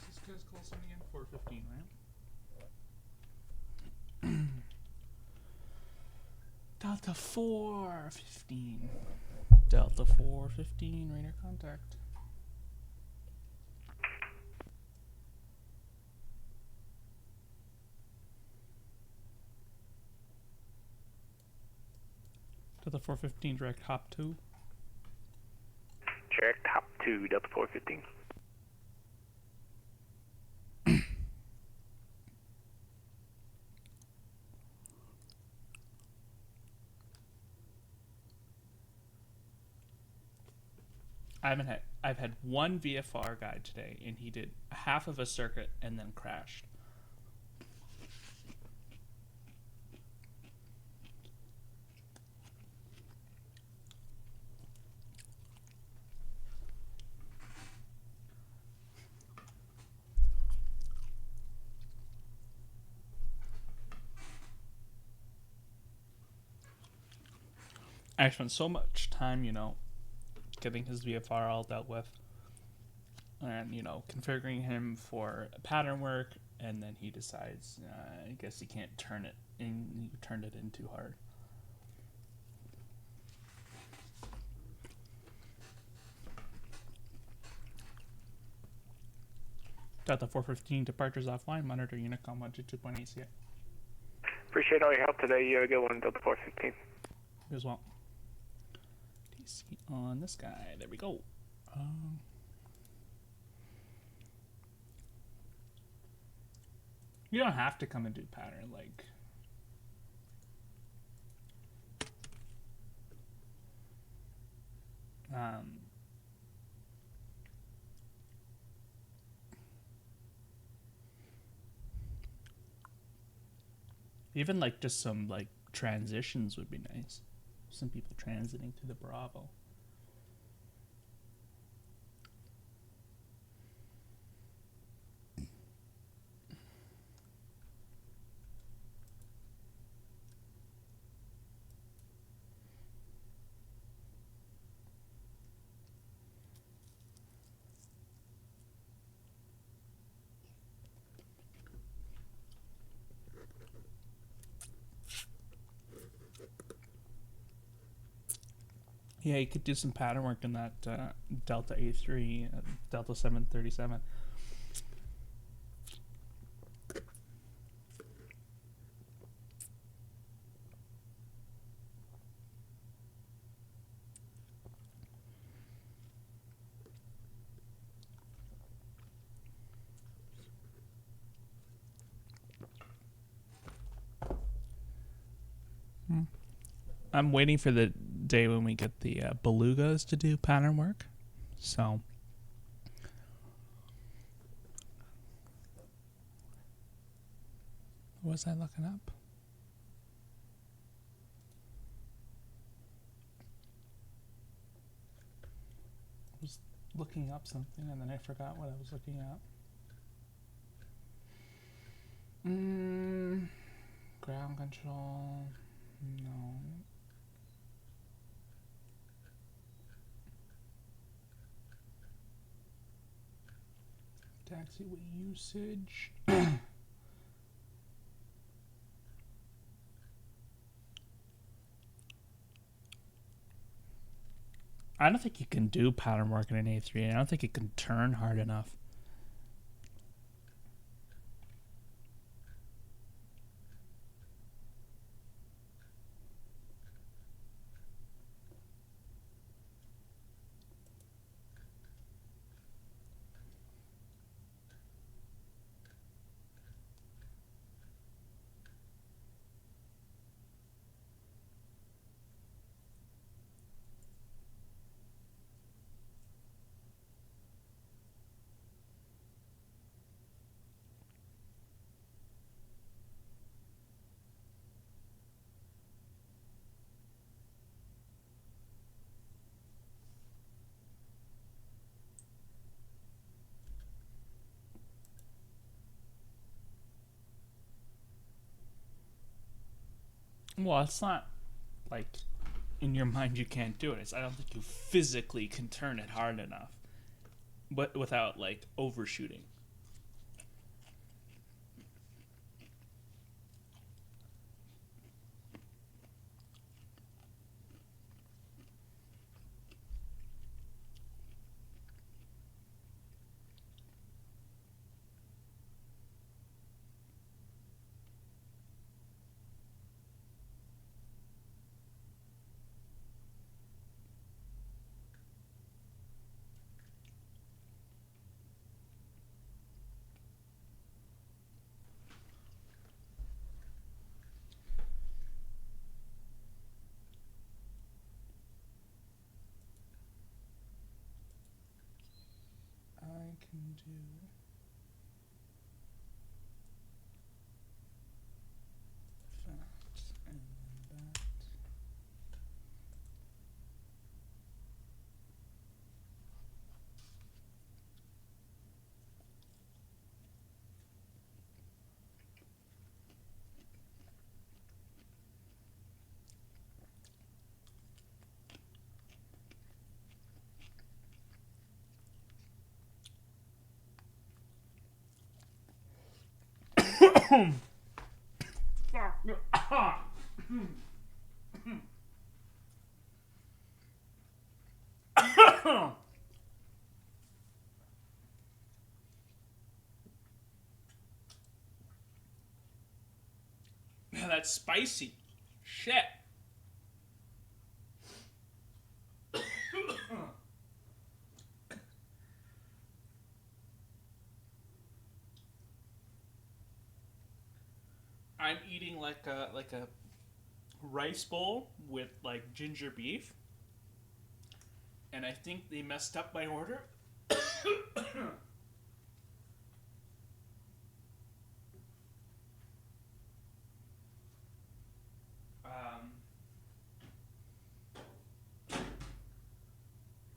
This guy's call something again? 415, right? Delta 415. Delta 415, radar contact. Delta 415, direct hop 2. Direct hop to Delta 415. I've had one VFR guy today, and he did half of a circuit and then crashed. I spent so much time, getting his VFR all dealt with, and configuring him for pattern work, and then he decides I guess he can't turn it in. He turned it in too hard. Delta 415 departures offline. Monitor Unicom 122.8 CA. Appreciate all your help today. You have a good one, Delta 415. You as well. DC on this guy. There we go. You don't have to come and do pattern, like. Even like just some like transitions would be nice. Some people transiting to the Bravo. Yeah, you could do some pattern work in that Delta A3, Delta 737. I'm waiting for the day when we get the belugas to do pattern work. So what was I looking up? I was looking up something and then I forgot what I was looking up. Ground control. No. Taxiway usage. I don't think you can do pattern work in an A3. I don't think it can turn hard enough. Well, it's not like in your mind you can't do it. I don't think you physically can turn it hard enough, but without like overshooting. I can do that and that. Yeah, that's spicy. Shit. I'm eating like a rice bowl with like ginger beef, and I think they messed up my order.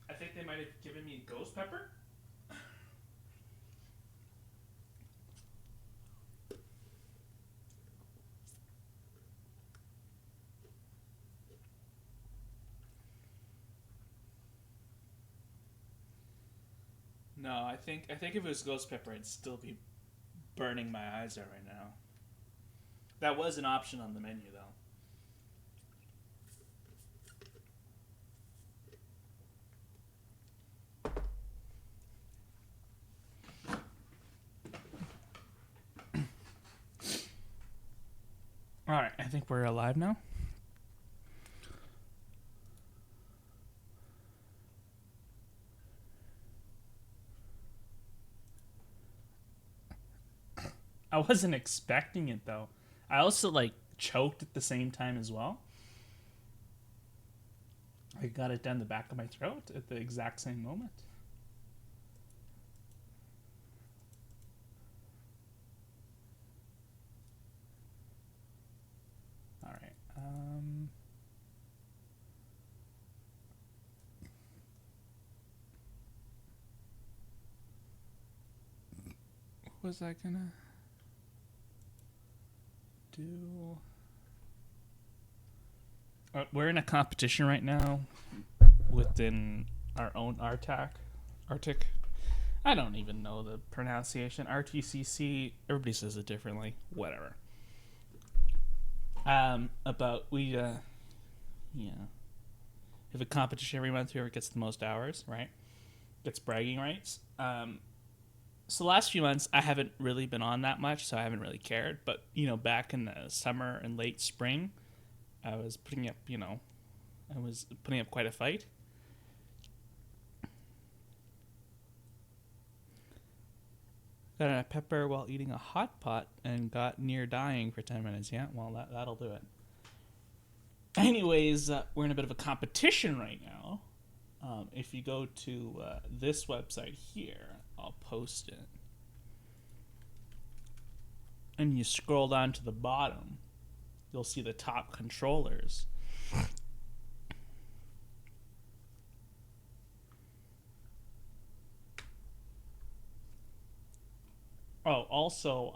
I think they might have given me ghost pepper. No, I think if it was ghost pepper, I'd still be burning my eyes out right now. That was an option on the menu, though. All right, I think we're alive now. I wasn't expecting it though. I also like choked at the same time as well. I got it down the back of my throat at the exact same moment. All right. What was I gonna do? We're in a competition right now within our own Arctic. I don't even know the pronunciation. RTCC. Everybody says it differently. Whatever. About we have a competition every month. Whoever gets the most hours, right, gets bragging rights. So the last few months I haven't really been on that much, so I haven't really cared. But back in the summer and late spring, I was putting up quite a fight. Got a pepper while eating a hot pot and got near dying for 10 minutes. Yeah, well, that'll do it. Anyways, we're in a bit of a competition right now. If you go to this website here, I'll post it. And you scroll down to the bottom, you'll see the top controllers. Oh, also,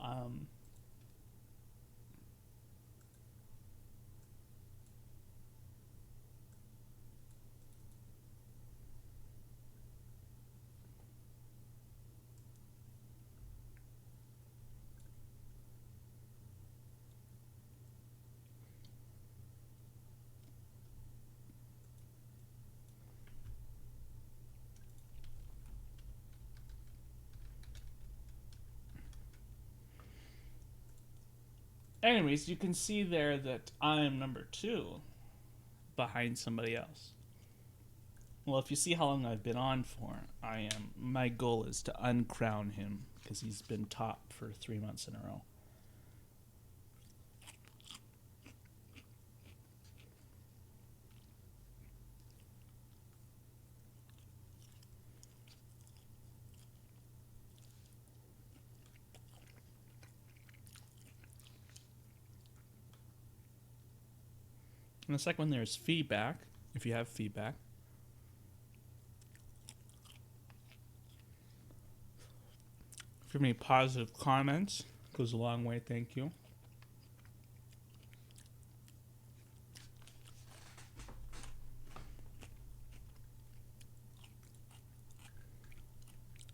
anyways, you can see there that I am number 2 behind somebody else. Well, if you see how long I've been on for, my goal is to uncrown him because he's been top for 3 months in a row. And it's like when there's feedback, if you have feedback. If you have any positive comments, it goes a long way, thank you.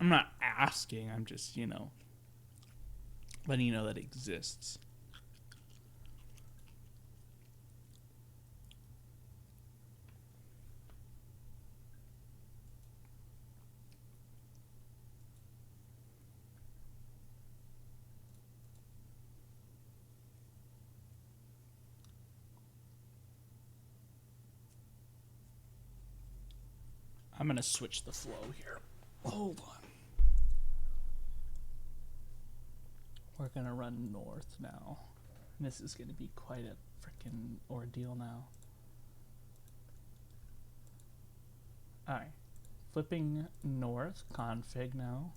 I'm not asking, I'm just, letting you know that it exists. I'm going to switch the flow here. Hold on. We're going to run north now. This is going to be quite a freaking ordeal now. Alright. Flipping north config now.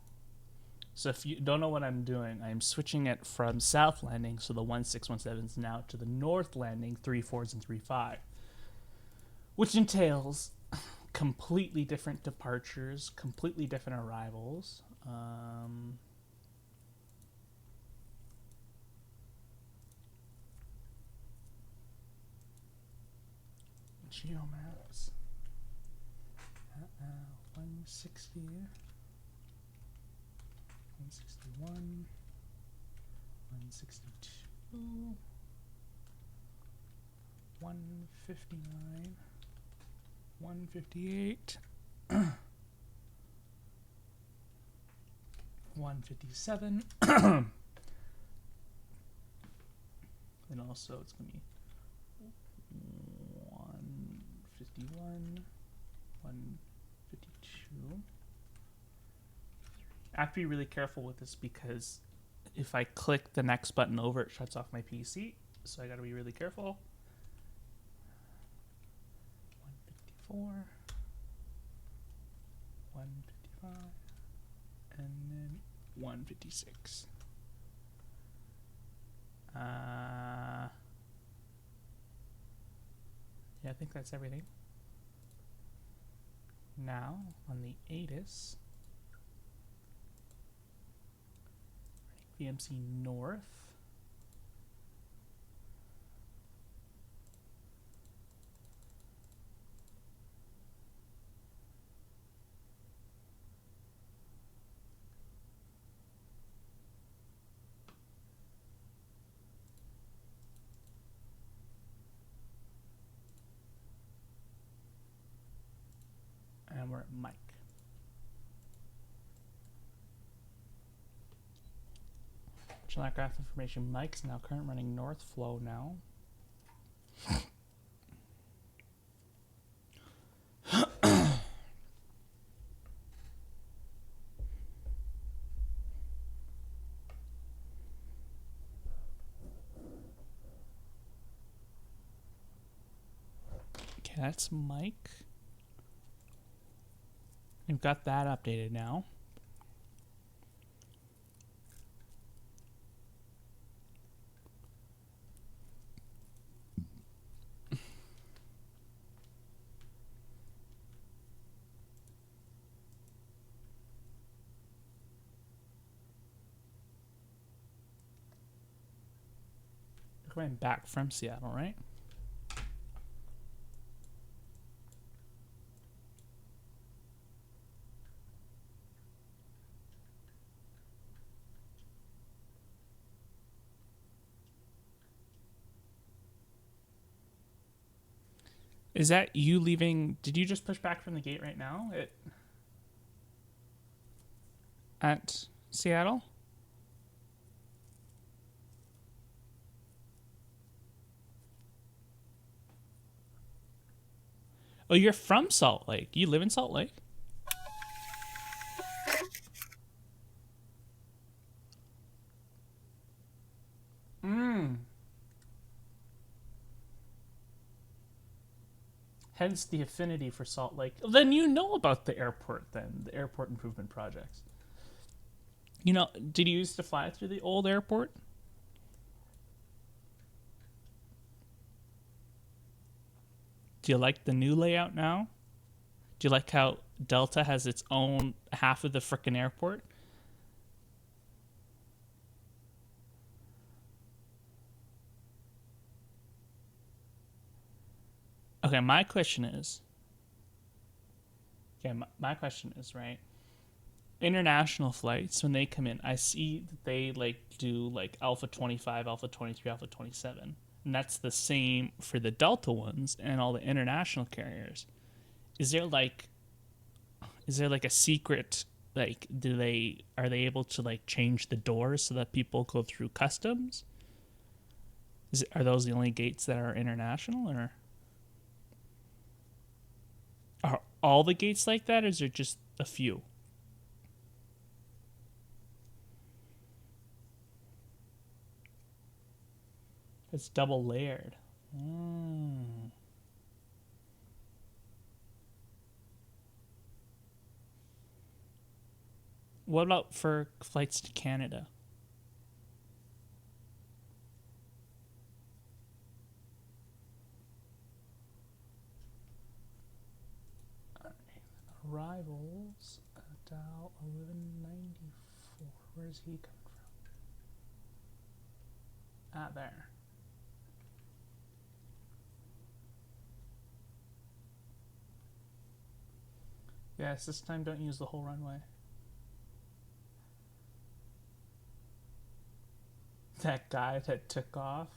So if you don't know what I'm doing, I'm switching it from south landing, so the 1617s now, to the north landing, 34s and 35. Which entails completely different departures, completely different arrivals. Geomaps. 160. 161. 162. 159. 158. 157. And also it's going to be 151, 152. I have to be really careful with this because if I click the next button over, it shuts off my PC. So I got to be really careful. 154, 155, and then 156. Yeah, I think that's everything. Now on the ATIS, VMC North. And we're at Mike. Channel graph information. Mike's now current running north flow now. Okay, that's Mike. We've got that updated now. We're going back from Seattle, right? Is that you leaving? Did you just push back from the gate right now at Seattle? Oh, you're from Salt Lake. You live in Salt Lake? Hence the affinity for Salt Lake. Then you know about the airport then, the airport improvement projects. You know, did you used to fly through the old airport? Do you like the new layout now? Do you like how Delta has its own half of the frickin' airport? Okay, my question is, right? International flights, when they come in, I see that they like do like Alpha 25, Alpha 23, Alpha 27. And that's the same for the Delta ones and all the international carriers. Is there like a secret, like are they able to like change the doors so that people go through customs? Are those the only gates that are international, or are all the gates like that, or is there just a few? It's double layered. What about for flights to Canada? Arrivals, Dow 1194. Where's he coming from? Ah, there. Yes, this time don't use the whole runway. That guy that took off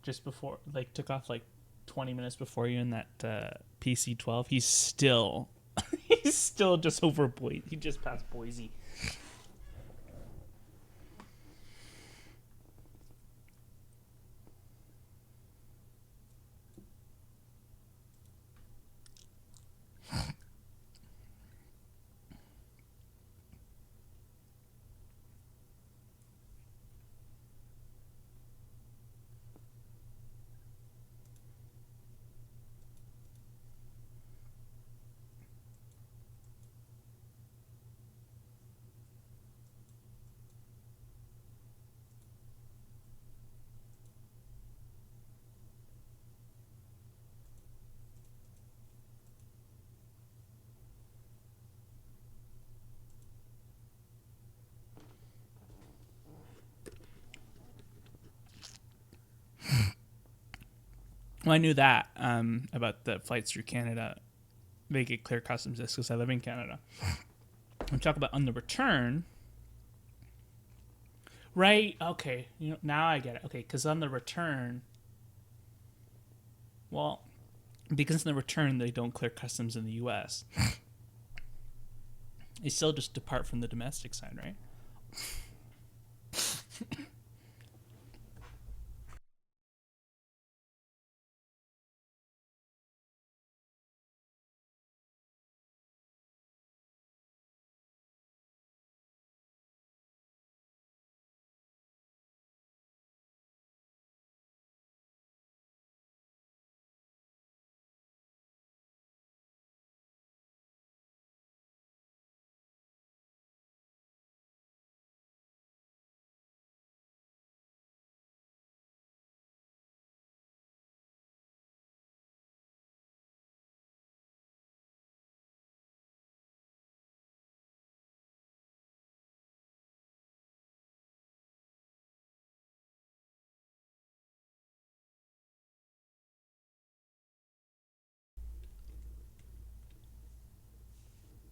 just before, like, took off like 20 minutes before you in that PC-12, he's still just over Boise. He just passed Boise. Well, I knew that about the flights through Canada. They get clear customs just because I live in Canada. We talk about on the return. Right, okay. You know, now I get it. Okay, because on the return, well, because in the return they don't clear customs in the U.S. They still just depart from the domestic side, right?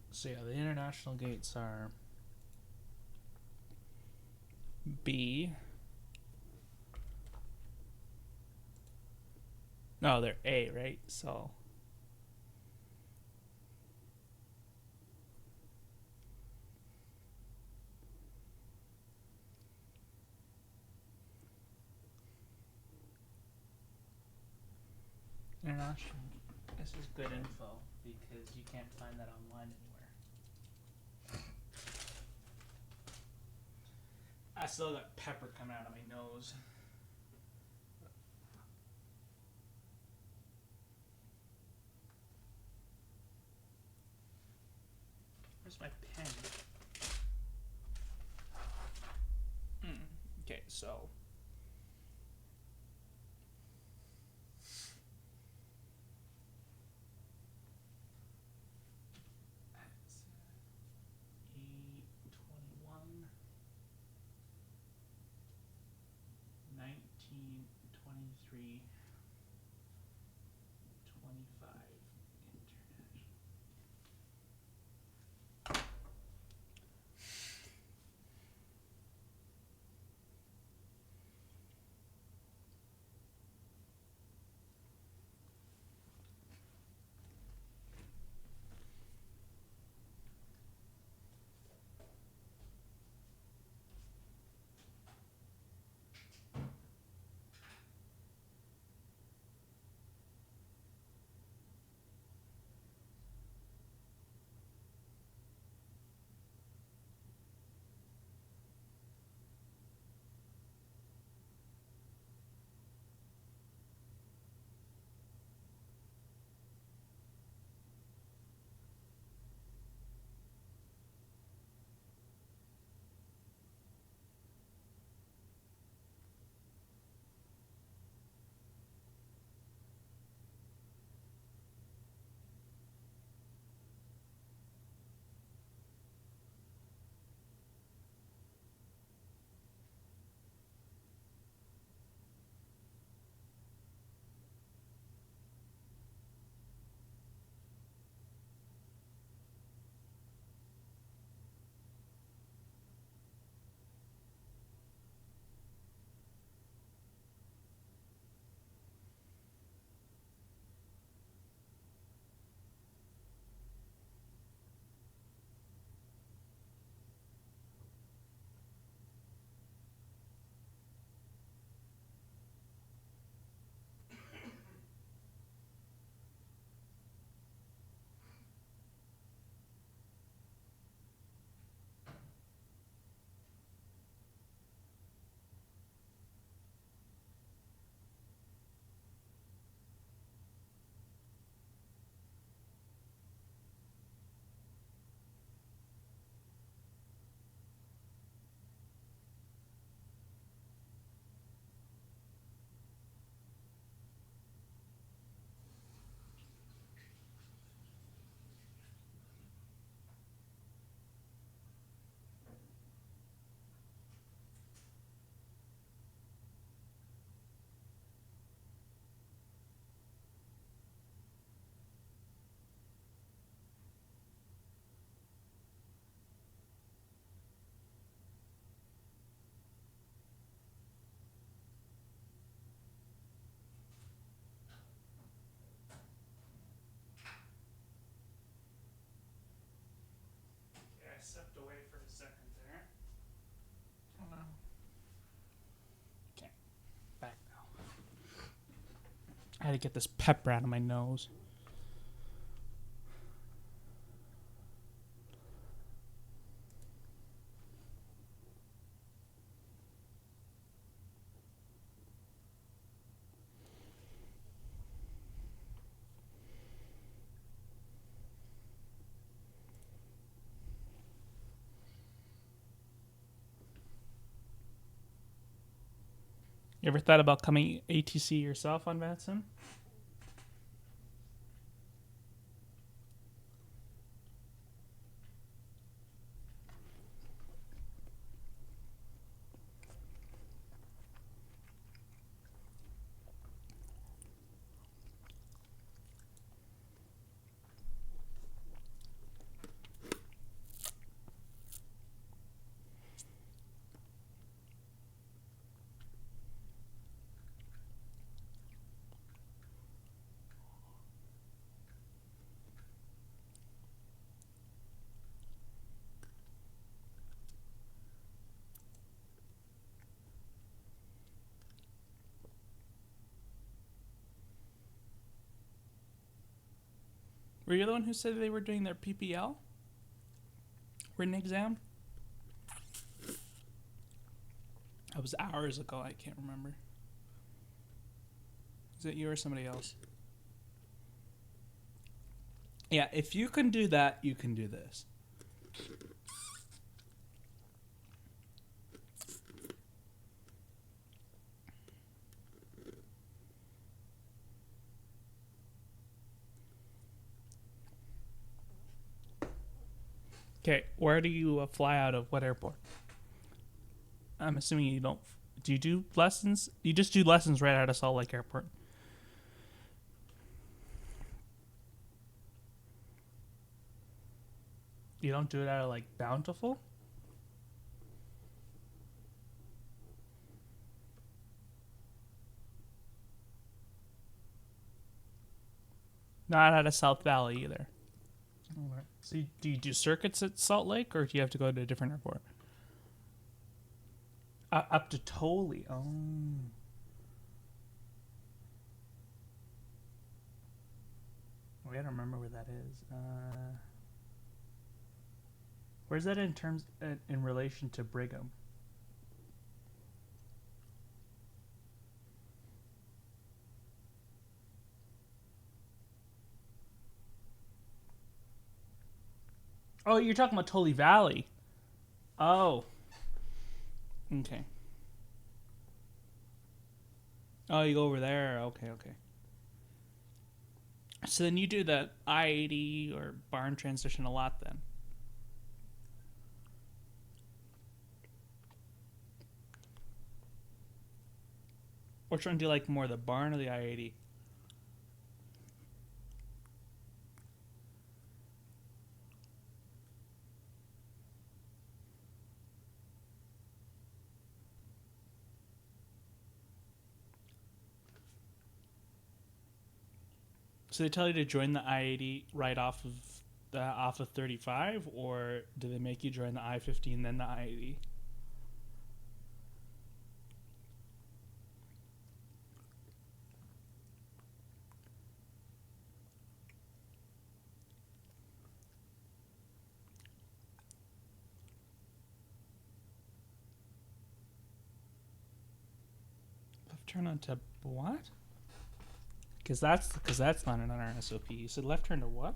So yeah, the international gates are B. No, they're A, right? So international. This is good info because you can't find that online anywhere. I still got pepper coming out of my nose. Where's my pen? Okay, so that's 8/21, 19/23, 25 international. gotta get this pepper out of my nose. You ever thought about coming ATC yourself on VATSIM? Were you the one who said they were doing their PPL? Written exam? That was hours ago, I can't remember. Is it you or somebody else? Yeah, if you can do that, you can do this. Okay, where do you fly out of? What airport? I'm assuming you don't. Do you do lessons? You just do lessons right out of Salt Lake Airport. You don't do it out of like Bountiful? Not out of South Valley either. So do you do circuits at Salt Lake, or do you have to go to a different airport? Up to Tolly. Oh. I don't remember where that is. Where's that in terms in relation to Brigham? Oh, you're talking about Tully Valley. Oh. Okay. Oh, you go over there. Okay, okay. So then you do the I-80 or barn transition a lot then. Which one do you like more, the barn or the I-80? So they tell you to join the I-80 right off of 35, or do they make you join the I-15 then the I-80? Left turn onto what? Because that's not on our SOP. You said left turn to what?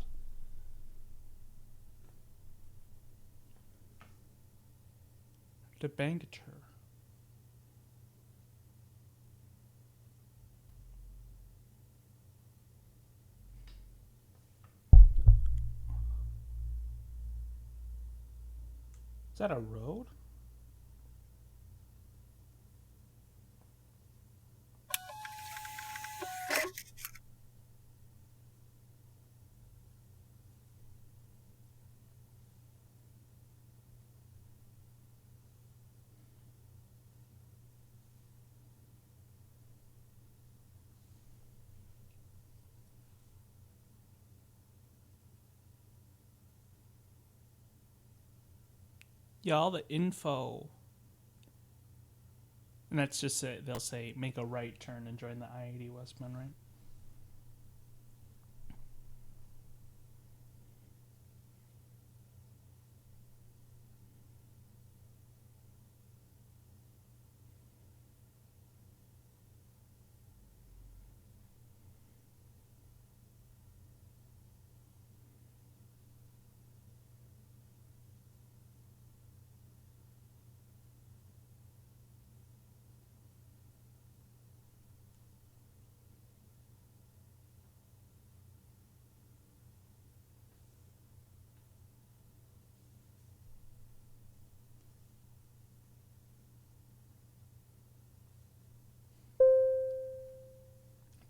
To Bangature. Is that a road? Yeah, all the info. And that's just it. They'll say make a right turn and join the I-80 westbound, right?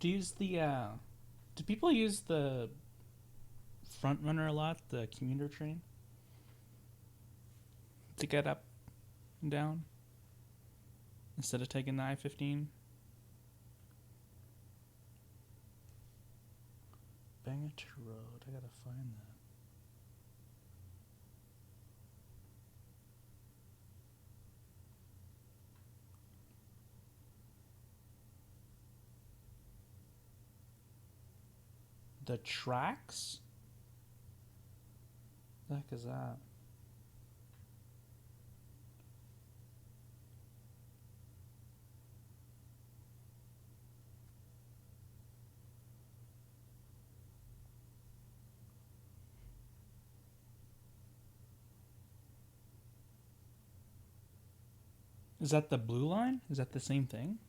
Do you use the do people use the front runner a lot, the commuter train? To get up and down? Instead of taking the I-15? Bangor Road, I gotta find that. The tracks? The heck is that? Is that the blue line? Is that the same thing?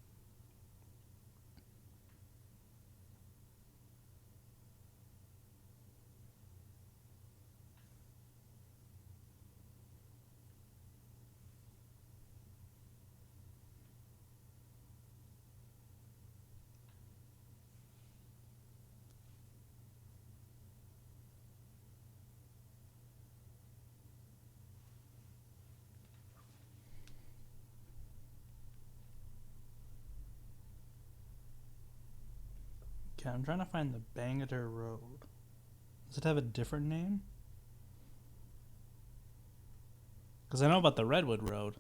Okay, I'm trying to find the Bangor Road. Does it have a different name? Because I know about the Redwood Road.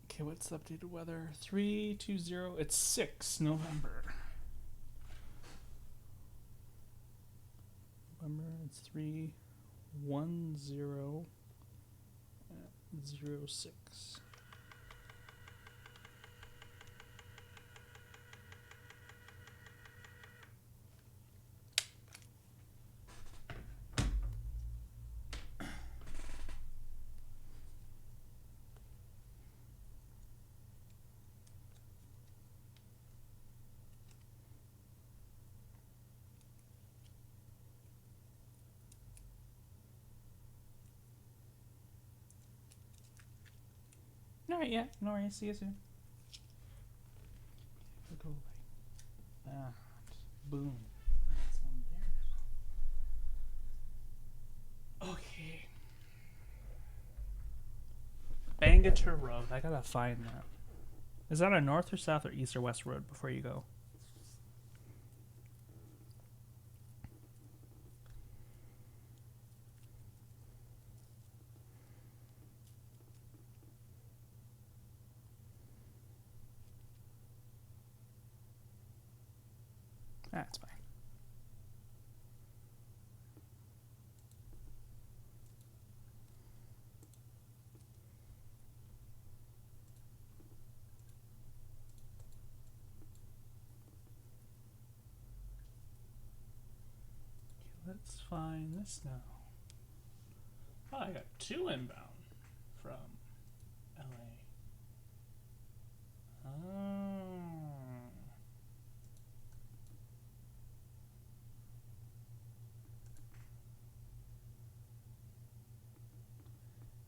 Okay, what's the updated weather? 320. It's 6 November. It's 310.06. Alright, yeah, no worries. See you soon. We'll go like that. Boom. That's on there. Okay. Bangor Road. I gotta find that. Is that a north or south or east or west road before you go? That's fine. Okay, let's find this now. Oh, I got 2 inbound from LA. Oh.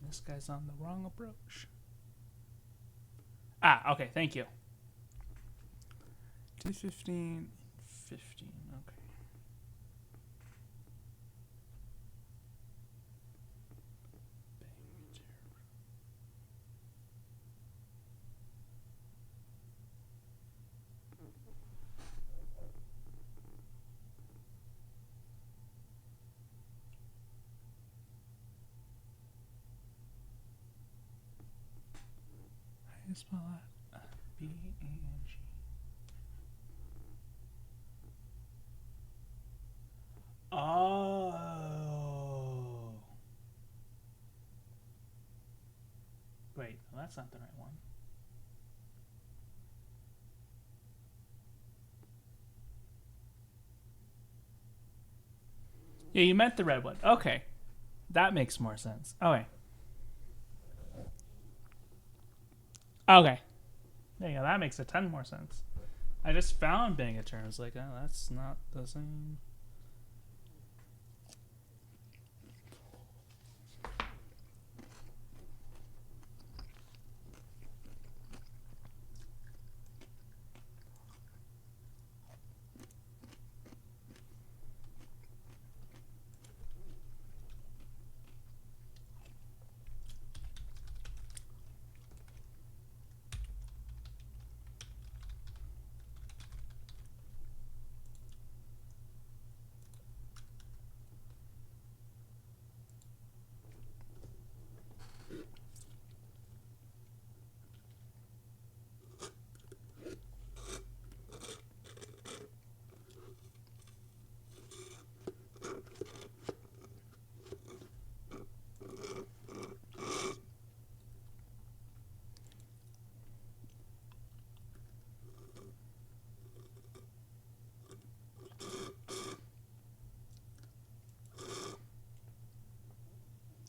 This guy's on the wrong approach. Ah, okay, thank you. 215, 15, okay. How do you spell that? B-A-N-G. Oh. Wait, no, that's not the right one. Yeah, you meant the red one. Okay. That makes more sense. Okay. Okay. There you go. That makes a ton more sense. I just found being a turn. I was like, oh, that's not the same.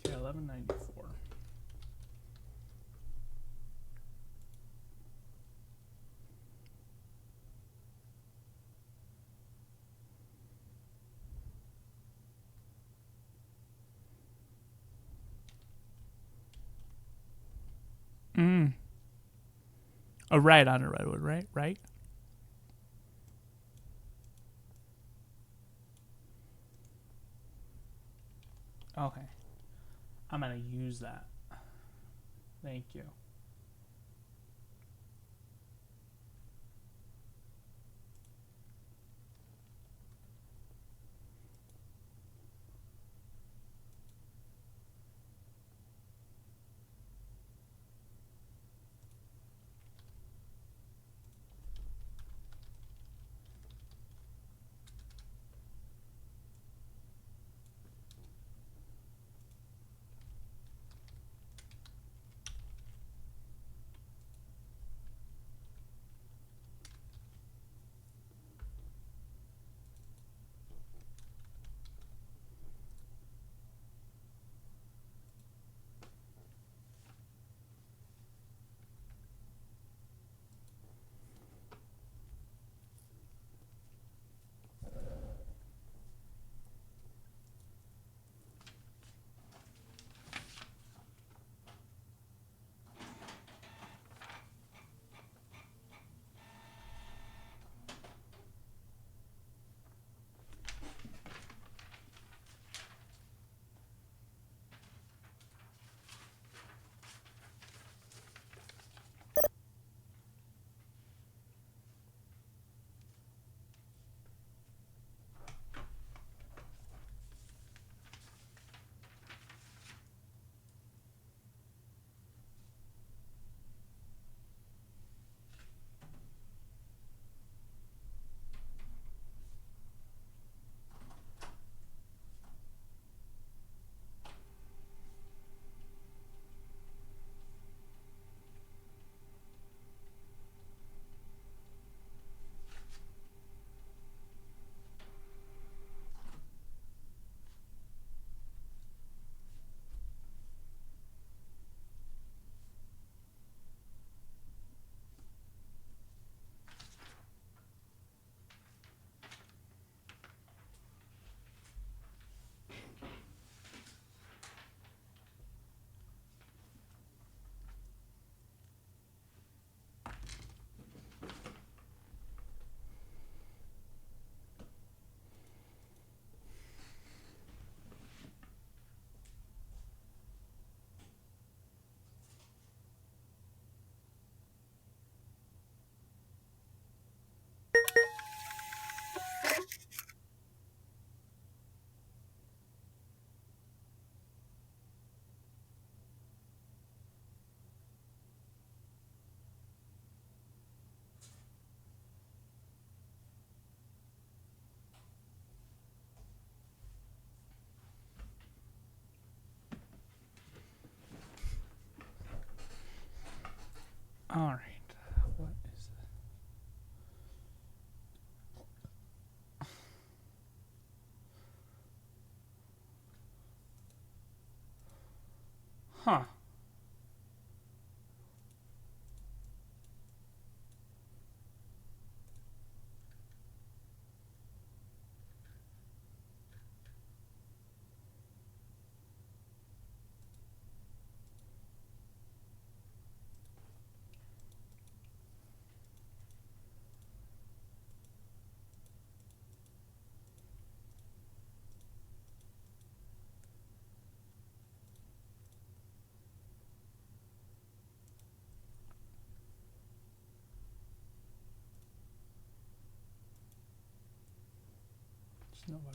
Okay, 1194. A right on a redwood, right? Right? Okay. I'm going to use that. Thank you. All right. What is it? Huh. November.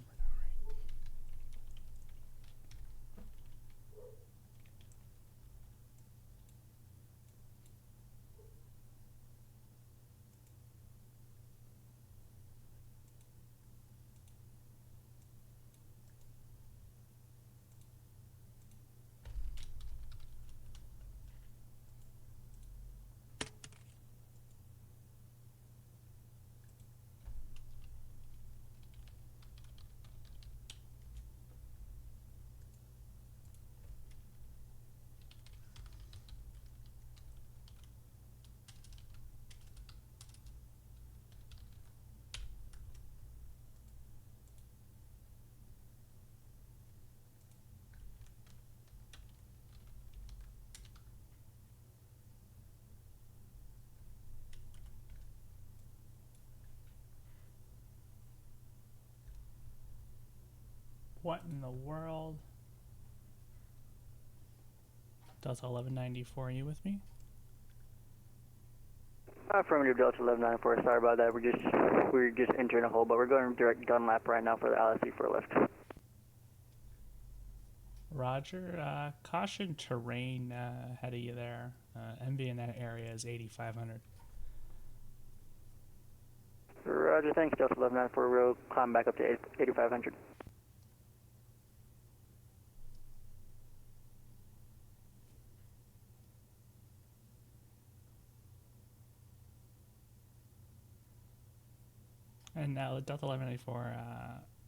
What in the world? Delta 1194, are you with me? Affirmative Delta 1194. Sorry about that. We're just entering a hole, but we're going direct gun lap right now for the LSE for a lift. Roger. Caution terrain ahead of you there. MV in that area is 8,500. Roger, thanks. Delta 1194. We'll climb back up to 8,500. And now Delta 1194,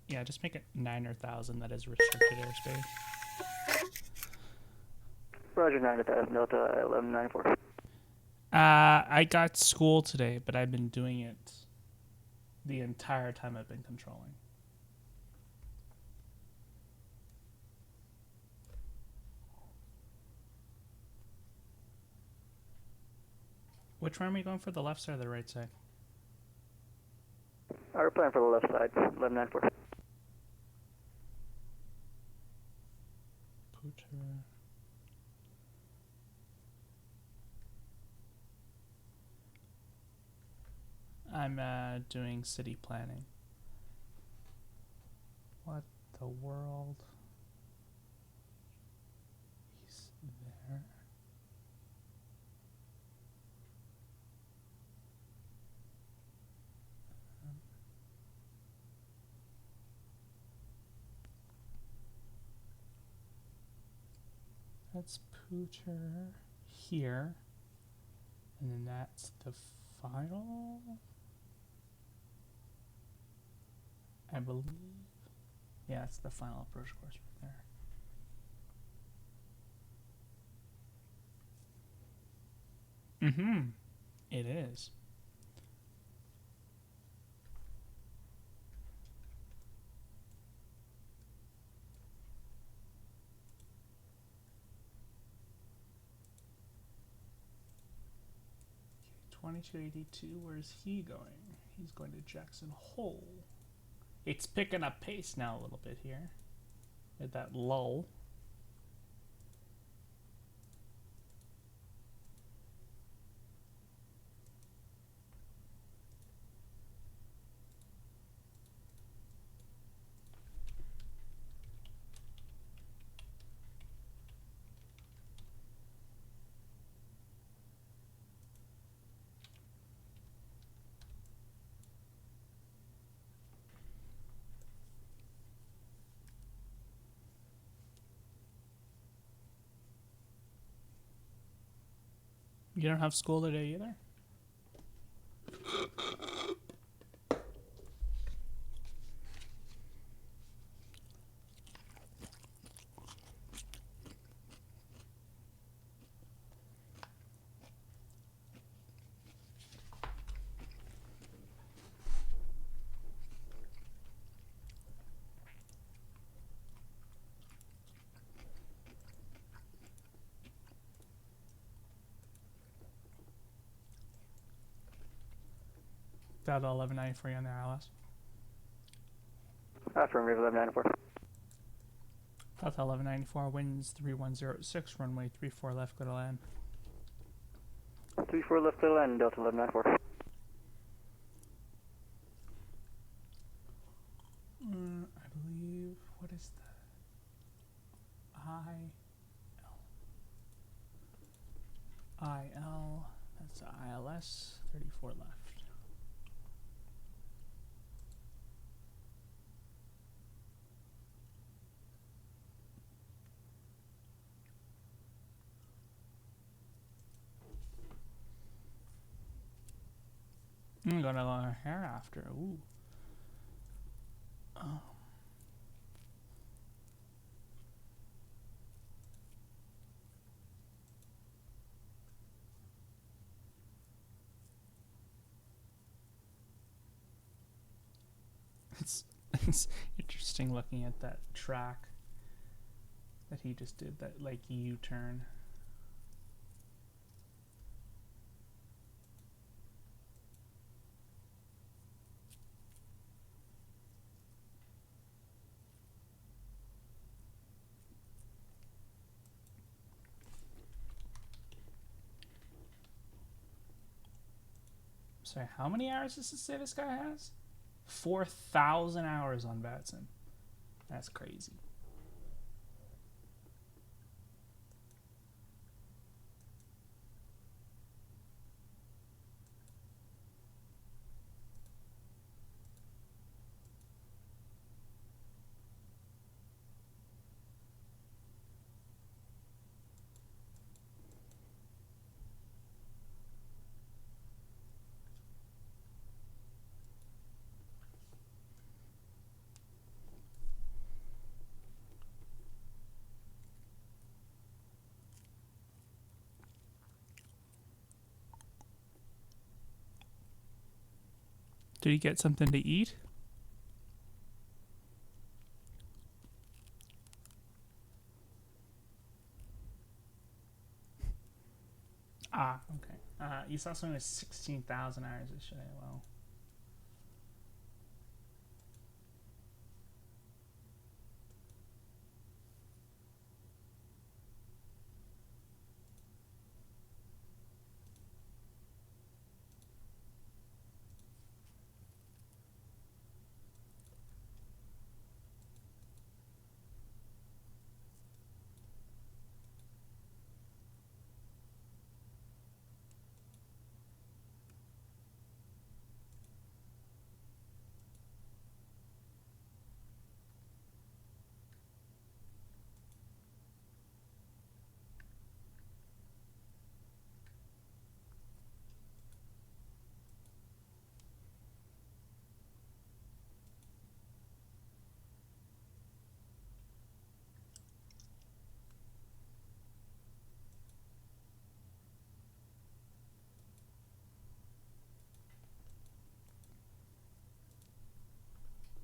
yeah, just make it 9 or 1,000. That is restricted airspace. Roger, 9,000, Delta 1194. I got school today, but I've been doing it the entire time I've been controlling. Which one are we going for, the left side or the right side? We're planning for the left side, 1194. Pooter. I'm doing city planning. What the world? He's there. That's Pooter here. And then that's the final, I believe. Yeah, it's the final approach course right there. Mm-hmm. It is. Okay, 2282, where's he going? He's going to Jackson Hole. It's picking up pace now a little bit here. At that lull. You don't have school today either? Delta 1194 on there, Alice. Affirmative 1194. Delta 1194, winds 3106, runway 34 left, go to land. 34 left to land, Delta 1194. is the IL? That's the ILS. 34 left. I'm gonna go hereafter. Ooh. Oh. It's interesting looking at that track that he just did, that like U-turn. Sorry, how many hours does it say this guy has? 4,000 hours on VATSIM. That's crazy. Did he get something to eat? Ah, okay. You saw something with 16,000 hours yesterday. Well,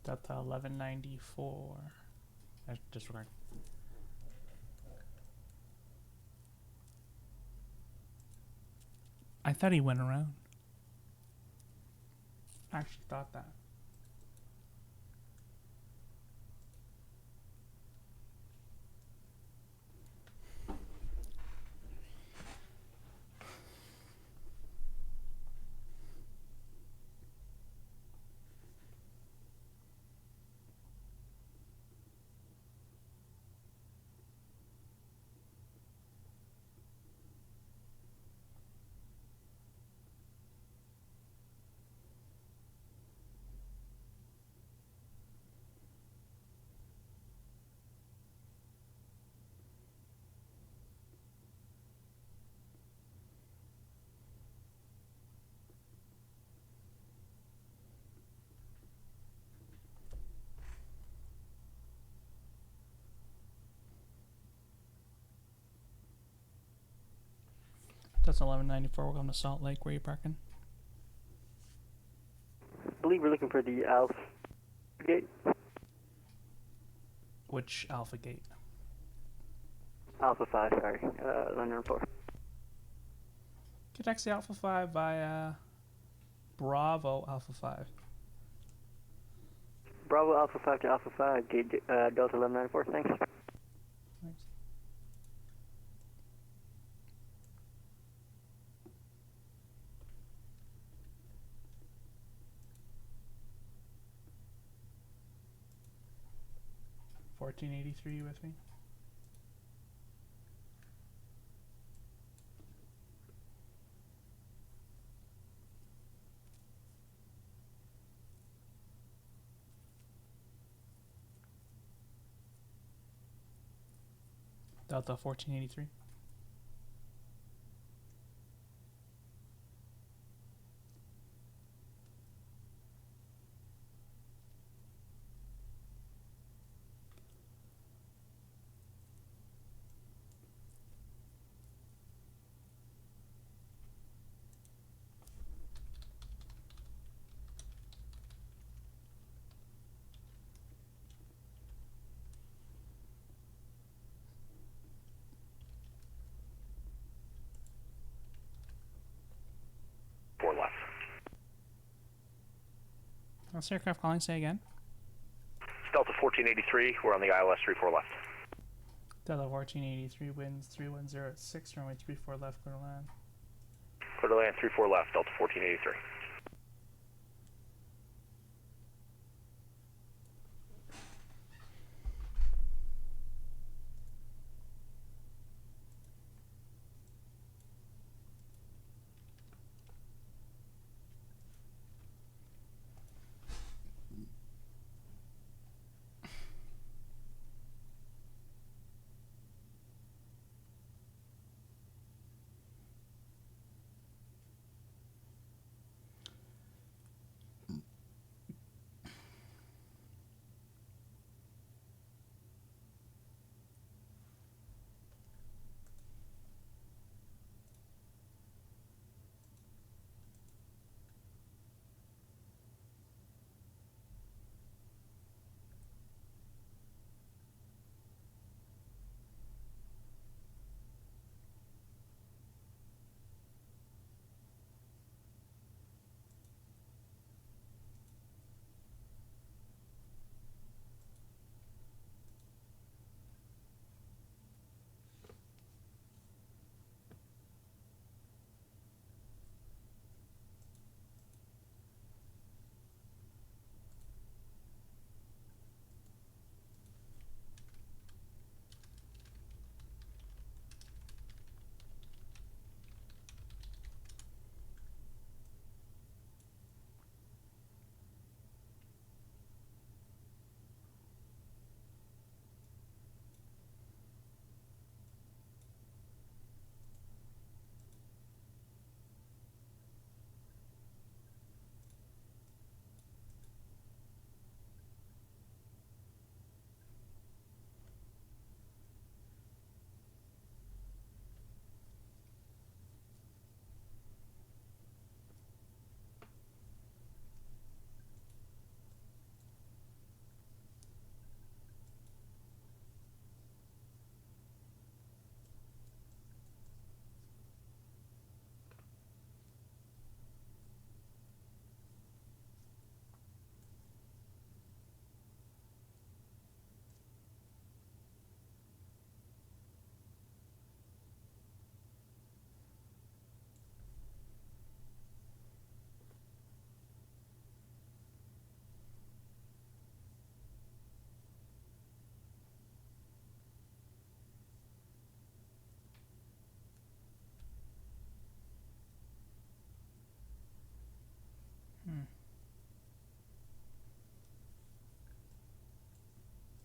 Delta 1194. Disregard. I thought he went around. I actually thought that. That's 1194. We're going to Salt Lake. Where are you parking? I believe we're looking for the Alpha Gate. Which Alpha Gate? Alpha 5, sorry. London 4. Get taxi Alpha 5 via Bravo Alpha 5. Bravo Alpha 5 to Alpha 5, gate Delta 1194, thanks. Thanks. 1483 with me? Delta 1483. What's the aircraft calling? Say again. Delta 1483, we're on the ILS 34 left. Delta 1483 winds 310 at 6, runway 34 left, clear to land. Clear to land 34 left, Delta 1483.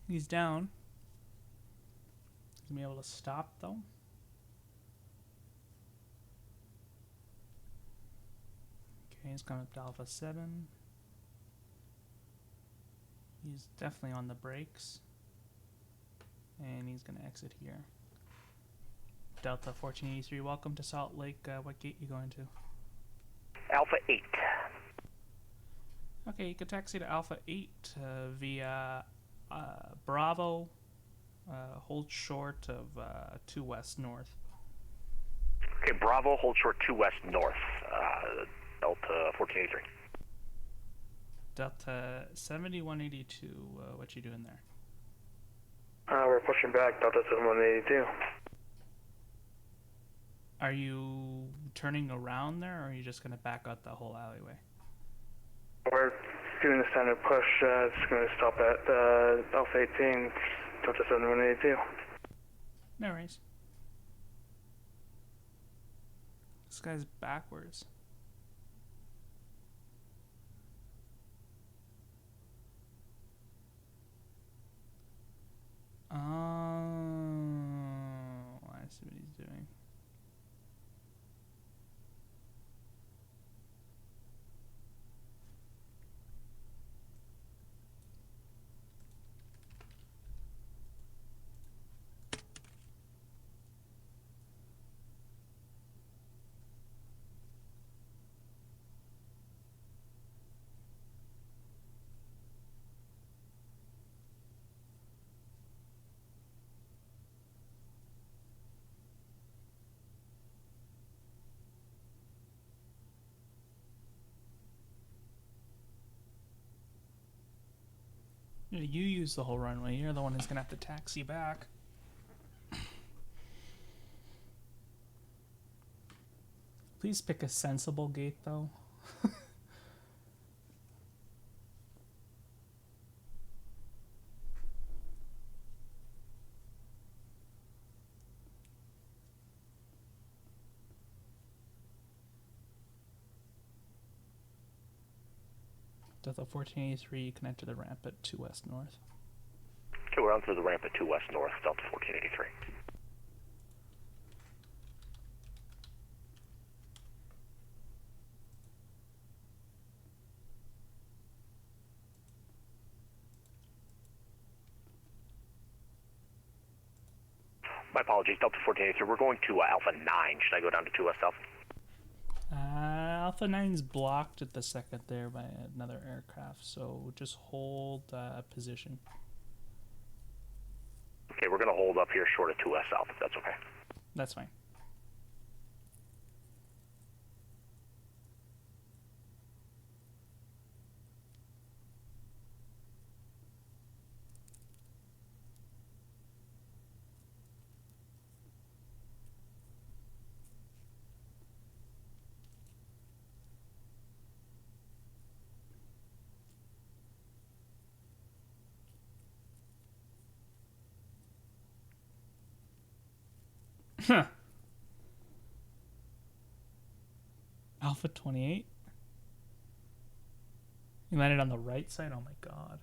He's down. He's gonna be able to stop though. Okay, he's coming up to Alpha 7. He's definitely on the brakes. And he's gonna exit here. Delta 1483, welcome to Salt Lake. What gate you going to? Alpha 8. Okay, you can taxi to Alpha 8 via Bravo. Hold short of 2 west north. Okay, Bravo, hold short 2 west north, Delta 1483. Delta 7182, what you doing there? We're pushing back, Delta 7182. Are you turning around there, or are you just going to back out the whole alleyway? We're doing the standard push. It's going to stop at Alpha 18. Delta 7182. No worries. This guy's backwards. Oh, I see what he's doing. You use the whole runway. You're the one who's gonna have to taxi back. Please pick a sensible gate, though. Delta 1483, connect to the ramp at 2 West North. Okay, we're on to the ramp at 2 West North, Delta 1483. My apologies, Delta 1483. We're going to Alpha 9. Should I go down to 2 West Alpha? Alpha 9's blocked at the second there by another aircraft, so just hold position. Okay, we're going to hold up here short of 2 West Alpha, if that's okay. That's fine. Huh. Alpha 28? You landed on the right side? Oh my god.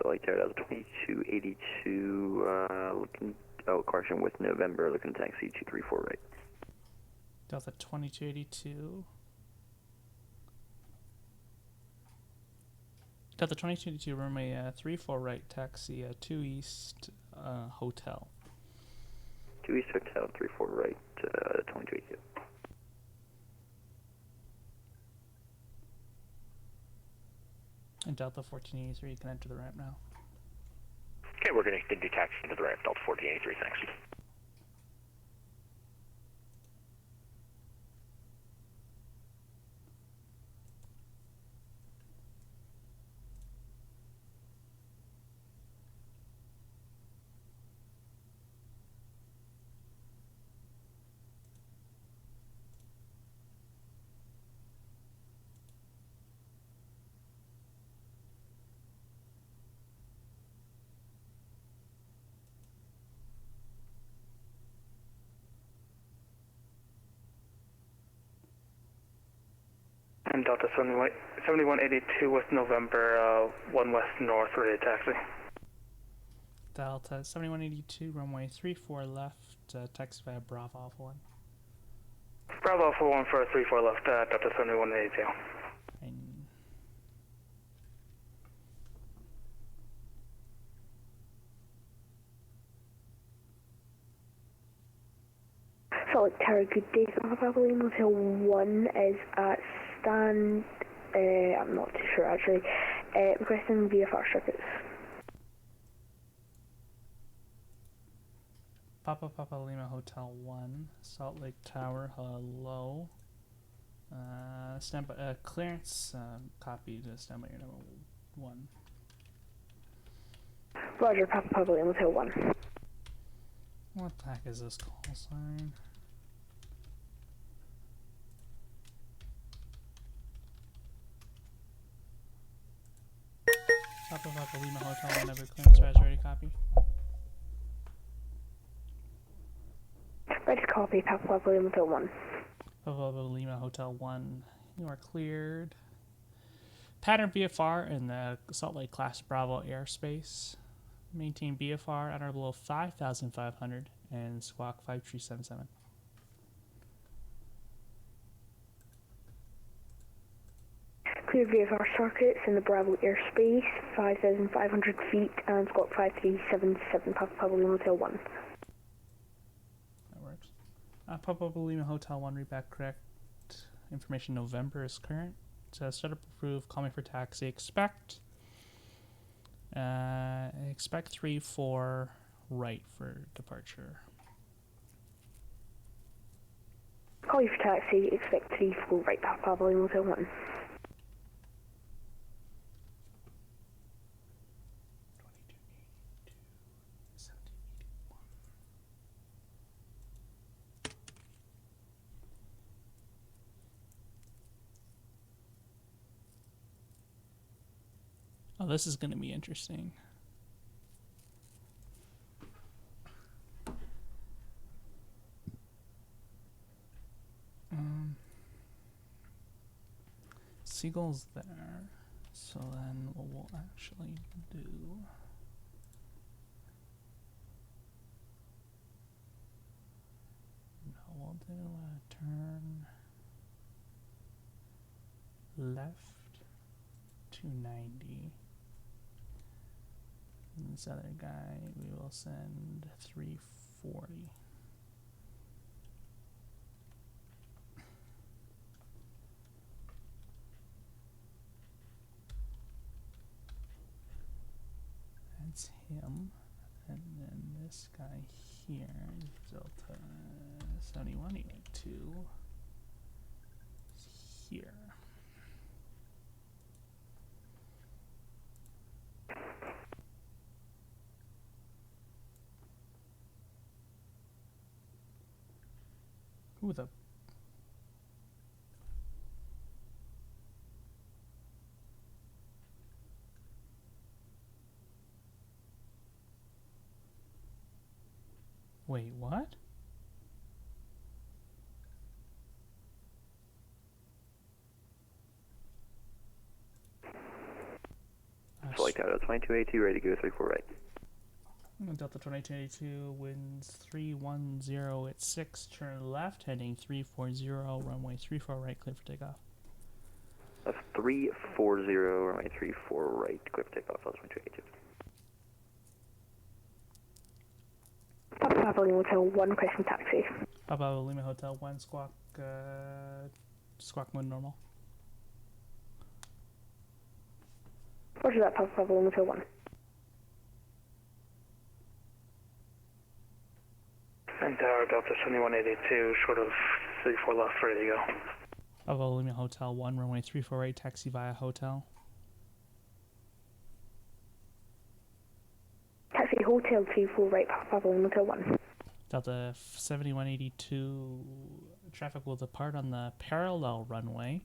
So like there, that was 2282, looking, oh, caution with November, looking taxi 234 right. Delta 2282. Delta 2282, runway 34 right, taxi 2 East Hotel. 2 East Hotel, 34 right, 2282. And Delta 1483, you can enter the ramp now. Okay, we're going to continue taxi into the ramp, Delta 1483, thanks. And Delta 7182 West November, 1 West North, ready to taxi. Delta 7182, runway 34 left, taxi via Bravo Alpha 1. Bravo Alpha 1 for 34 left, Delta 7182. And Salt Lake Tower, good day. Bravo Lima Hotel 1 is at stand, I'm not too sure actually, requesting VFR circuits. Papa Lima Hotel 1, Salt Lake Tower, hello. Standby, clearance, copy to standby your number 1. Roger, Papa Lima Hotel 1. What the heck is this call sign? Papa Lima Hotel 1, every clearance badge ready, copy. Ready to copy, Papa Lima Hotel 1. Papa Lima Hotel 1, you are cleared. Pattern BFR in the Salt Lake Class Bravo airspace. Maintain BFR at or below 5,500 and squawk 5377. Clear VFR circuits in the Bravo airspace, 5,500 feet, and squawk 5377, Papa Lima Hotel 1. That works. Papa Lima Hotel 1, read back correct. Information November is current. It says setup approved, call me for taxi. Expect 3-4 right for departure. Call you for taxi, expect 3-4 right, Papa Lima Hotel 1. Oh, this is going to be interesting. Seagull's there, so then what we'll actually do... No, we'll do a turn left 290. And this other guy, we will send 340. That's him. And then this guy here is Delta 7182 is here. Who the... Wait, what? Flight Delta 2282, ready to go 34 right. Delta 2282, winds 310 at 6, turn left, heading 340, runway 34 right, clear for takeoff. That's 340, runway 34 right, clear for takeoff, Delta 2282. Papa Lima Hotel 1, requesting taxi. Papa Lima Hotel 1, squawk, squawk mode normal. Roger that, Papa Lima Hotel 1. And Tower Delta 7182, short of 34 left, ready to go. Papa Lima Hotel 1, runway 34 right, taxi via hotel. Taxi Hotel 34 right, Papa Lima Hotel 1. Delta 7182, traffic will depart on the parallel runway.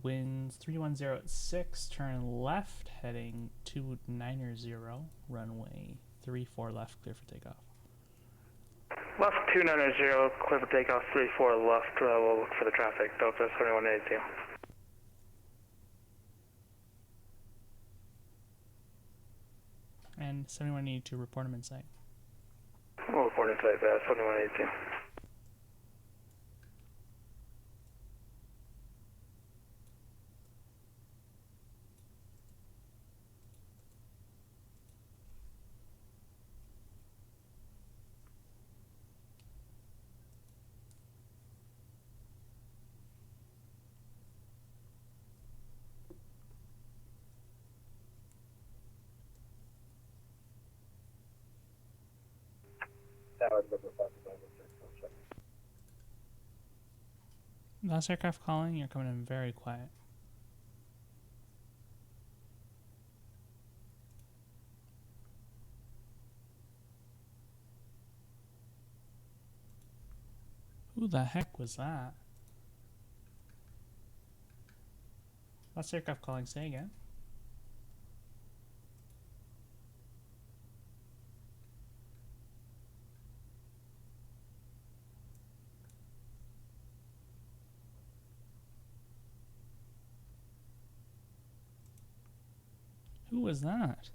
Winds 310 at 6, turn left, heading 290, runway 34 left, clear for takeoff. Left 290, clear for takeoff, 34 left, we'll look for the traffic, Delta 7182. And 7182, report him in sight. We'll report in sight, 7182. Last aircraft calling, you're coming in very quiet. Who the heck was that? Last aircraft calling, say again. Who was that?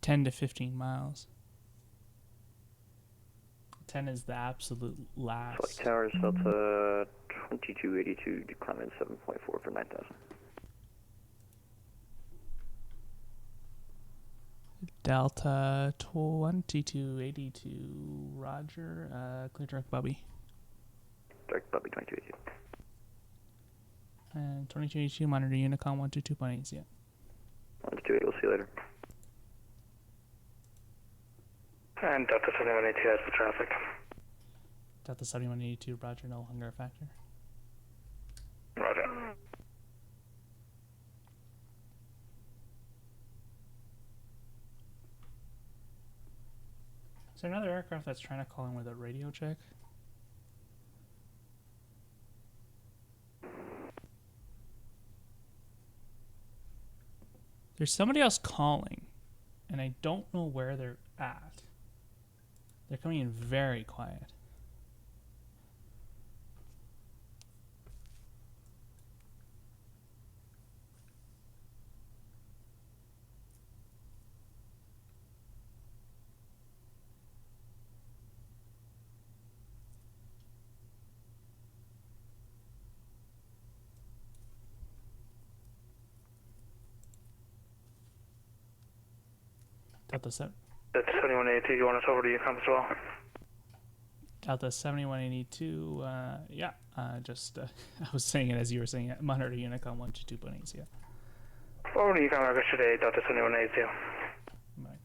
$10 to 15 miles. 10 is the absolute last. Flight Towers, Delta 2282, declining 7.4 for 9,000. Delta 2282, Roger. Clear direct Bubby. Direct Bubby 2282. And 2282, monitor Unicom 122.8, yeah. 128, we'll see you later. And Delta 7182 has the traffic. Delta 7182, Roger, no hunger factor. Roger. Is there another aircraft that's trying to call in with a radio check? There's somebody else calling, and I don't know where they're at. They're coming in very quiet. Delta 7. That's 7182. You want us over to Unicom as well? Delta 7182. Yeah. I was saying it as you were saying it. Monitor Unicom 122.8. Yeah. Over to Unicom, August today, Delta 7182. Right.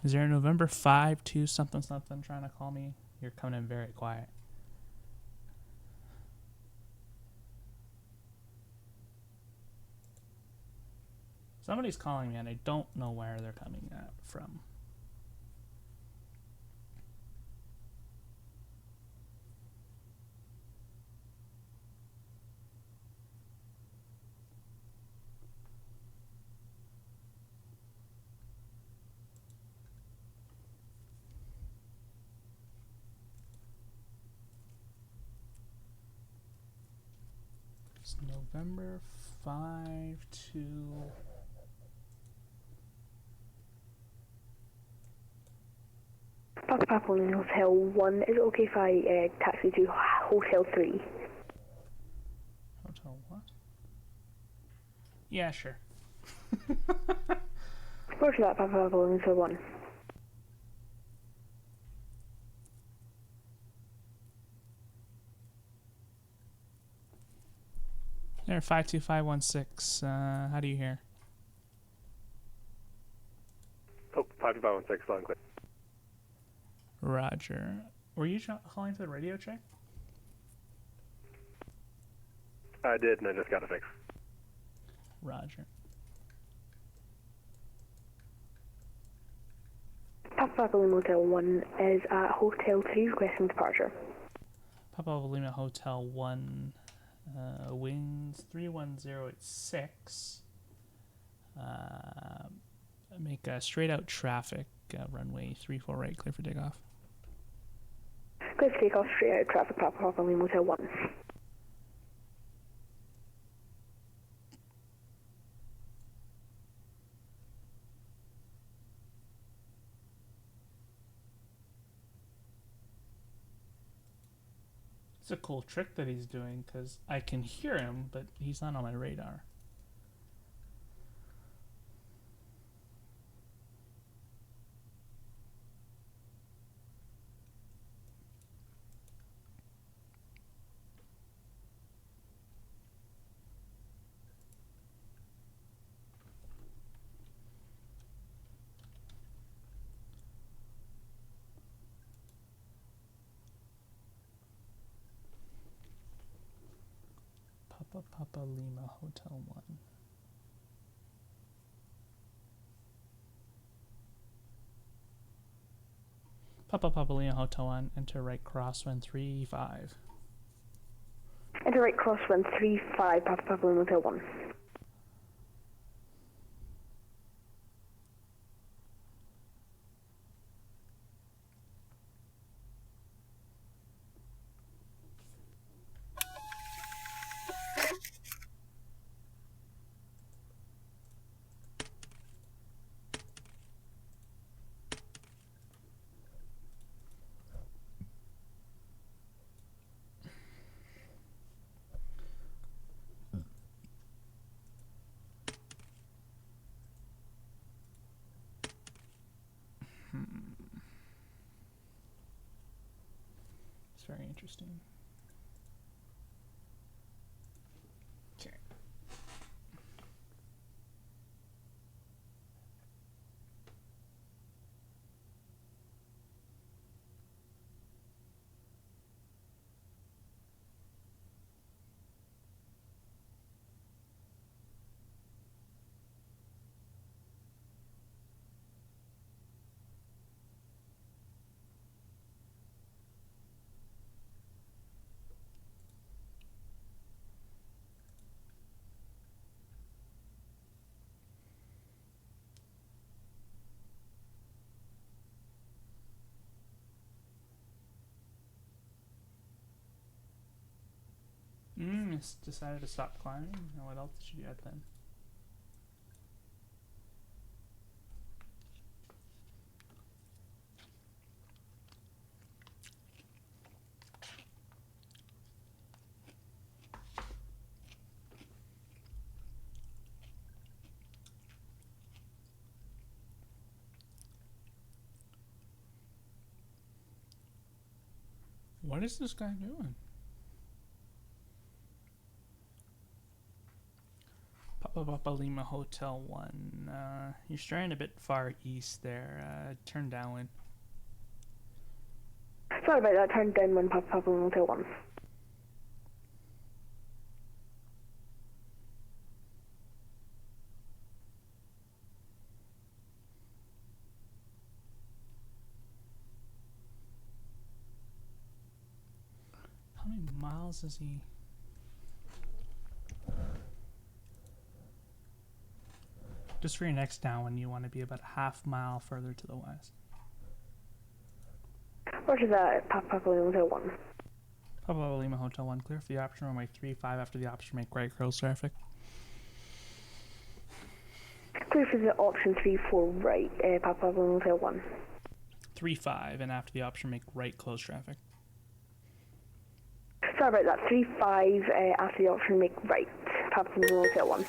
Is there a November 5-2 something something trying to call me? You're coming in very quiet. Somebody's calling me and I don't know where they're coming from. It's November 5-2. Papa in Hotel 1, is it okay if I taxi to Hotel 3? Hotel what? Yeah, sure. Roger that, Papa in Hotel 1. There, 52516. How do you hear? Oh, 52516, loud and clear. Roger. Were you calling for the radio check? I did, and I just got it fixed. Roger. Papa Lima Hotel 1 is at Hotel 3 requesting departure. Papa Lima Hotel 1, wings 31086. Make straight out traffic, runway 34 right, clear for takeoff. Clear for takeoff, straight out traffic, Papa Lima Hotel 1. It's a cool trick that he's doing because I can hear him, but he's not on my radar. Papa Lima Hotel 1. Papa Lima Hotel 1, enter right crosswind 35. Enter right crosswind 35 Papa Lima Hotel 1. It's very interesting. Okay. It's decided to stop climbing. Now what else did you get then? What is this guy doing? Papa Lima Hotel 1. You're straying a bit far east there. Turn downwind. Sorry about that, turn downwind Papa Lima Hotel 1. How many miles is he? Just for your next downwind, you want to be about a half mile further to the west. Roger that, Papa Lima Hotel 1. Papa Lima Hotel 1, clear for the option runway 35 after the option make right close traffic. Clear for the option 34 right, Papa Lima Hotel 1. 35 and after the option make right close traffic. Sorry about that, 35 after the option make right, Papa Lima Hotel 1.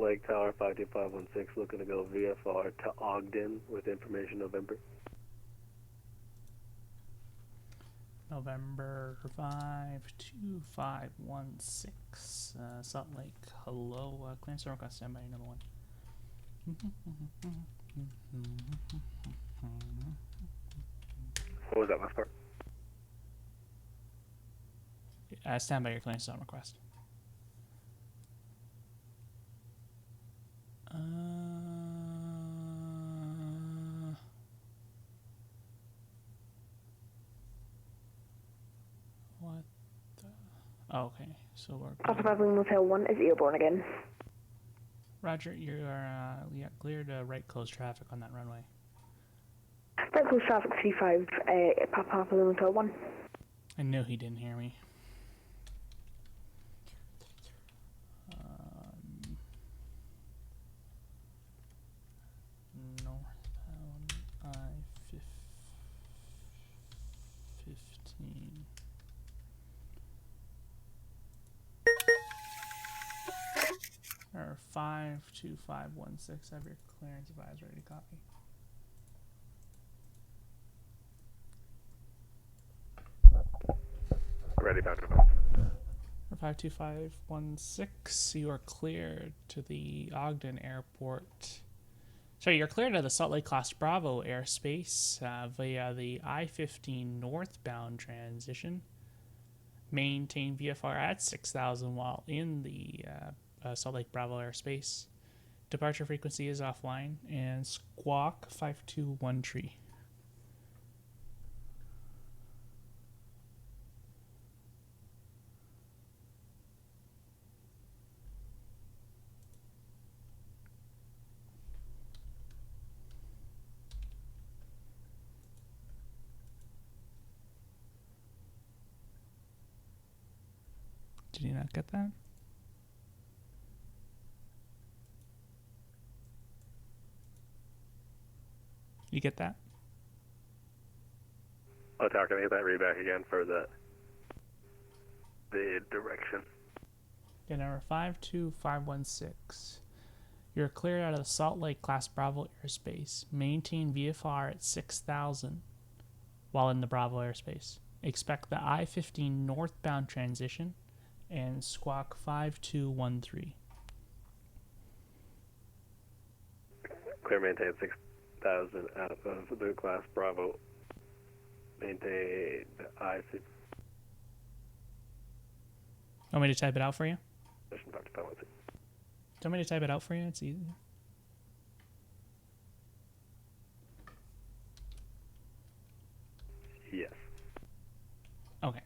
Salt Lake Tower 52516, looking to go VFR to Ogden with information November. November 52516. Salt Lake. Hello. Clearance request. Stand by number 1. What was that last part? Stand by your clearance zone request. What the? Oh, okay, so we're Papa Papa Motel 1 is airborne again. Roger, you're clear to right close traffic on that runway. Right close traffic 35, Papa Papa Motel 1. I knew he didn't hear me. Northbound I-15. Or 52516. Have your clearance advised ready to copy. Ready, back to 52516, you are cleared to the Ogden Airport. Sorry, you're cleared to the Salt Lake Class Bravo airspace via the I-15 northbound transition. Maintain VFR at 6,000 while in the Salt Lake Bravo airspace. Departure frequency is offline, and squawk 521 tree. Did you not get that? You get that? Oh, Tower, can I get that read back again for the direction? Yeah, number 52516. You're cleared out of the Salt Lake Class Bravo airspace. Maintain VFR at 6,000 while in the Bravo airspace. Expect the I-15 northbound transition and squawk 5213. Clear, maintain 6,000 out of the Class Bravo. Maintain I-15. Want me to type it out for you? Mission 52516. Do you want me to type it out for you? It's easy. Yes. Okay.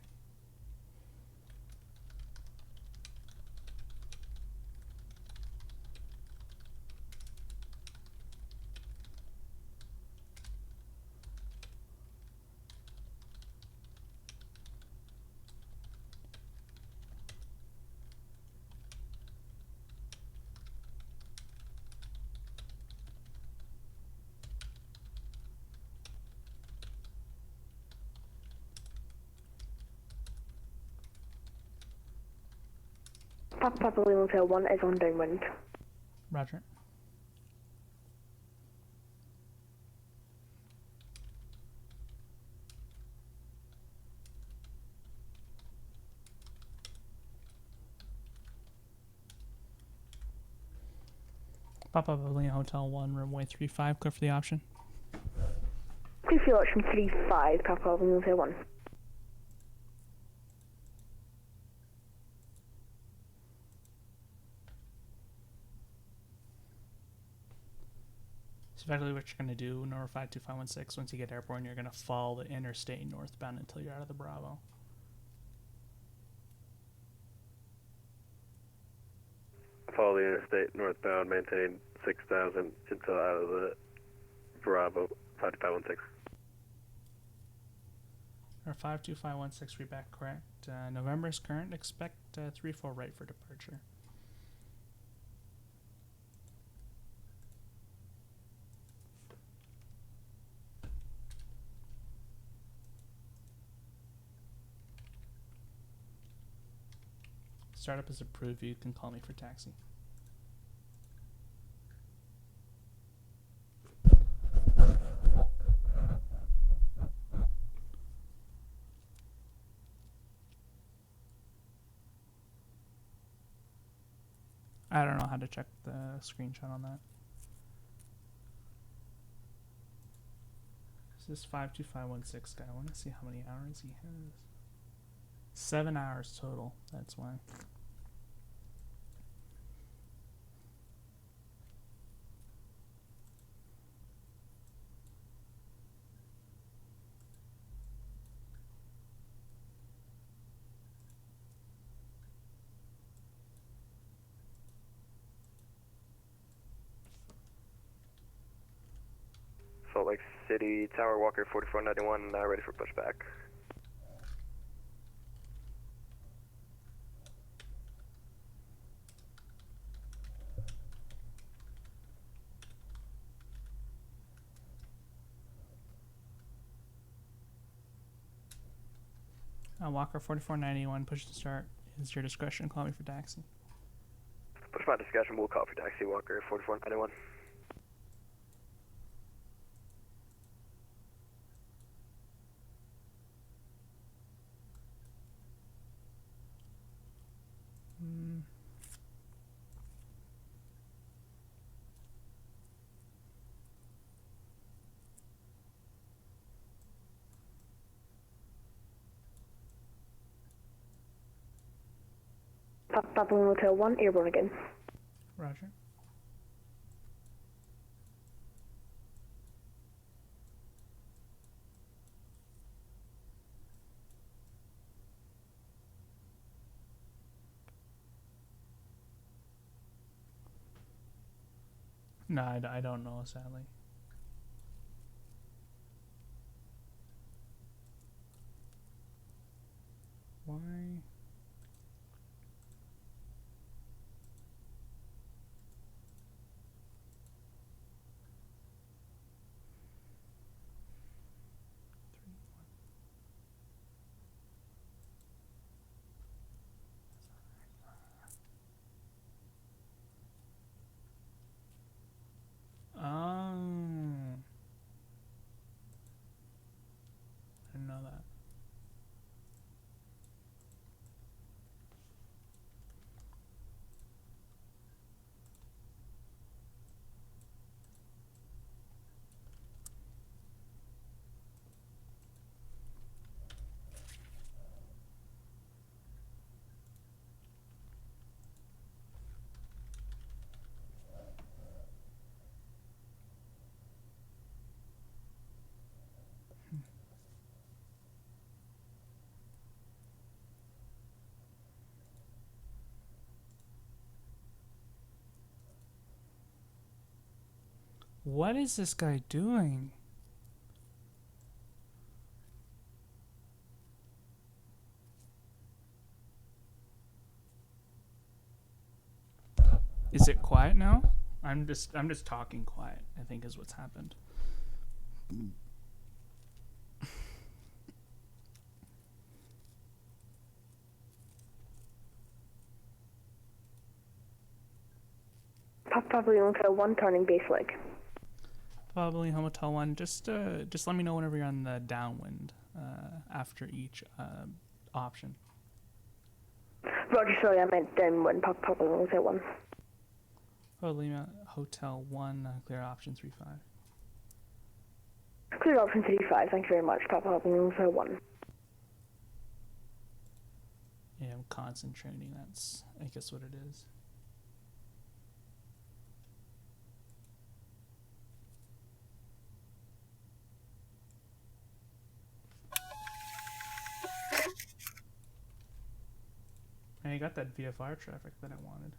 Papa Papa Motel 1 is on downwind. Roger. Papa Pavilion Hotel 1, runway 35, clear for the option. Please feel option 35, Papa Papa Motel 1. So effectively what you're going to do, number 52516, once you get airborne, you're going to follow the interstate northbound until you're out of the Bravo. Follow the interstate northbound, maintain 6,000 until out of the Bravo 52516. Or 52516, read back correct. November is current. Expect 34 right for departure. Startup is approved. You can call me for taxi. I don't know how to check the screenshot on that. Is this 52516 guy? I want to see how many hours he has. 7 hours total. That's why. Salt Lake City, Tower Walker 4491, ready for pushback. Walker 4491, push to start. Is your discretion. Call me for taxi. Push my discussion, we'll call for taxi, Walker 4491. Papa Hotel 1, airborne again. Roger. No, I don't know, sadly. Why? I didn't know that. What is this guy doing? Is it quiet now? I'm just talking quiet, I think is what's happened. Papa Hotel 1, turning base leg. Probably Hotel 1. Just let me know whenever you're on the downwind after each option. Roger, sorry, I meant downwind. Papa Hotel 1. Lima Hotel 1, clear option 35. Clear option 35, thank you very much. Papa Hotel 1. Yeah, I'm concentrating. That's, I guess, what it is. I got that VFR traffic that I wanted.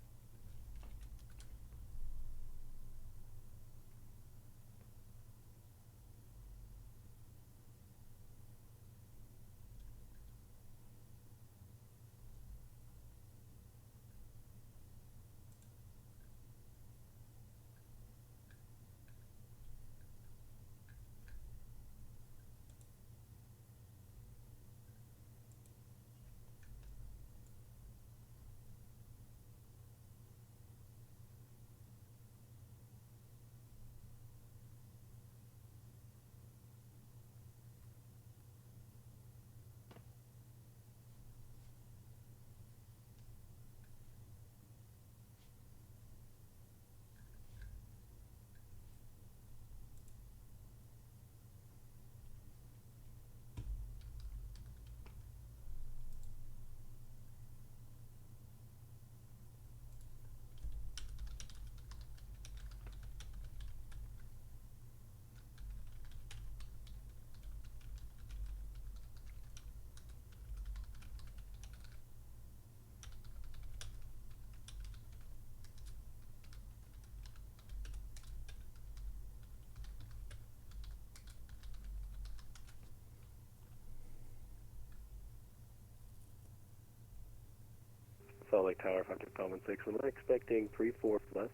Salt Lake Tower, 52516. Am I expecting 3-4 left?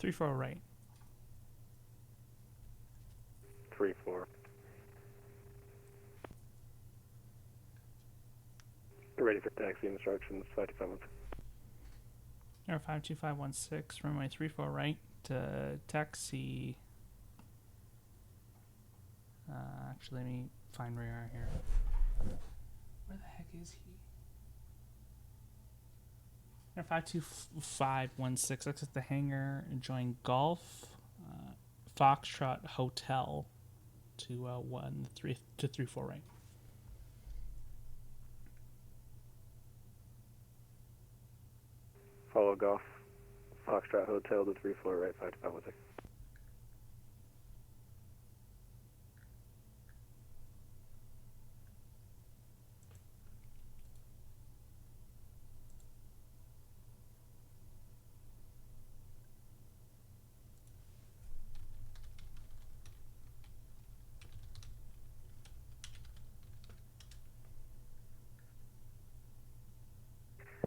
3-4 right. 3-4. Ready for taxi instructions, 52516. Air 52516, runway 34 right to taxi. Actually, let me find where you are here. Where the heck is he? Air 52516, exit the hangar and join Golf Foxtrot Hotel to 34 right. Follow Golf Foxtrot Hotel to 34 right, 52516.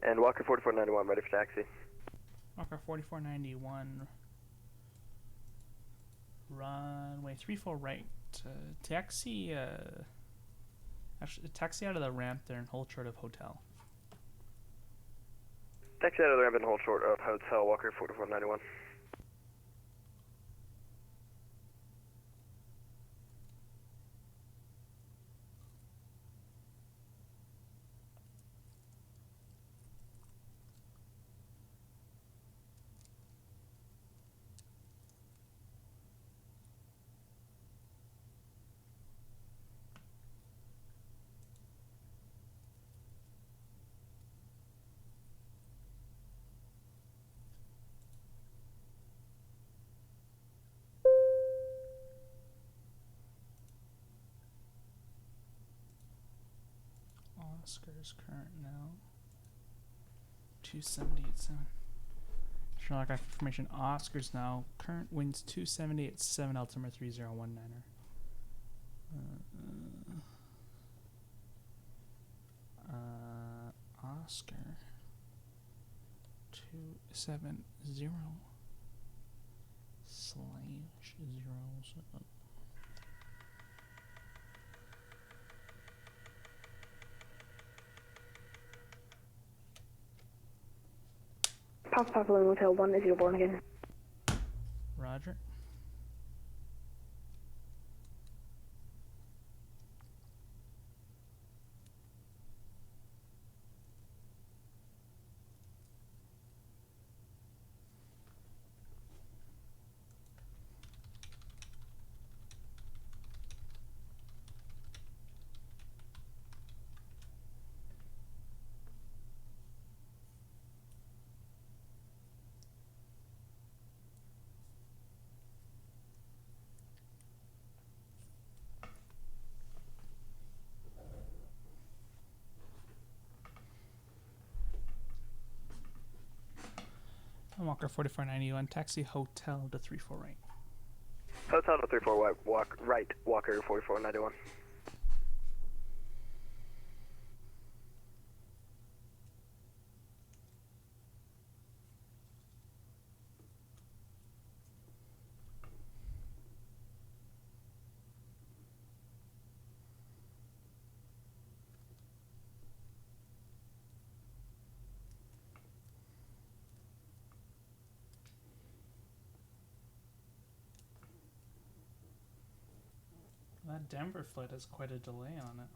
And Walker 4491, ready for taxi. Walker 4491. Runway 34 right. Taxi. Actually, taxi out of the ramp there and hold short of hotel. Taxi out of the ramp and hold short of hotel, Walker 4491. Oscar's current now. 270.7. Sherlock information. Oscar's now current winds 270 at 7 altimeter 3019er. Oscar 270 slash 07. Papa Lima Hotel 1 is your born again. Roger. Walker 4491, taxi hotel to 34 right. Hotel to 34 right, Walker 4491. That Denver flight has quite a delay on it.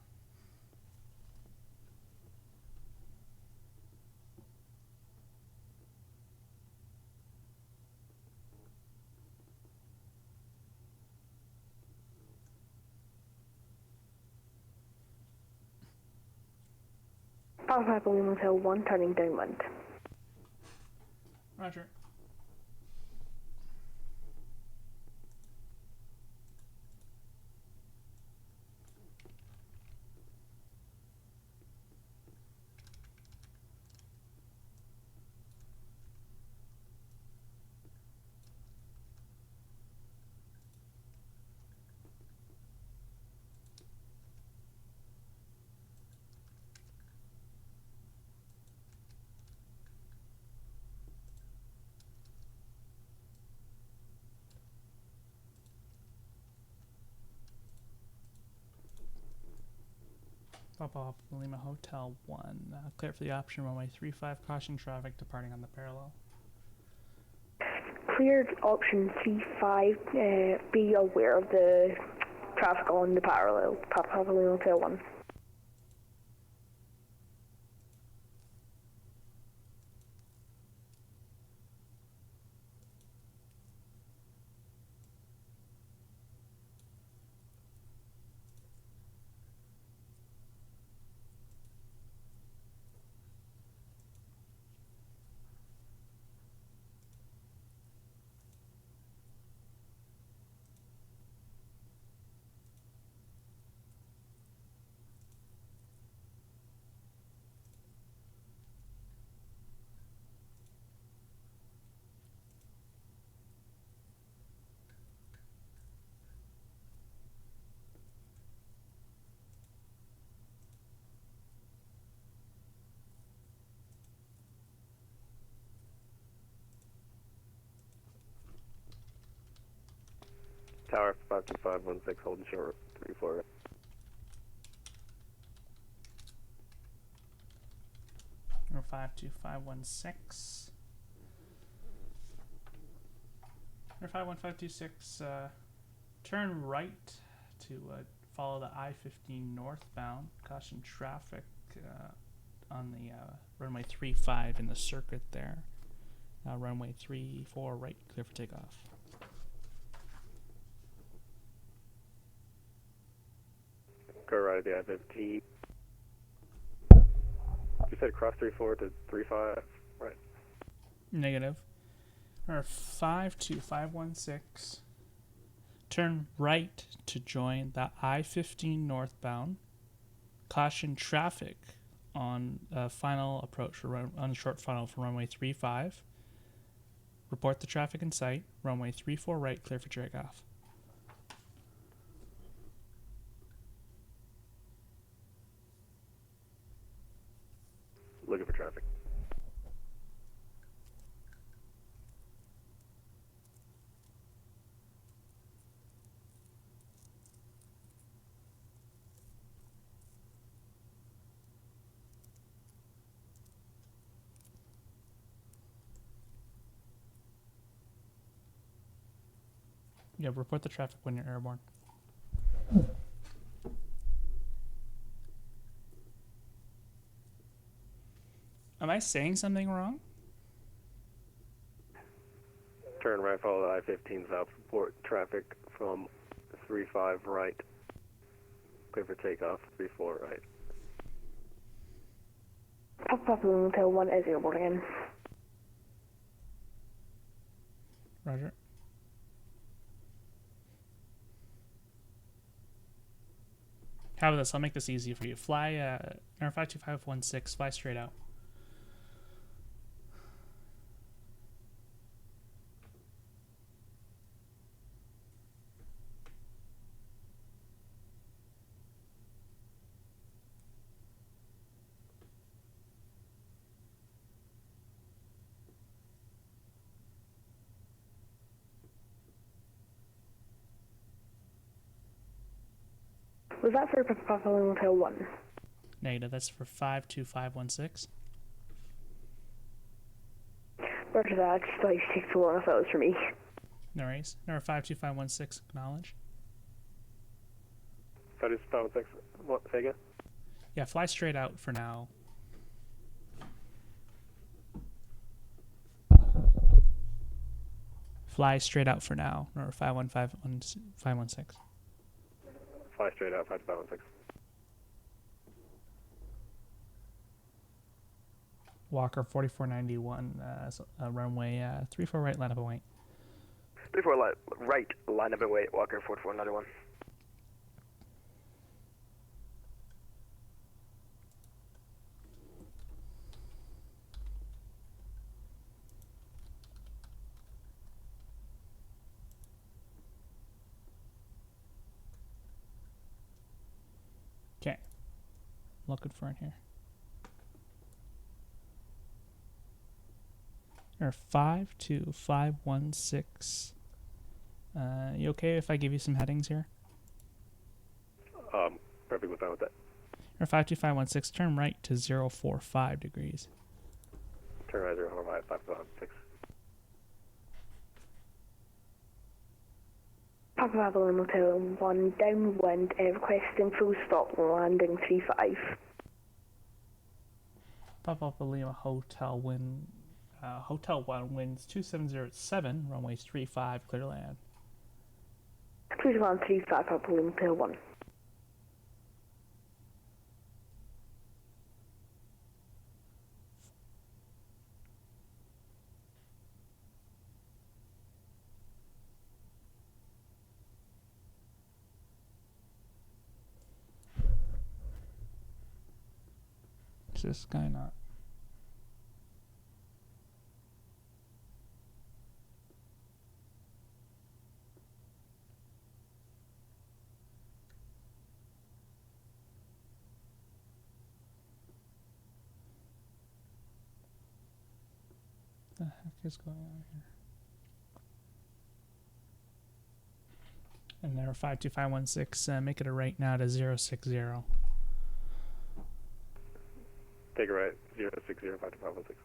Papa Lima Hotel 1 turning downwind. Roger. Papa Lima Hotel 1. Clear for the option runway 35. Caution traffic departing on the parallel. Cleared option 35. Be aware of the traffic on the parallel. Papa Lima Hotel 1. Tower 52516, holding short 34. Or 52516. Or 51526, turn right to follow the I-15 northbound. Caution traffic on the runway 35 in the circuit there. Runway 34 right, clear for takeoff. Go right at the I-15. You said cross 34 to 35, right? Negative. Or 52516. Turn right to join the I-15 northbound. Caution traffic on final approach on short final for runway 35. Report the traffic in sight. Runway 34 right, clear for takeoff. Looking for traffic. Yeah, report the traffic when you're airborne. Am I saying something wrong? Turn right, follow the I-15 south. Report traffic from 35 right. Clear for takeoff, 34 right. Papa Lima Hotel 1 is airborne again. Roger. How about this? I'll make this easy for you. Fly, Air 52516, fly straight out. Was that for Papa Lima Hotel 1? Negative. That's for 52516. Roger that. I just thought you take too long. I thought it was for me. No worries. Number 52516, acknowledge. 52516, what, say again? Yeah, fly straight out for now. Fly straight out for now. Number 51516. Fly straight out, 52516. Walker 4491, runway 34 right, line up and wait. 34 right, line up and wait, Walker 4491. Okay. Looking for it here. Or 52516. You okay if I give you some headings here? Perfectly fine with that. Or 52516, turn right to 045 degrees. Turn right 045, 516. Papa Bravo Lima Hotel 1, downwind, requesting full stop, landing 35. Papa Lima Hotel Hotel 1 winds 2707, runways 35, clear land. Cruise land 35, Papa Lima Hotel 1. Is this guy not? What the heck is going on here? And there, 52516, make it a right now to 060. Take a right, 060, 52516.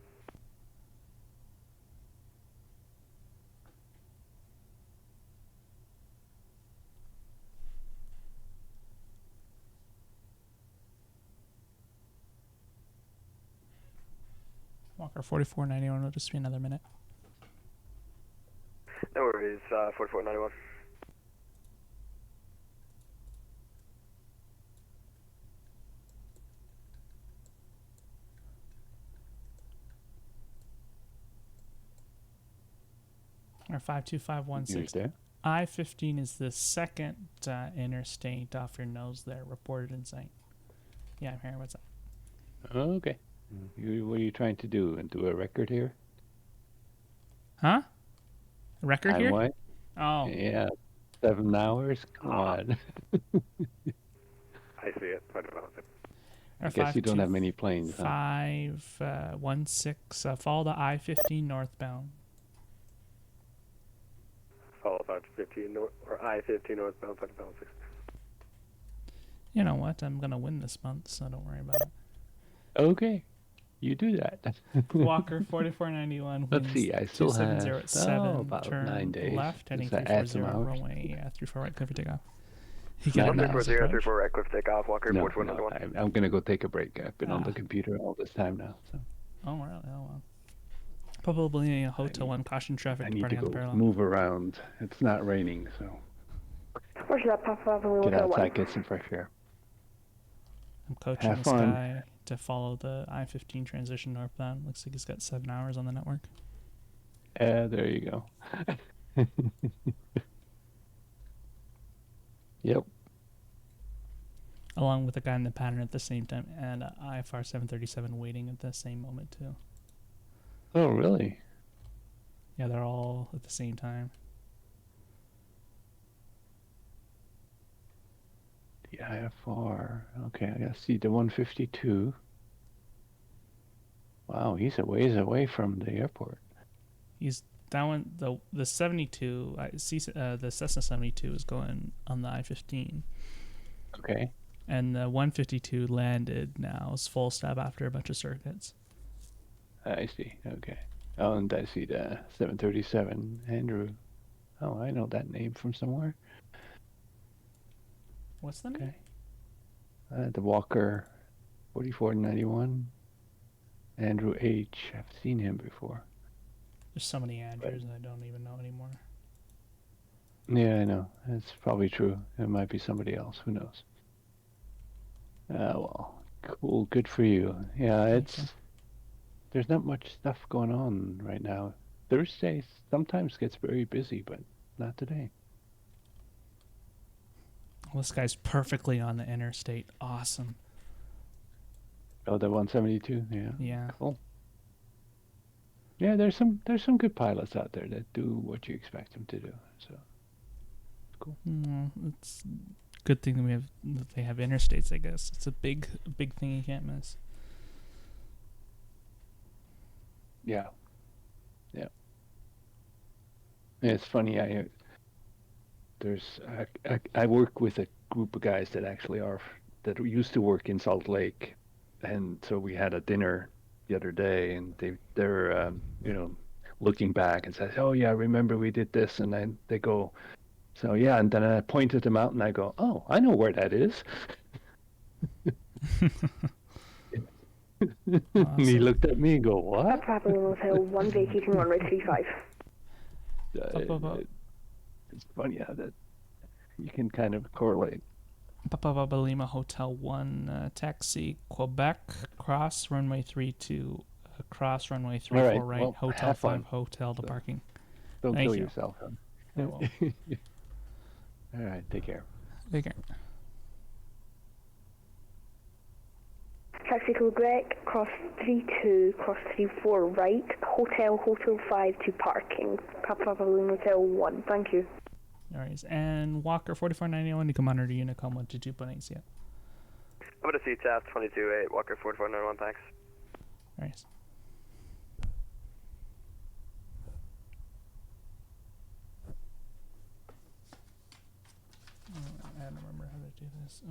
Walker 4491, it'll just be another minute. No worries, 4491. Or 52516. I-15 is the second interstate off your nose there, reported in sight. Yeah, I'm here. What's up? Okay. What are you trying to do? And do a record here? Huh? A record here? What? Oh. Yeah. 7 hours? Come on. I see it. I guess you don't have many planes, huh? 516, follow the I-15 northbound. Follow 515 or I-15 northbound, 556. You know what? I'm going to win this month, so don't worry about it. Okay. You do that. Walker 4491. Let's see. I still have 2707. about turn 9 days. left, heading Does that add 340 some hours? runway 34 right, clear for takeoff. No, 34 right, cliff takeoff, Walker 4491. I'm going to go take a break. I've been on the computer all this time now. So. Oh, really? Oh, well. Probably a Hotel 1, caution traffic I need to departing on the go parallel. move around. It's not raining, so Where's that Papa Bravo get Hotel 1? outside, get some fresh air. I'm coaching Have this fun. guy to follow the I-15 transition northbound. Looks like he's got 7 hours on the network. There you go. Yep. Along with the guy in the pattern at the same time, and IFR 737 waiting at the same moment too. Oh, really? Yeah, they're all at the same time. The IFR. Okay, I gotta see the 152. Wow, he's a ways away from the airport. He's that one. The 72. I see. The Cessna 72 is going on the I-15. Okay. And the 152 landed now. It's full stop after a bunch of circuits. I see. Okay. Oh, and I see the 737 Andrew. Oh, I know that name from somewhere. What's the name? The Walker 4491. Andrew H. I've seen him before. There's so many Andrews I don't even know anymore. Yeah, I know. That's probably true. It might be somebody else. Who knows? Well, cool. Good for you. Yeah, there's not much stuff going on right now. Thursday sometimes gets very busy, but not today. Well, this guy's perfectly on the interstate. Awesome. Oh, the 172. Yeah. Yeah. Cool. Yeah, there's some good pilots out there that do what you expect them to do. So cool. It's a good thing that they have interstates. I guess it's a big thing you can't miss. Yeah. Yeah. It's funny. I work with a group of guys that actually are that used to work in Salt Lake, and so we had a dinner the other day, and they're looking back and says, "Oh yeah, remember we did this," and then they go, "So yeah," and then I pointed them out, and I go, "Oh, I know where that is." And he looked at me and go, "What?" Papa Lima Hotel 1 vacating runway 35. It's funny how that you can kind of correlate. Papa Lima Hotel 1, taxi Quebec, cross runway 32, cross runway 34 right, well, Hotel have 5, fun. hotel to parking. Don't Thank kill you. yourself. Huh? I will. All right, take care. Take care. Taxi Quebec, cross 32, cross 34 right, hotel 5 to parking. Papa Lima Hotel 1, thank you. All right, and Walker 4491 to come under to Unicom 122.8. Yeah. I'm going to see TAF 22-8, Walker 4491, thanks. All right. I don't remember how to do this.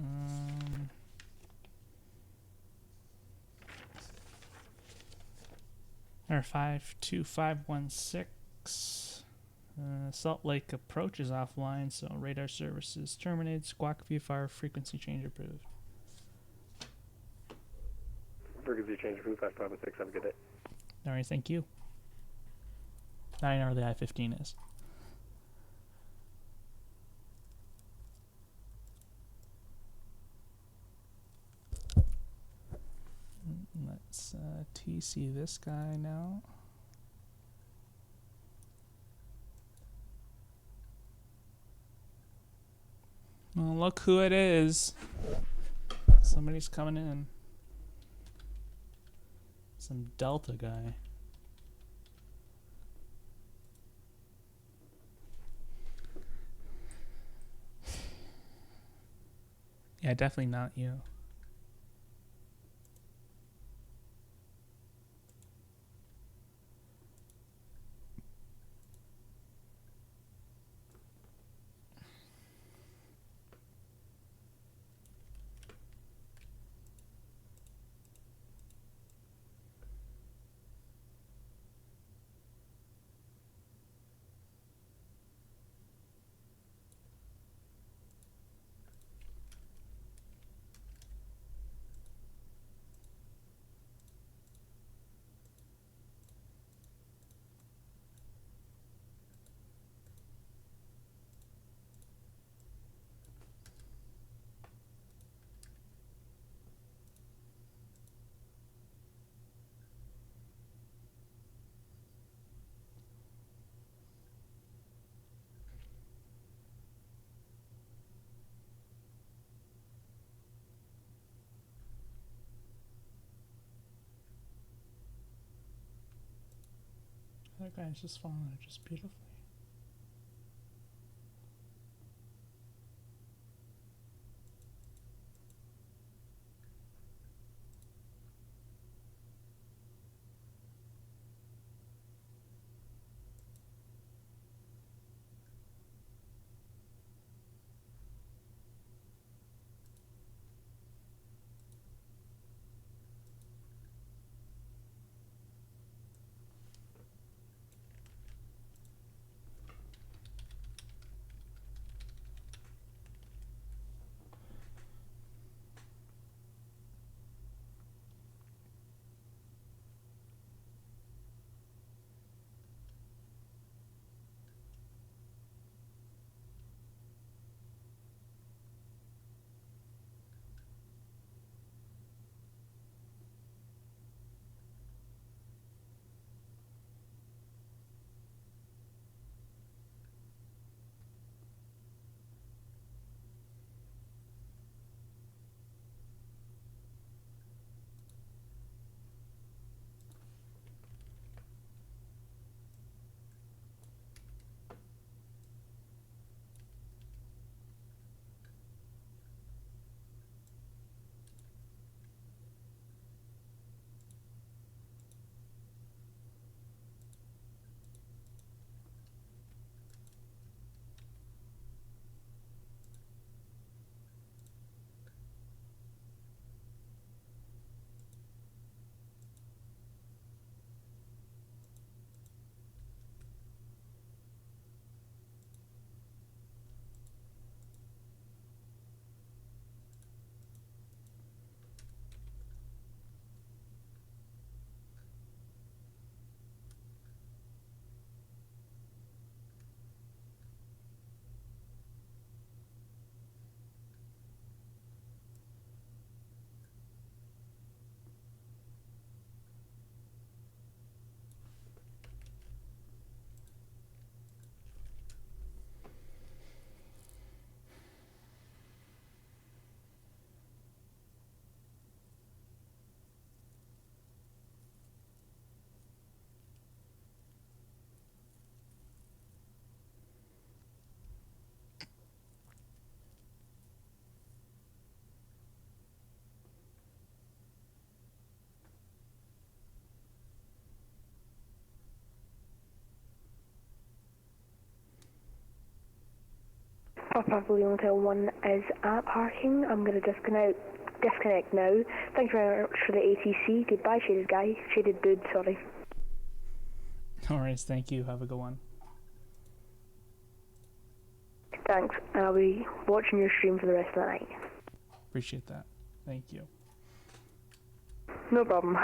Or 52516. Salt Lake approach is offline, so radar services terminated. Squawk VFR frequency change approved. Frequency change approved 5516. Have a good day. All right, thank you. I know where the I-15 is. Let's TC this guy now. Well, look who it is. Somebody's coming in. Some Delta guy. Yeah, definitely not you. That guy's just falling out just beautifully. Papa Lima Hotel 1 is at parking. I'm going to disconnect now. Thank you very much for the ATC. Goodbye, shaded dude, sorry. No worries, thank you. Have a good one. Thanks. I'll be watching your stream for the rest of the night. Appreciate that. Thank you. No problem.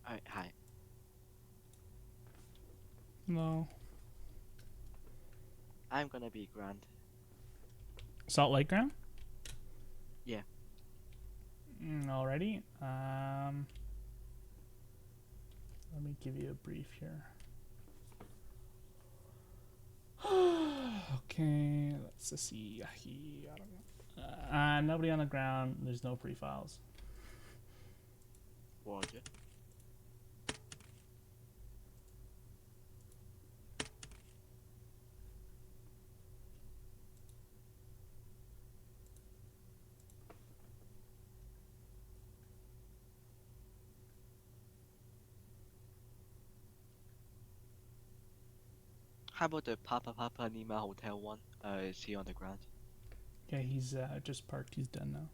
Alright, hi. No. I'm gonna be ground. Salt Lake ground? Yeah. Alrighty. Let me give you a brief here. Okay, let's just see. I don't know. Nobody on the ground. There's no pre-files. Roger. How about the Papa Lima Hotel 1? Is he on the ground? Yeah, he's just parked. He's done now.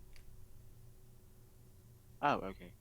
Oh, okay.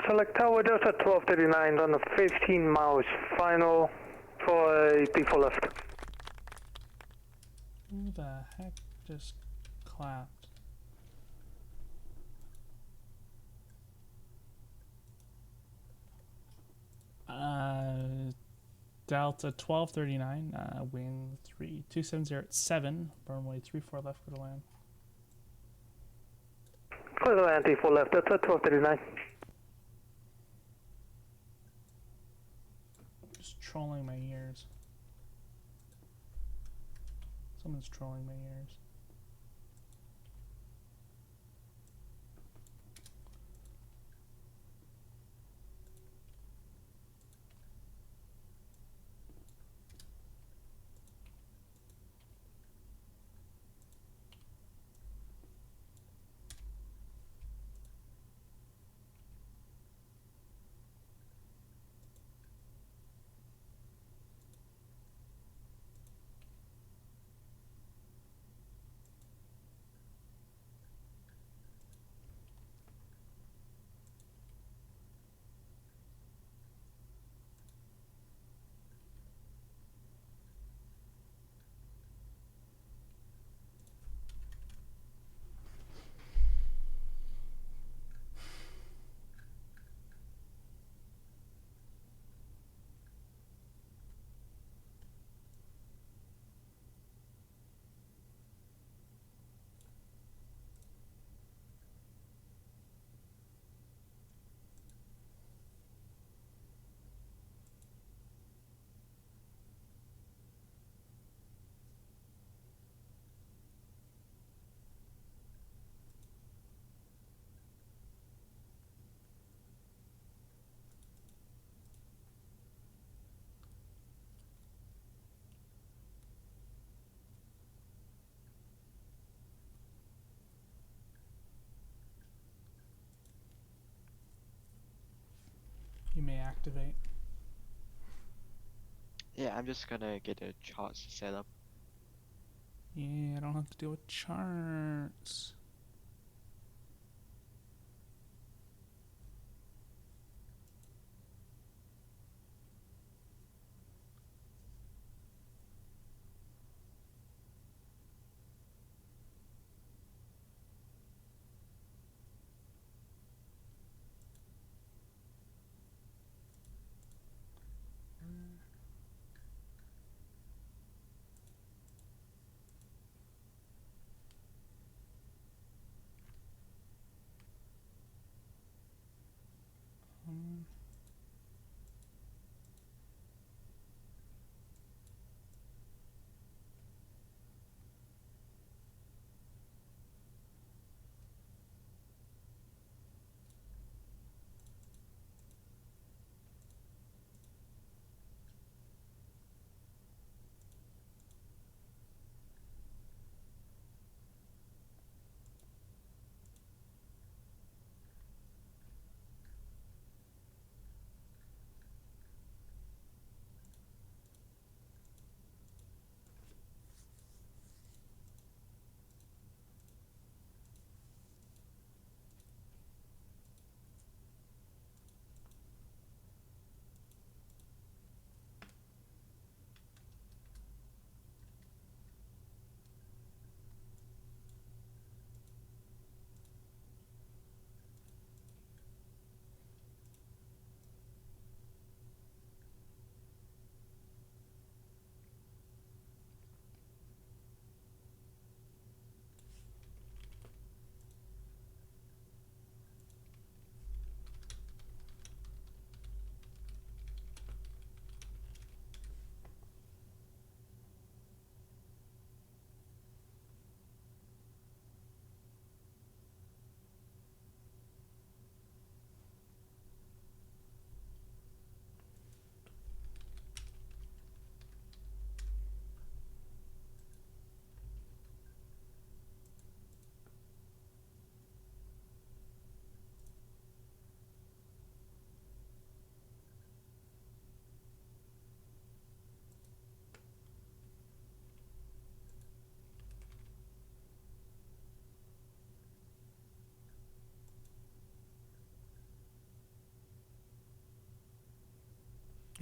Select Tower Delta 1239 on the 15 miles, final for a default left. Who the heck just clapped? Delta 1239, wind 3270 at 7, runway 34 left for the land. Clear the land, default left, Delta 1239. trolling my ears. Someone's trolling my ears. You may activate. Yeah, I'm just gonna get the charts set up. Yeah, I don't have to deal with charts.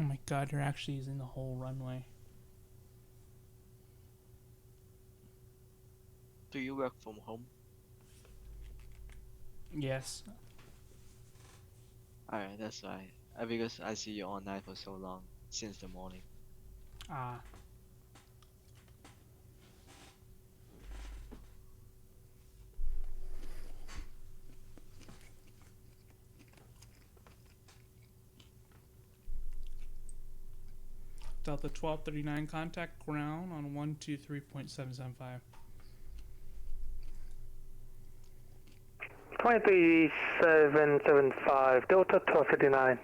Oh my god, you're actually using the whole runway. Do you work from home? Yes. Alright, that's right. Because I see you online for so long, since the morning. Ah. Delta 1239, contact ground on 123.775. 23775, Delta 1239.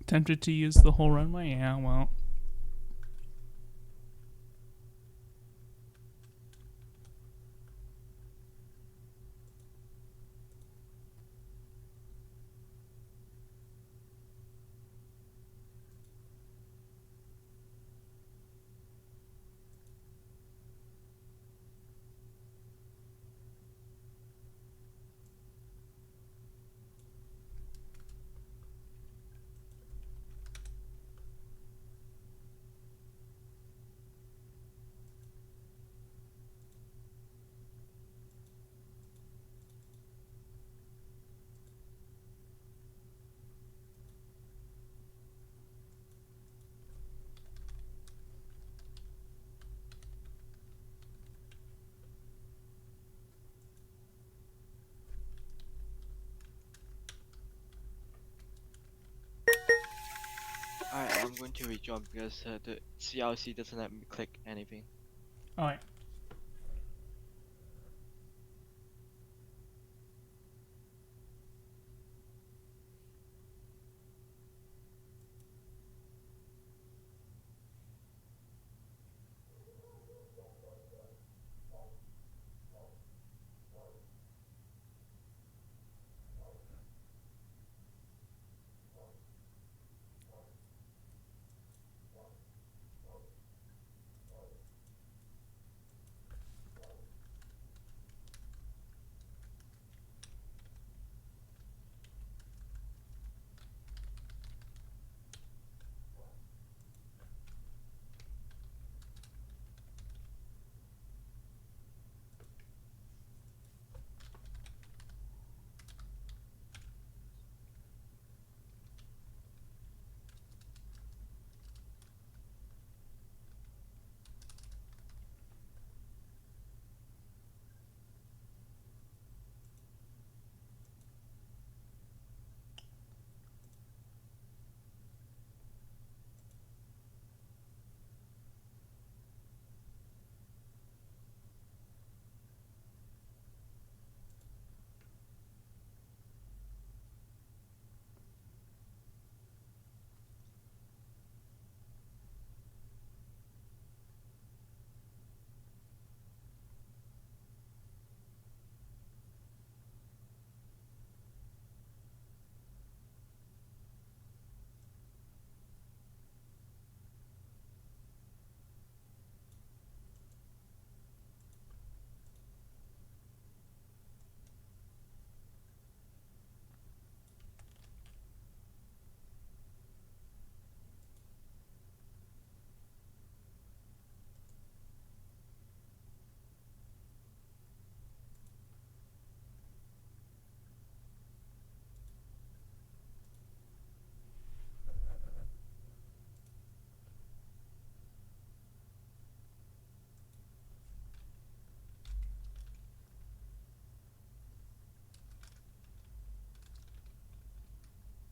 Tempted to use the whole runway? Yeah, well. Alright, I'm going to rejoin because the CLC doesn't let me click anything. Alright.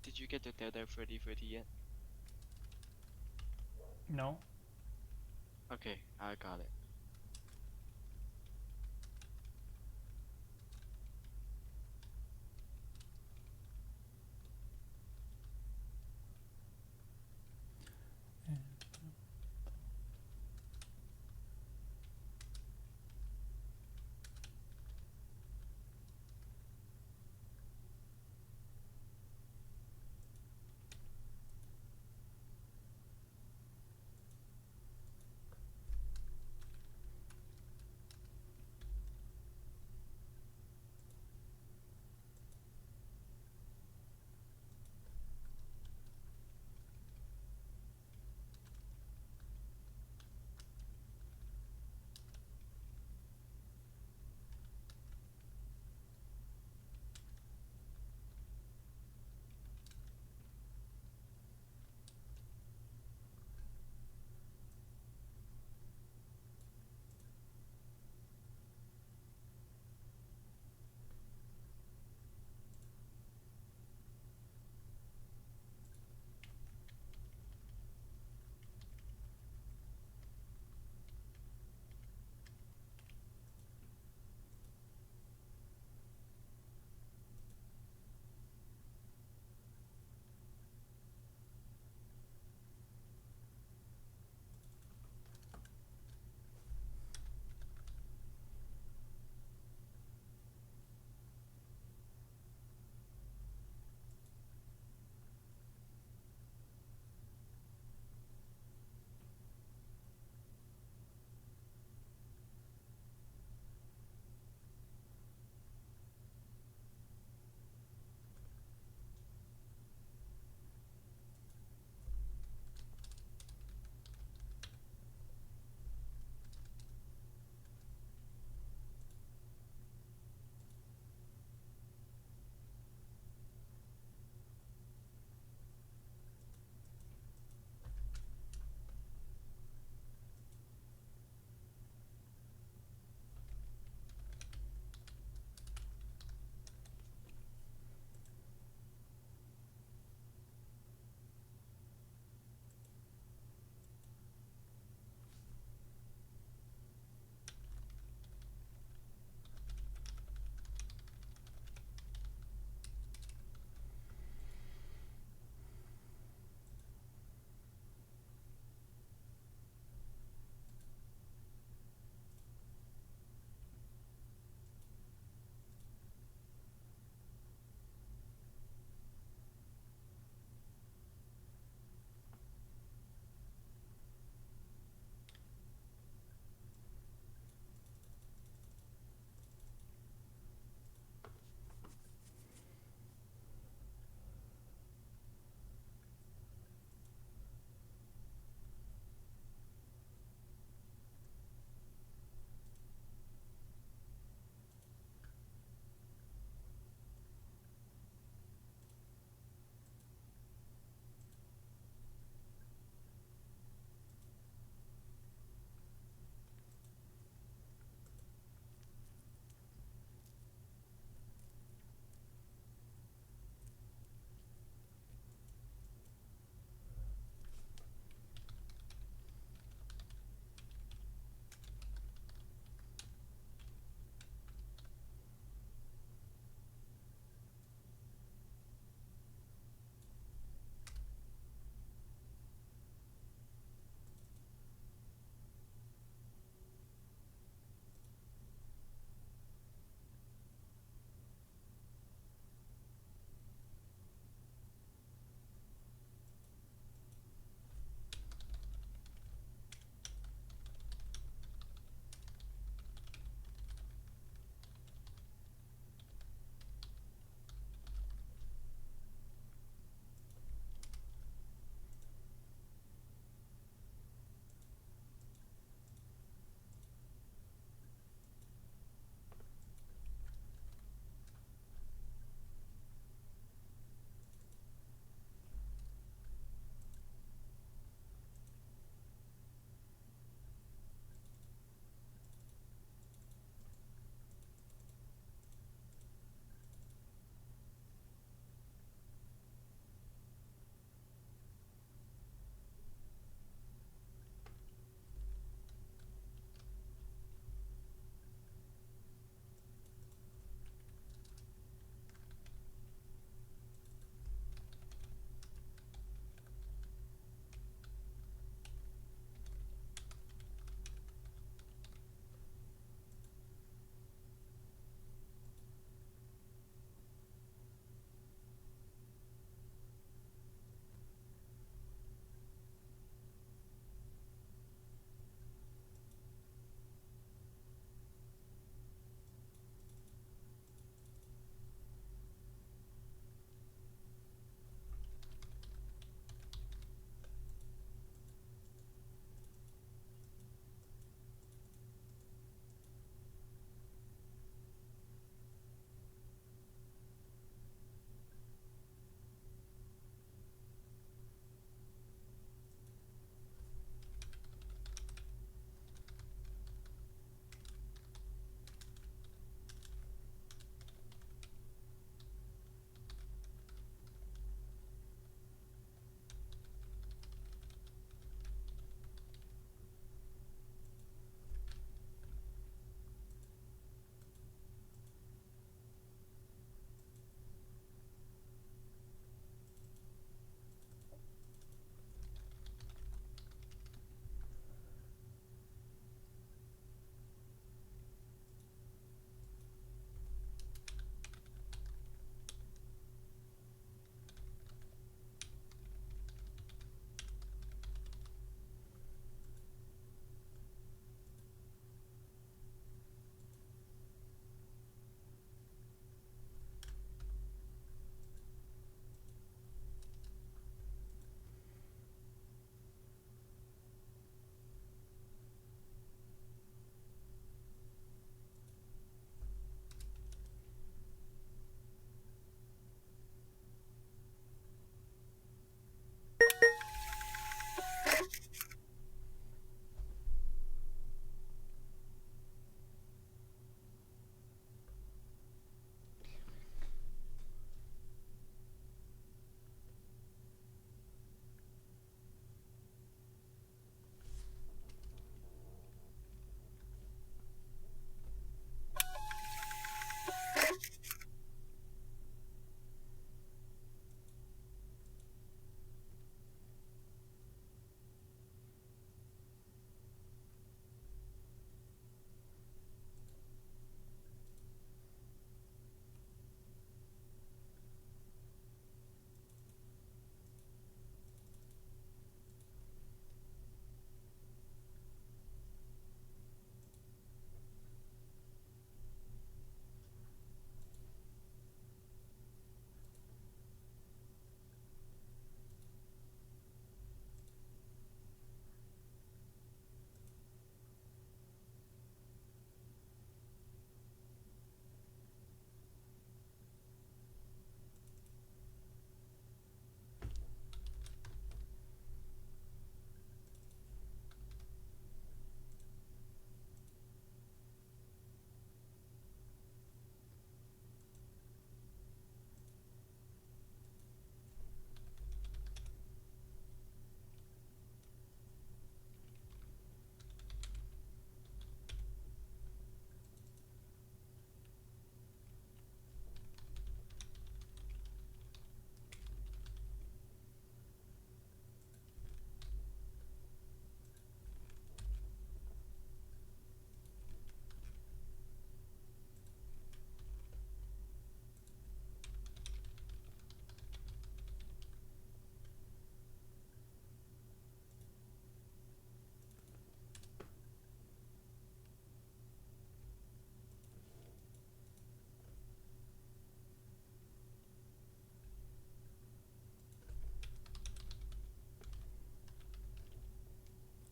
Did you get the Delta 3030 yet? No. Okay, I got it.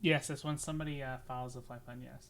Yes, that's when somebody files a flight plan. Yes.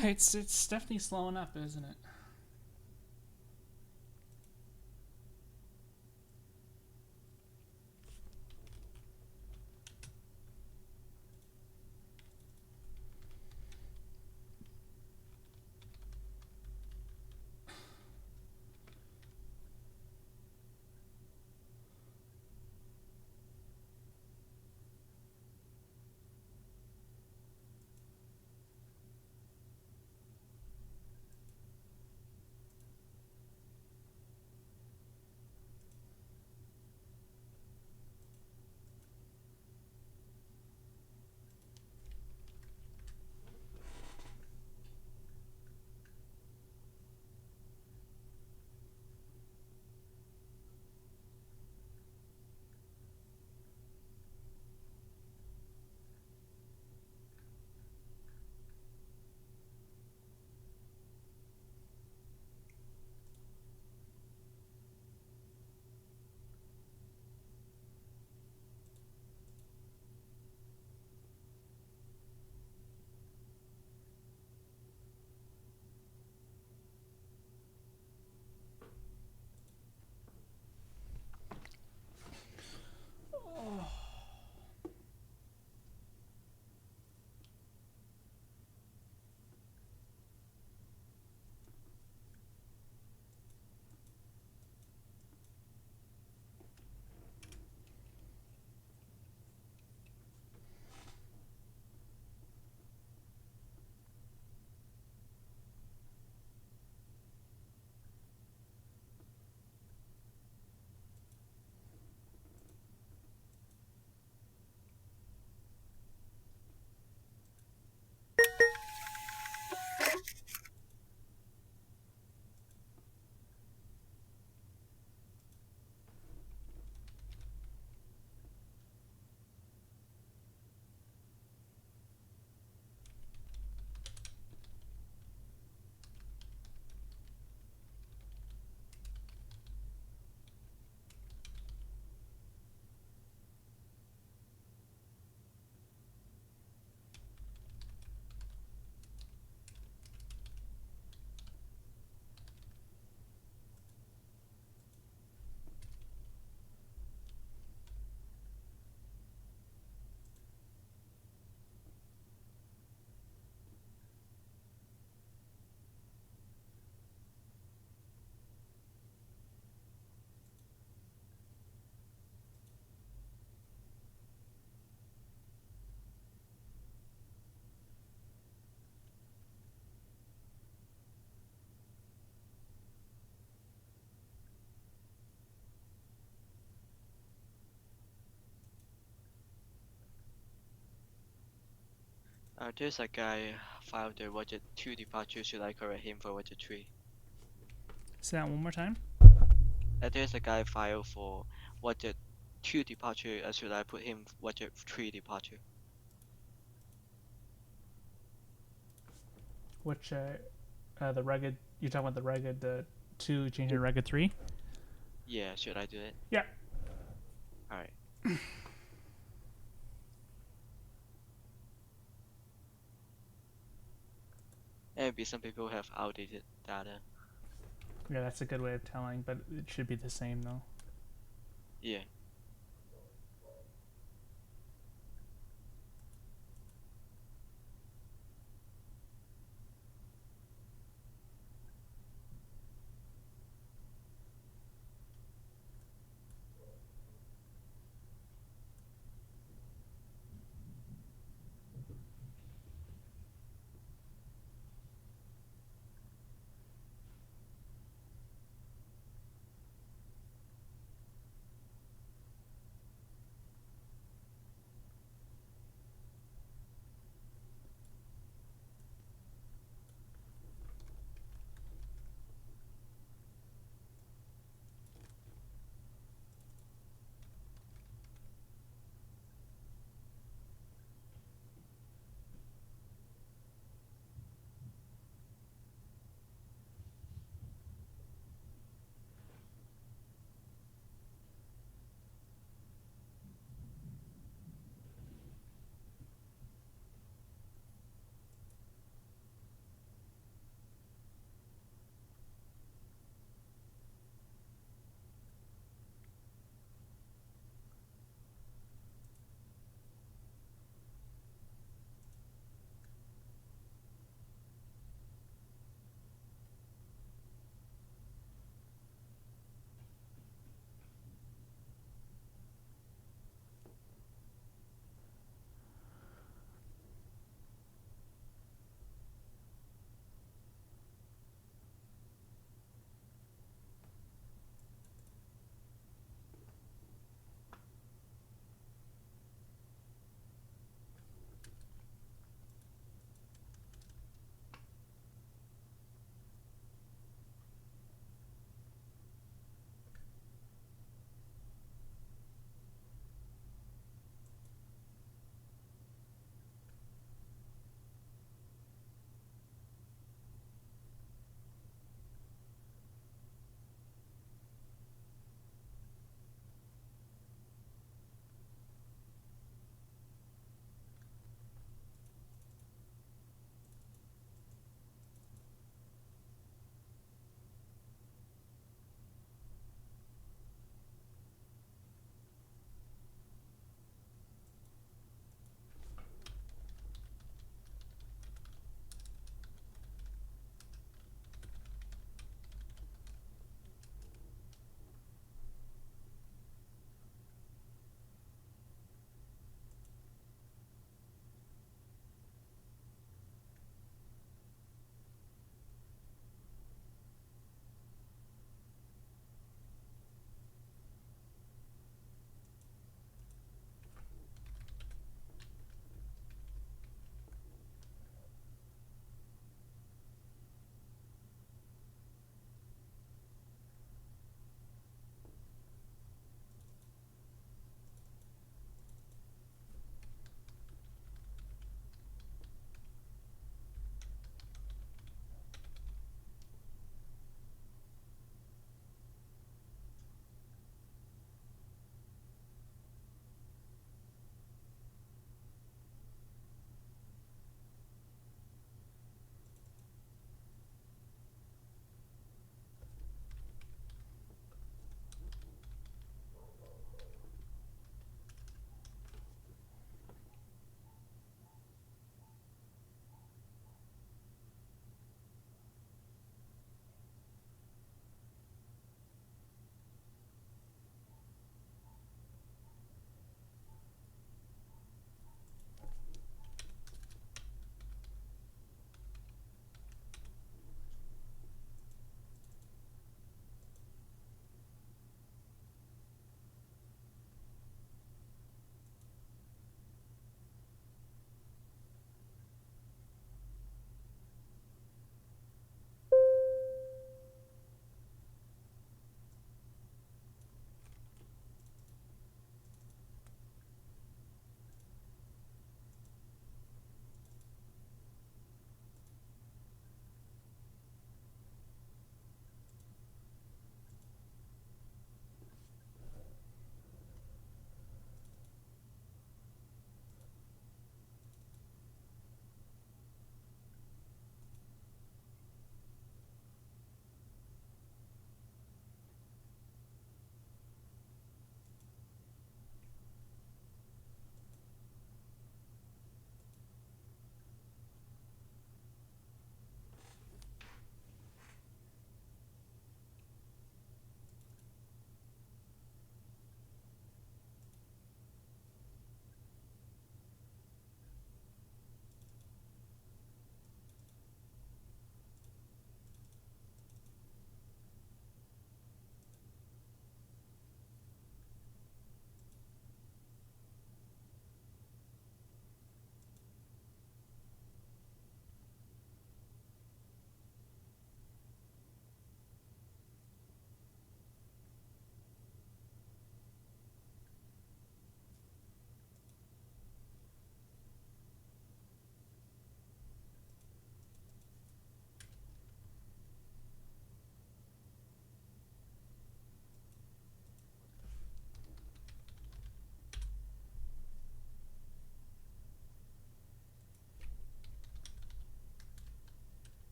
It's definitely slowing up, isn't it? There's a guy filed the Roger 2 departure. Should I correct him for Roger 3? Say that one more time. There's a guy filed for Roger 2 departure. Should I put him Roger 3 departure? Which the rugged? You're talking about the rugged 2 changing to rugged 3? Yeah, should I do it? Yeah. Alright. Maybe some people have outdated data. Yeah, that's a good way of telling, but it should be the same though. Yeah.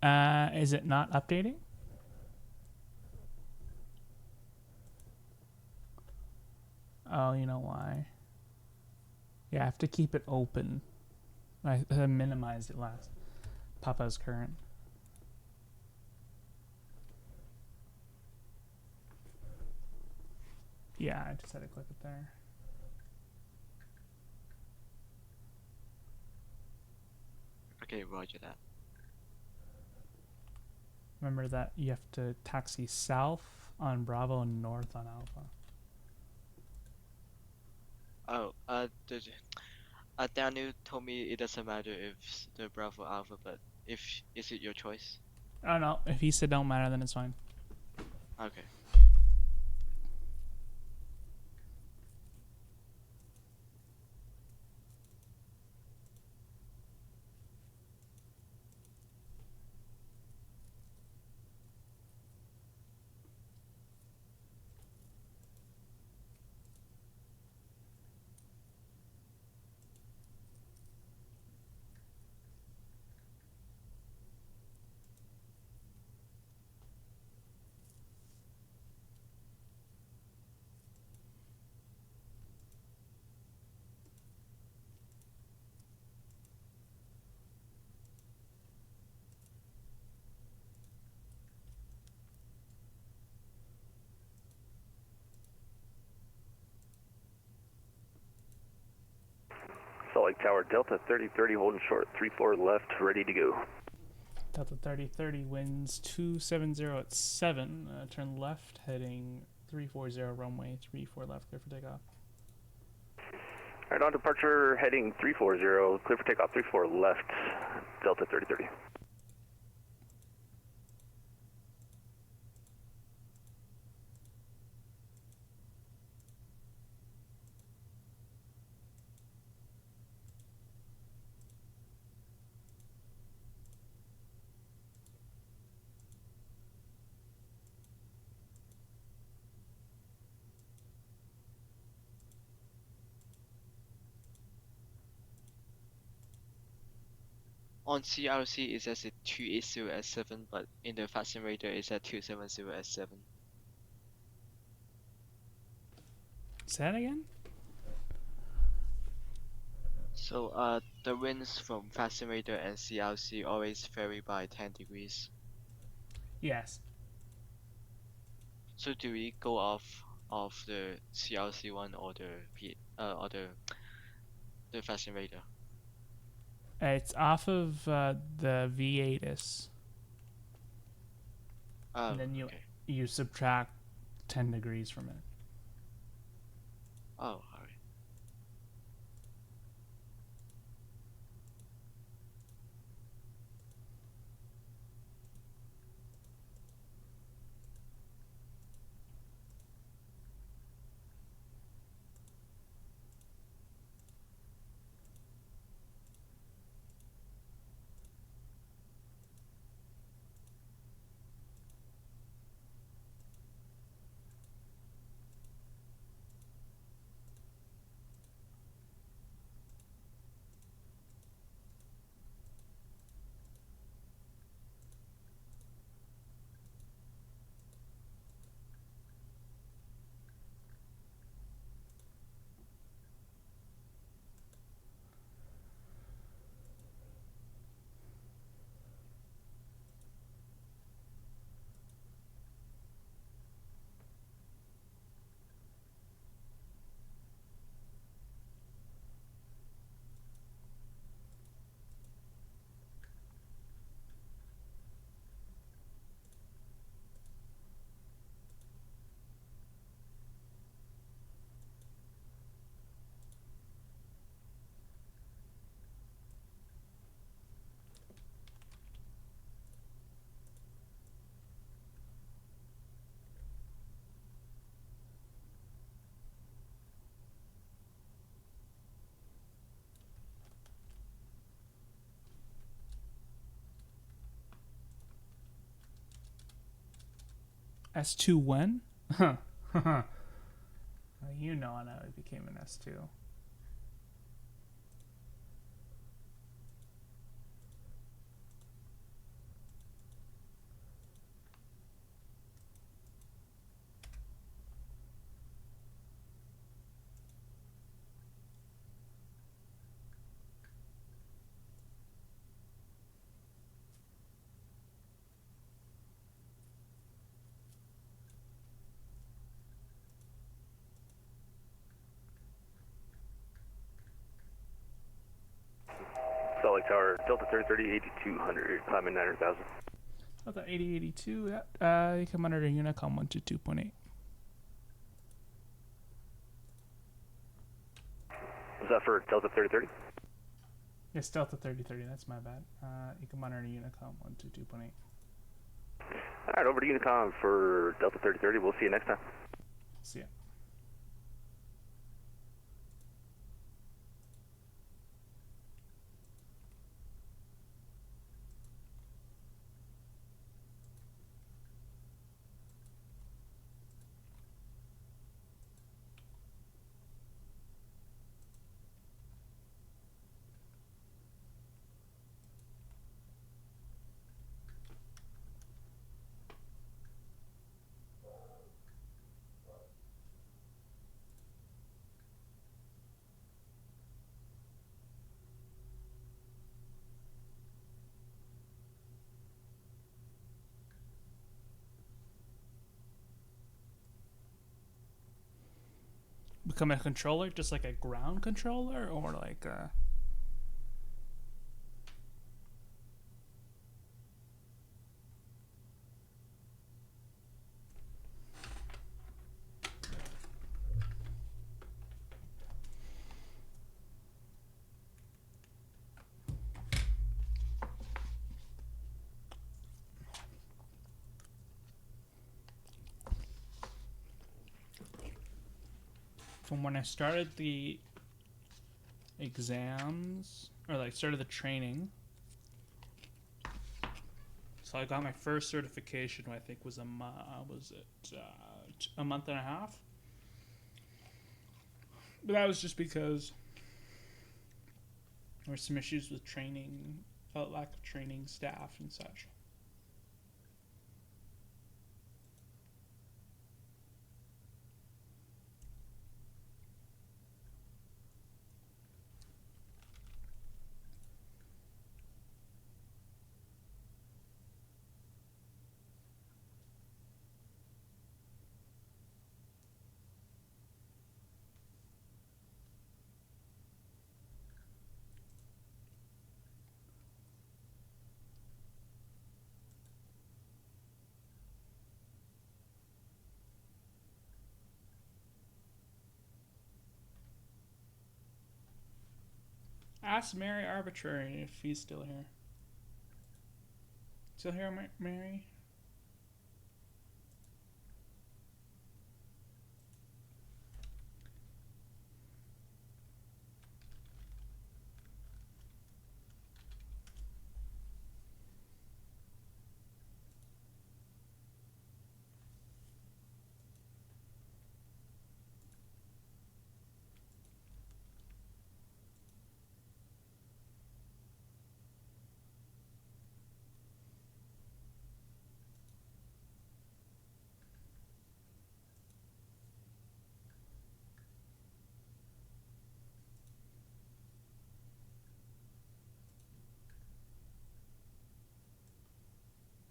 Is it not updating? Oh, you know why? Yeah, I have to keep it open. I minimized it last. Papa's current. Yeah, I just had to click it there. Okay, roger that. Remember that you have to taxi south on Bravo and north on Alpha. Oh, Daniel told me it doesn't matter if the Bravo Alpha, but is it your choice? Oh no, if he said don't matter, then it's fine. Okay. Salt Lake Tower, Delta 3030 holding short, 34 left, ready to go. Delta 3030 winds 270 at 7. Turn left, heading 340 runway 34 left, clear for takeoff. Alright, on departure, heading 340, clear for takeoff, 34 left, Delta 3030. On CRC it says it 280 at 7, but in the VATSIM radar it's at 270 at 7. Say that again? So the winds from VATSIM radar and CRC always vary by 10 degrees. Yes. So do we go off the CRC one or the VATSIM radar? It's off of the VATIS. Oh, and then okay. you subtract 10 degrees from it. Oh, alright. S2 when? Well, you know how it became an S2. Salt Lake Tower, Delta 3030, 8200, climbing 900,000. Delta 8082, yeah. You come under the Unicom 122.8. Was that for Delta 3030? Yes, Delta 3030, that's my bad. You come under the Unicom 122.8. Alright, over to Unicom for Delta 3030. We'll see you next time. See ya. Become a controller, just like a ground controller, or like a... From when I started the exams, or like started the training, so I got my first certification, I think was a month and a half? But that was just because there were some issues with training, lack of training staff and such. Ask Mary Arbitrary if he's still here. Still here, Mary?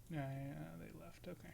Yeah, they left. Okay.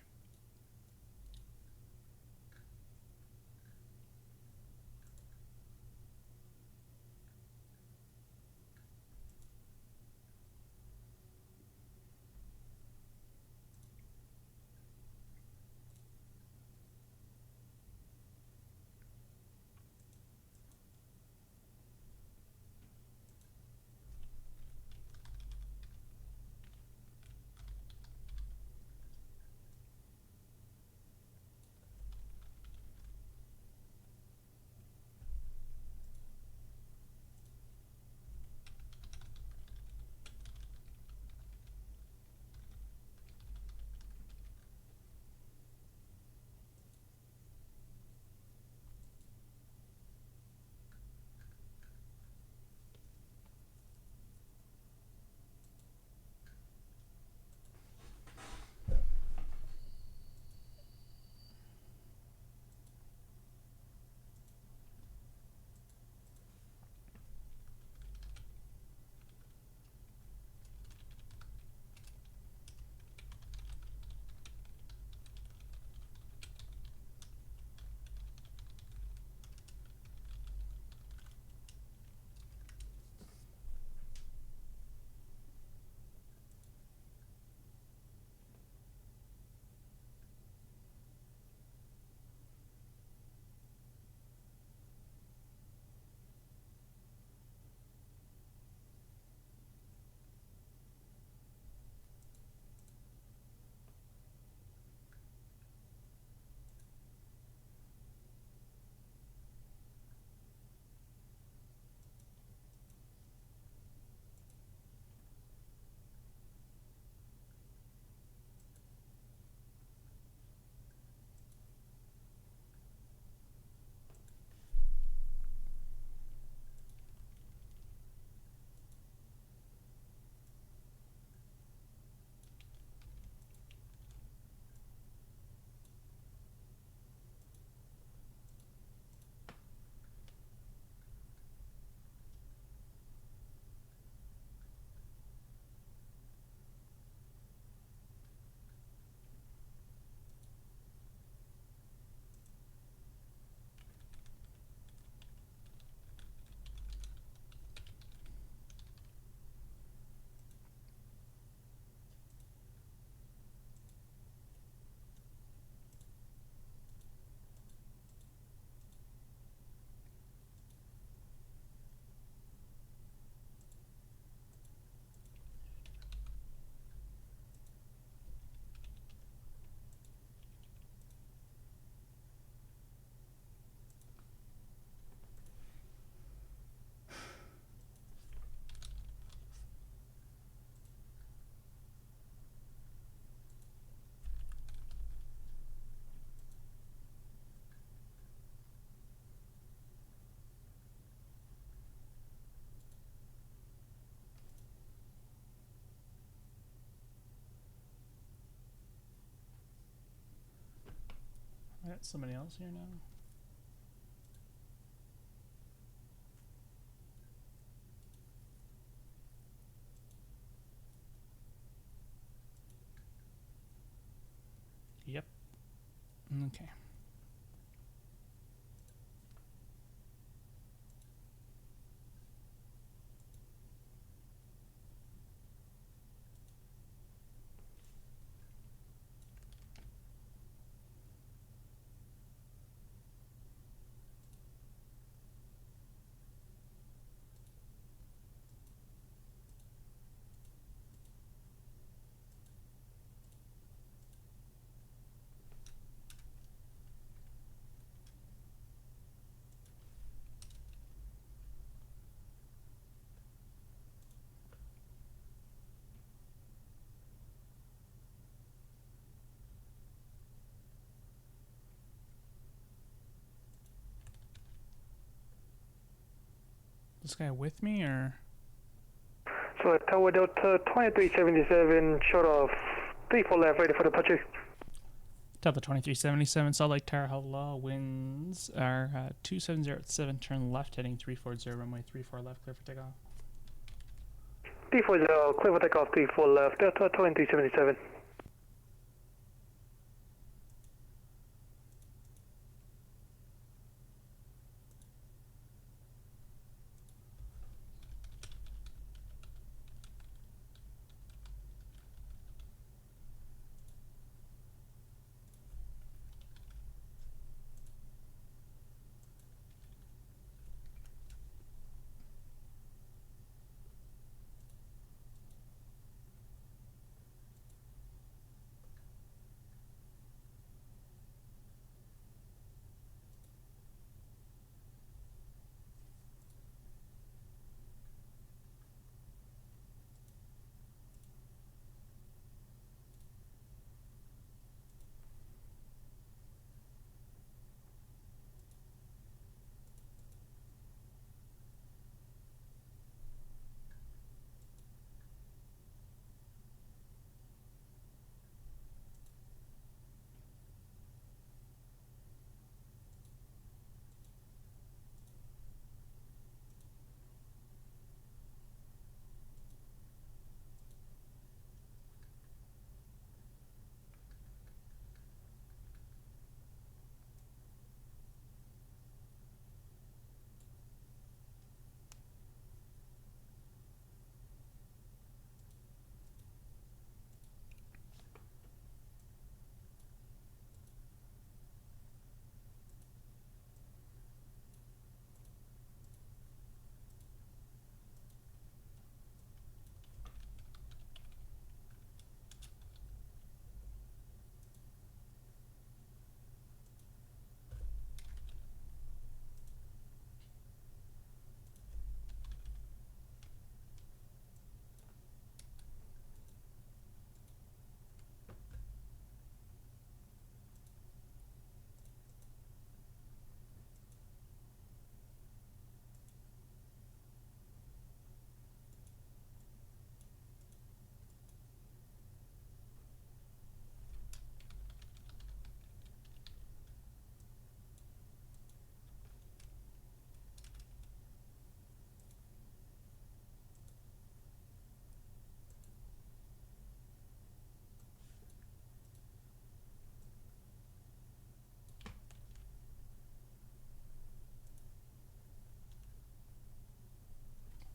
got somebody else here now. Yep. Okay. This guy with me, or? So Tower Delta 2377, short of 34 left, ready for departure. Delta 2377, Salt Lake Tower, hello. Winds are 2707, turn left, heading 340, runway 34 left, clear for takeoff. 340, clear for takeoff, 34 left, Delta 2377.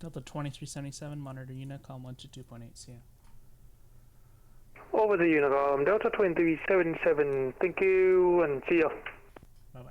Delta 2377, monitor Unicom 122.8 CM. Over the Unicom, Delta 2377, thank you, and see ya. Bye-bye.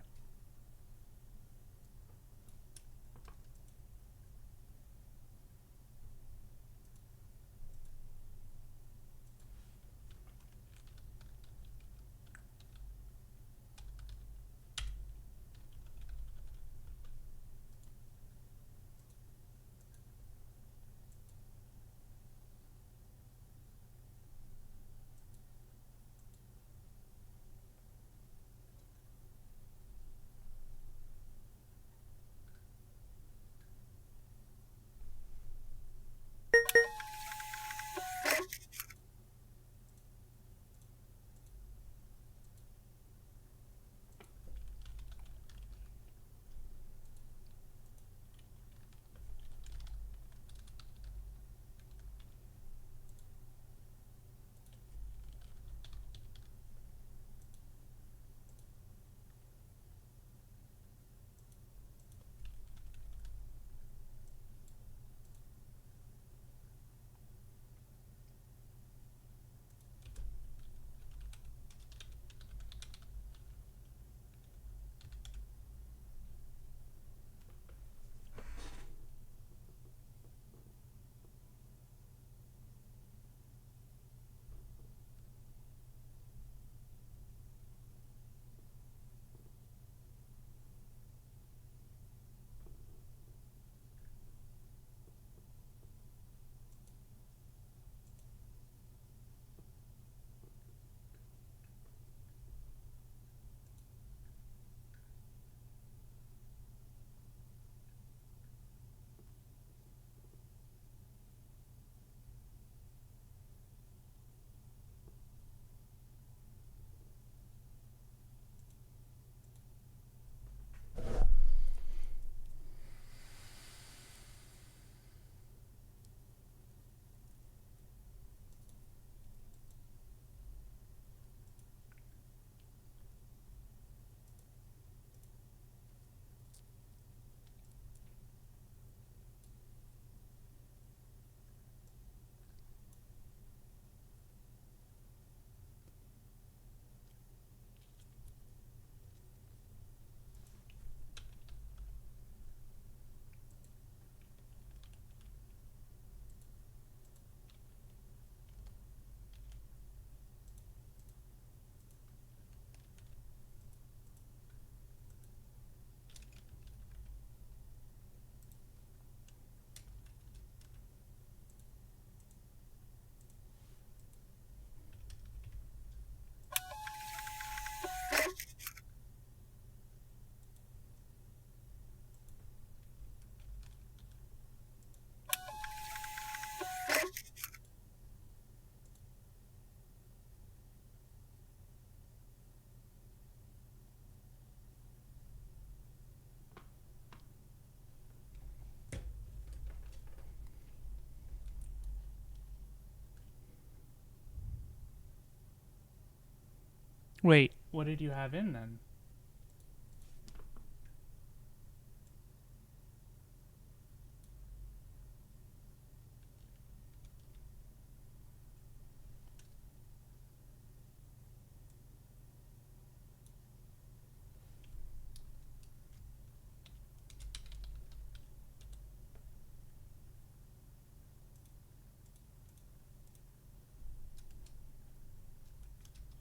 Wait, what did you have in then?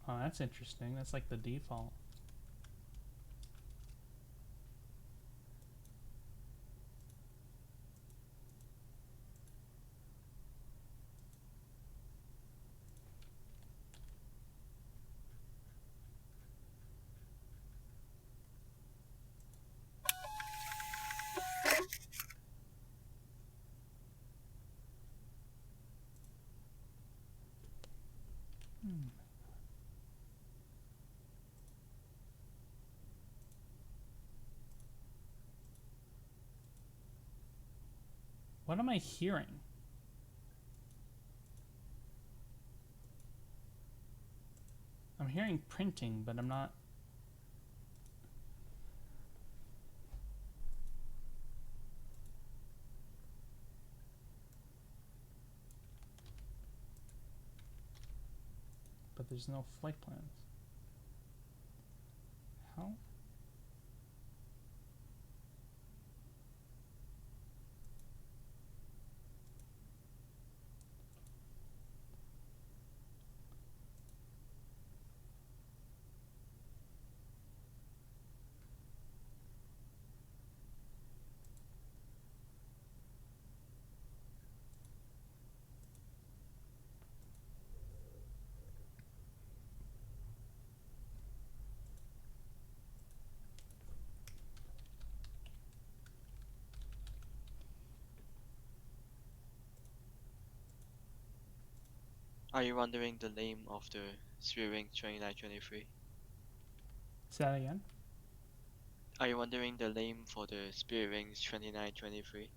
Oh, that's interesting. That's like the default. What am I hearing? I'm hearing printing, but I'm not... But there's no flight plans. How? Are you wondering the name of the Spirit 2923? Say that again? Are you wondering the name for the Spirit Wings 2923?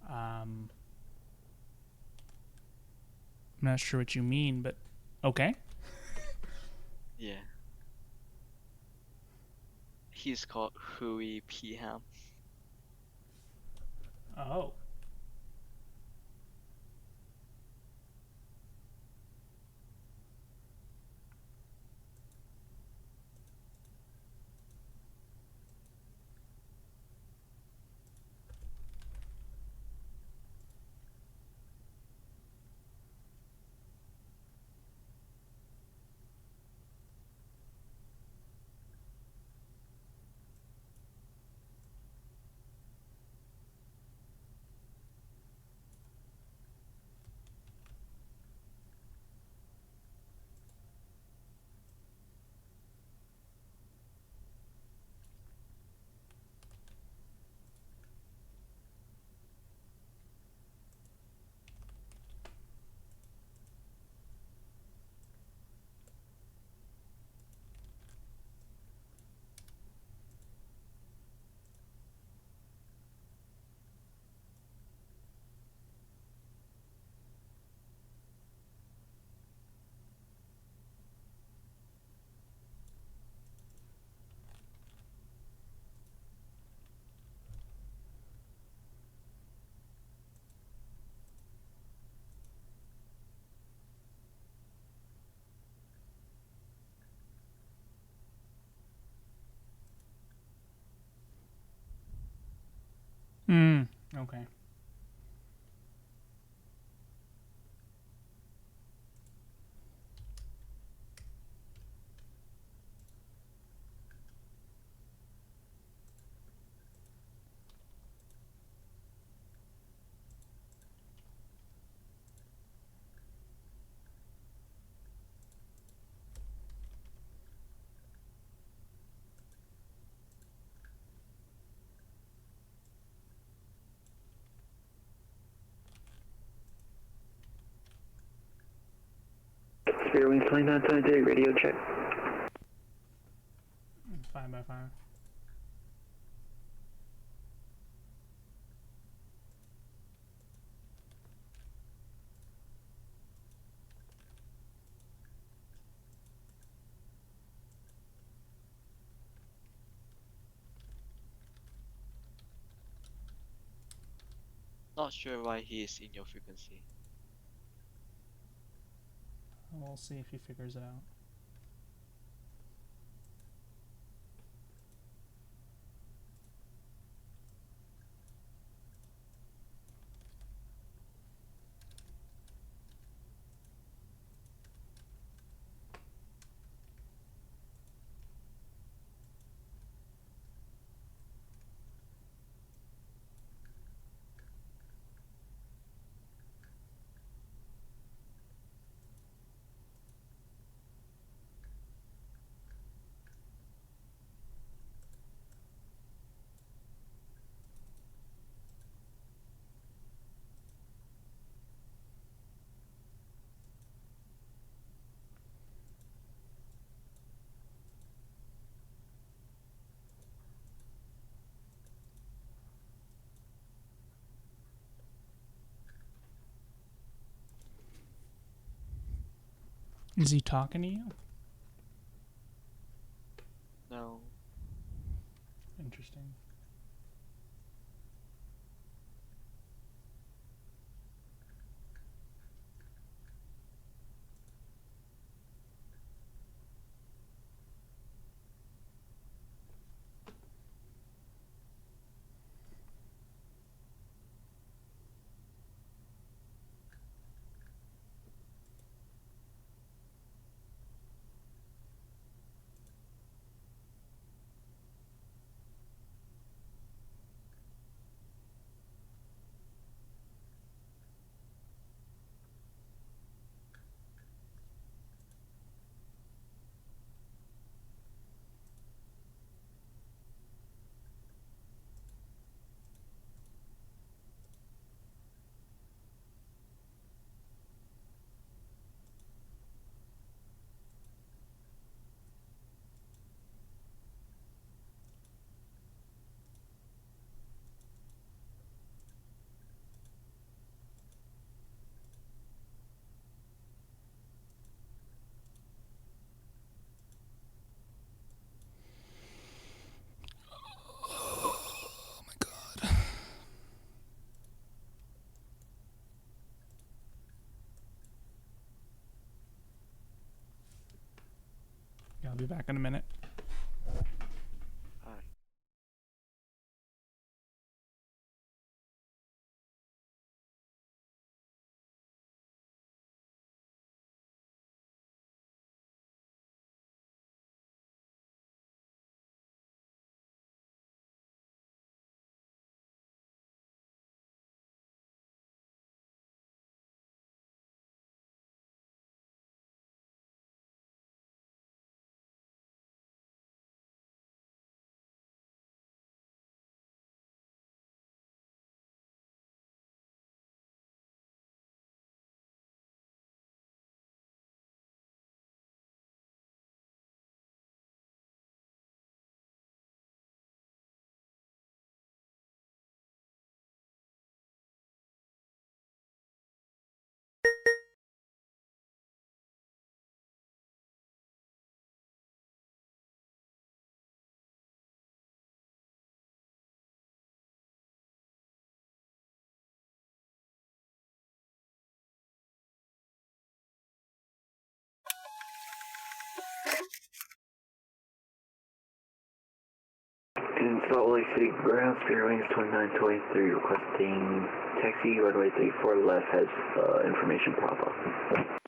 I'm not sure what you mean, but okay. Yeah. He's called Huey P. Ham. Oh. Okay. Spirit Wings 2923, radio check. 5x5. Not sure why he is in your frequency. We'll see if he figures it out. Is he talking to you? No. Interesting. Yeah, I'll be back in a minute. In Salt Lake City ground, Spirit Wings 2923 requesting taxi, runway 34 left has information pop up.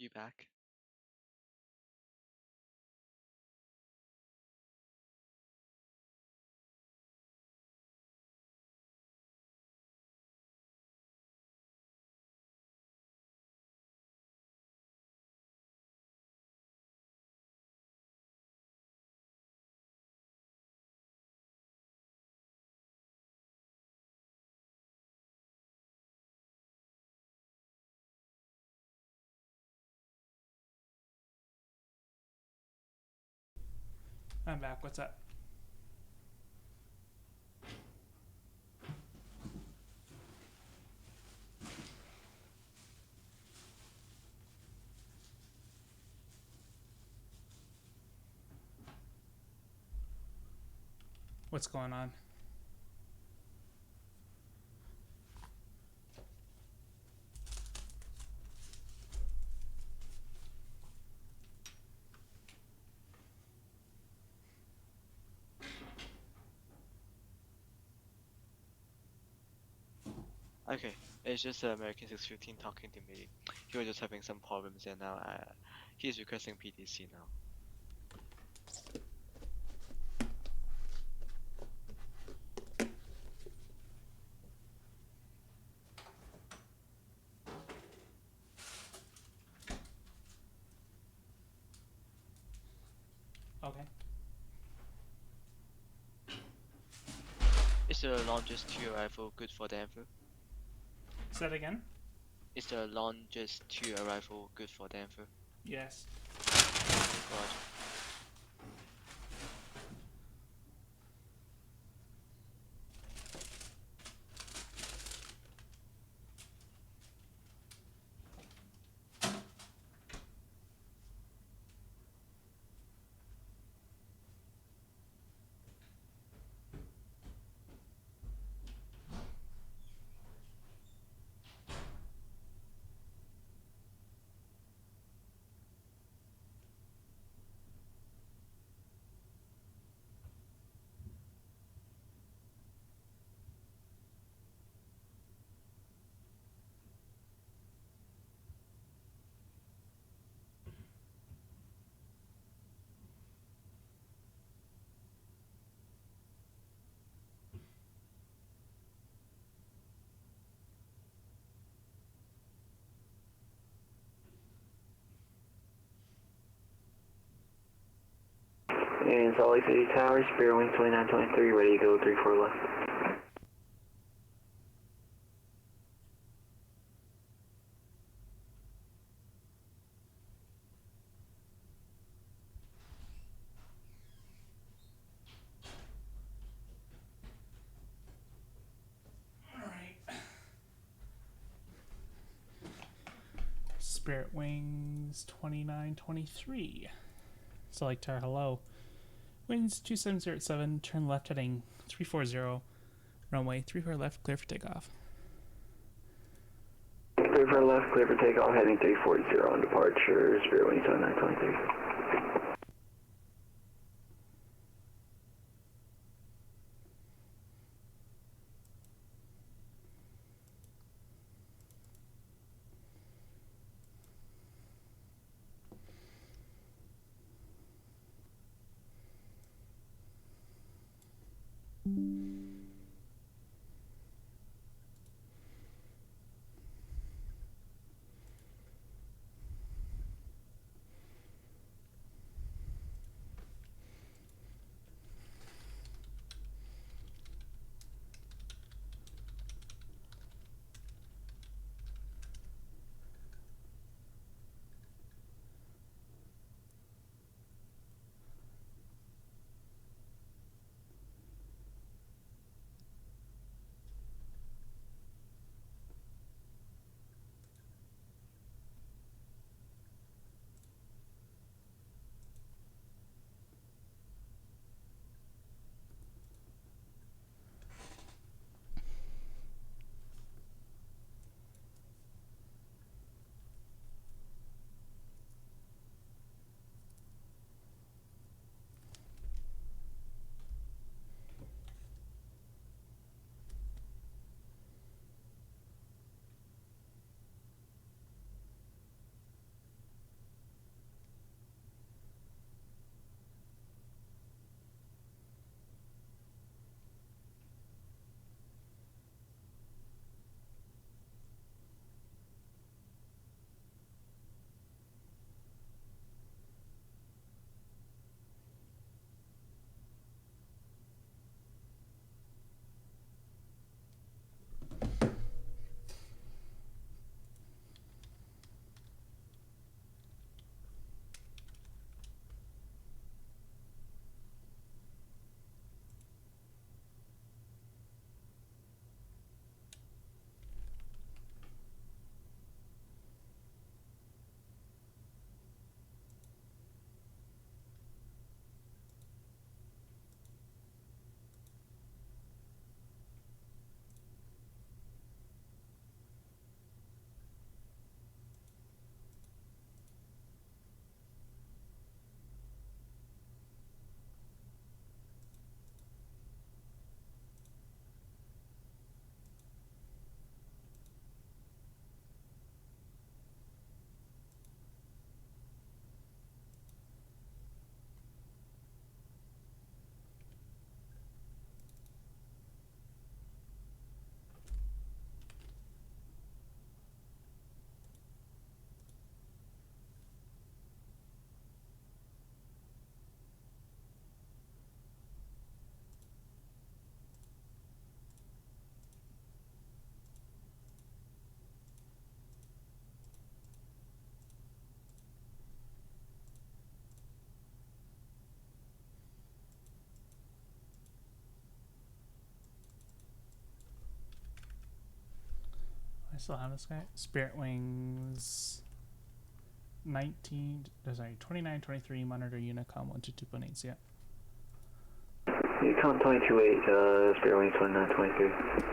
You back? I'm back. What's up? What's going on? Okay, it's just American 615 talking to me. He was just having some problems and now he's requesting PTC now. Okay. Is the longest 2 arrival good for Denver? Say that again? Is the longest 2 arrival good for Denver? Yes. Roger. And Salt Lake City Tower, Spirit Wing 2923, ready to go 34 left. Spirit Wings 2923. So like Tar, hello. Winds 2707, turn left heading 340, runway 34 left, clear for takeoff. 34 left, clear for takeoff, heading 340 on departure, Spirit Wing 2923. I still have this guy. Spirit Wings 2923 monitor Unicom 122.8. Yeah. Unicom 22.8, Spirit Wings 2923.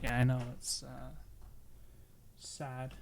Yeah, I know it's sad.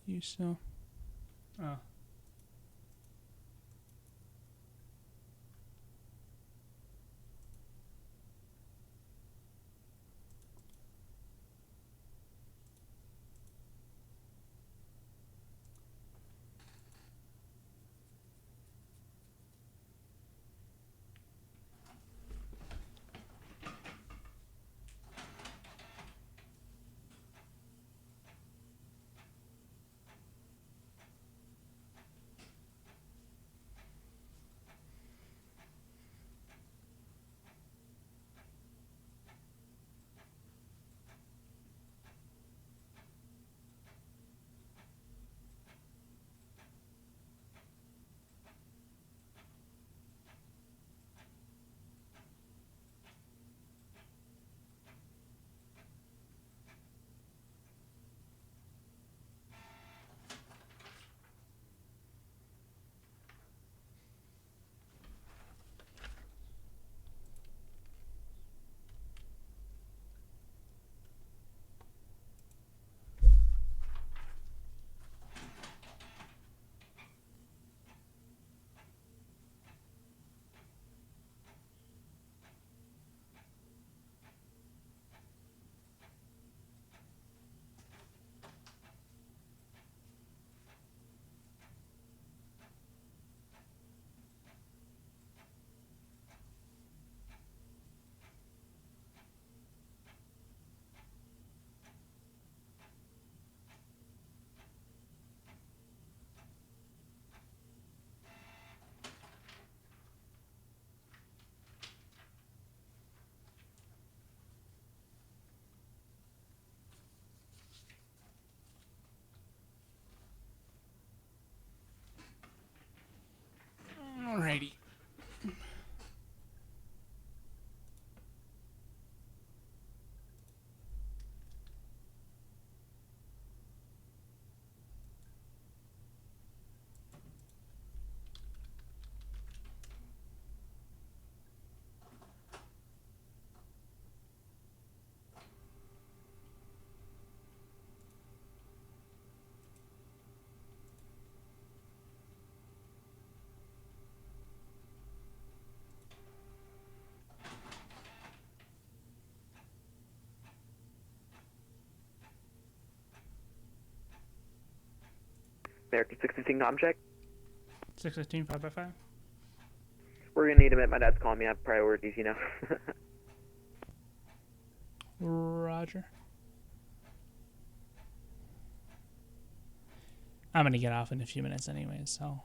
You so. Oh. American 615 com check. 615, 5x5. We're gonna need him at my dad's calling me. I have priorities, you know. Roger. I'm gonna get off in a few minutes anyways, so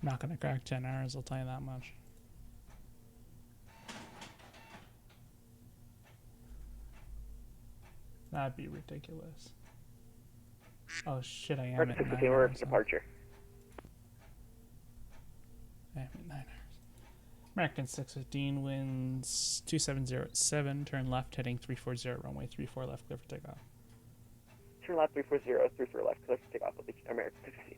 I'm not gonna crack 10 hours, I'll tell you that much. That'd be ridiculous. Oh shit, I am American at 9 615, we're hours. at departure. I am at 9 hours. American 615 wins 2707, turn left heading 340, runway 34 left, clear for takeoff. Turn left 340, 34 left, clear for takeoff. American 615.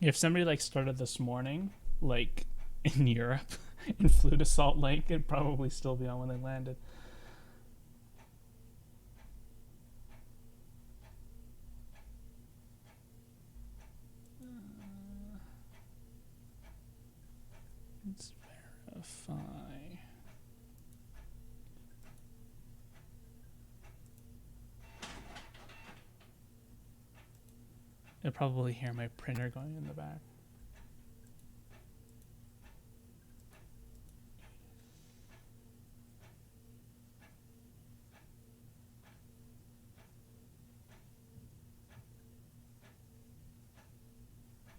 If somebody like started this morning, like in Europe, and flew to Salt Lake, it'd probably still be on when they landed. Let's verify. You'll probably hear my printer going in the back.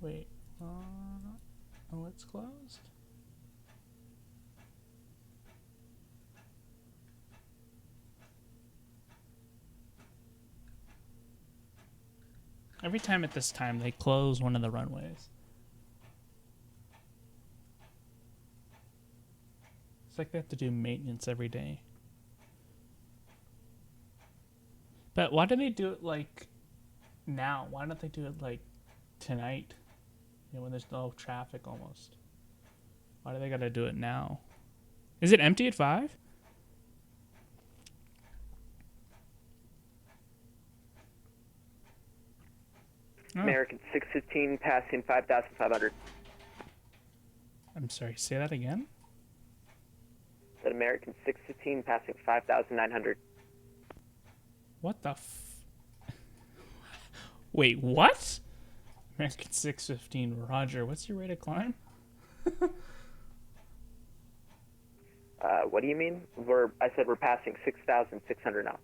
Wait, oh, it's closed? Every time at this time, they close one of the runways. It's like they have to do maintenance every day. But why do they do it like now? Why don't they do it like tonight? You know, when there's no traffic almost. Why do they gotta do it now? Is it empty at 5? Oh. American 615 passing 5,500. I'm sorry, say that again? That American 615 passing 5,900. What the Wait, what? American 615, Roger, what's your rate of climb? What do you mean? I said we're passing 6,600 now.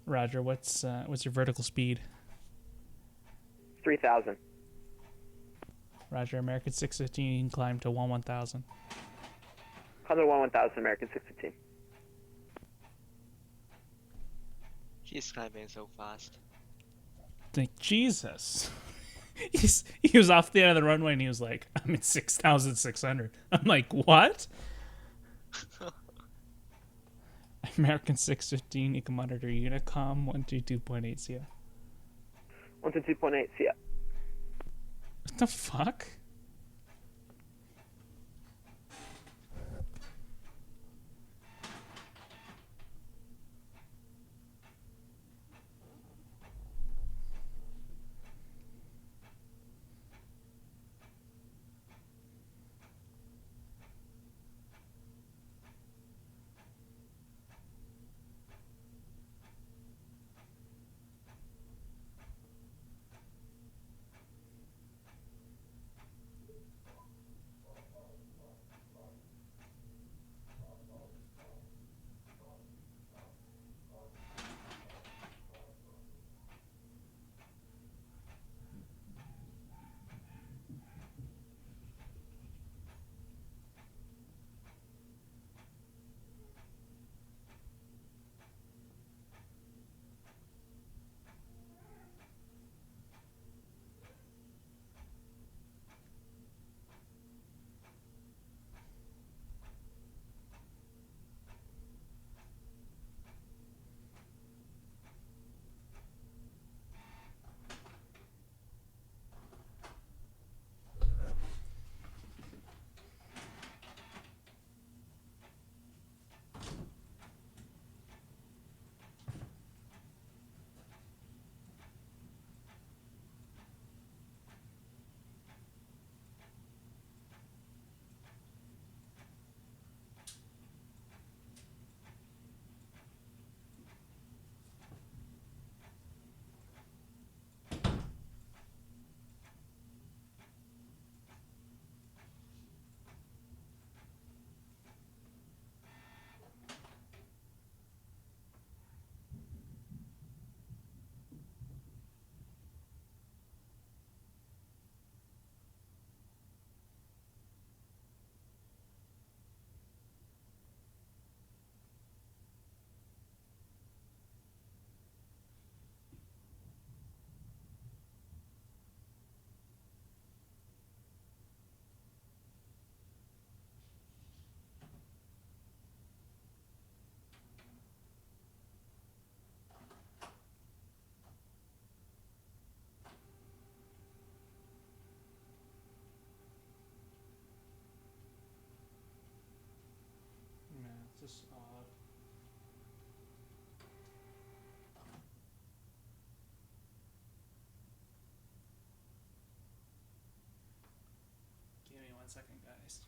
Roger, what's your vertical speed? 3,000. Roger, American 615, climb to 11,000. Climb to 11,000, American 615. He's climbing so fast. Like, Jesus. He was off the end of the runway and he was like, I'm at 6,600. I'm like, what? American 615, you can monitor Unicom 122.8 CF. 122.8 CF. What the fuck? 1 second, guys.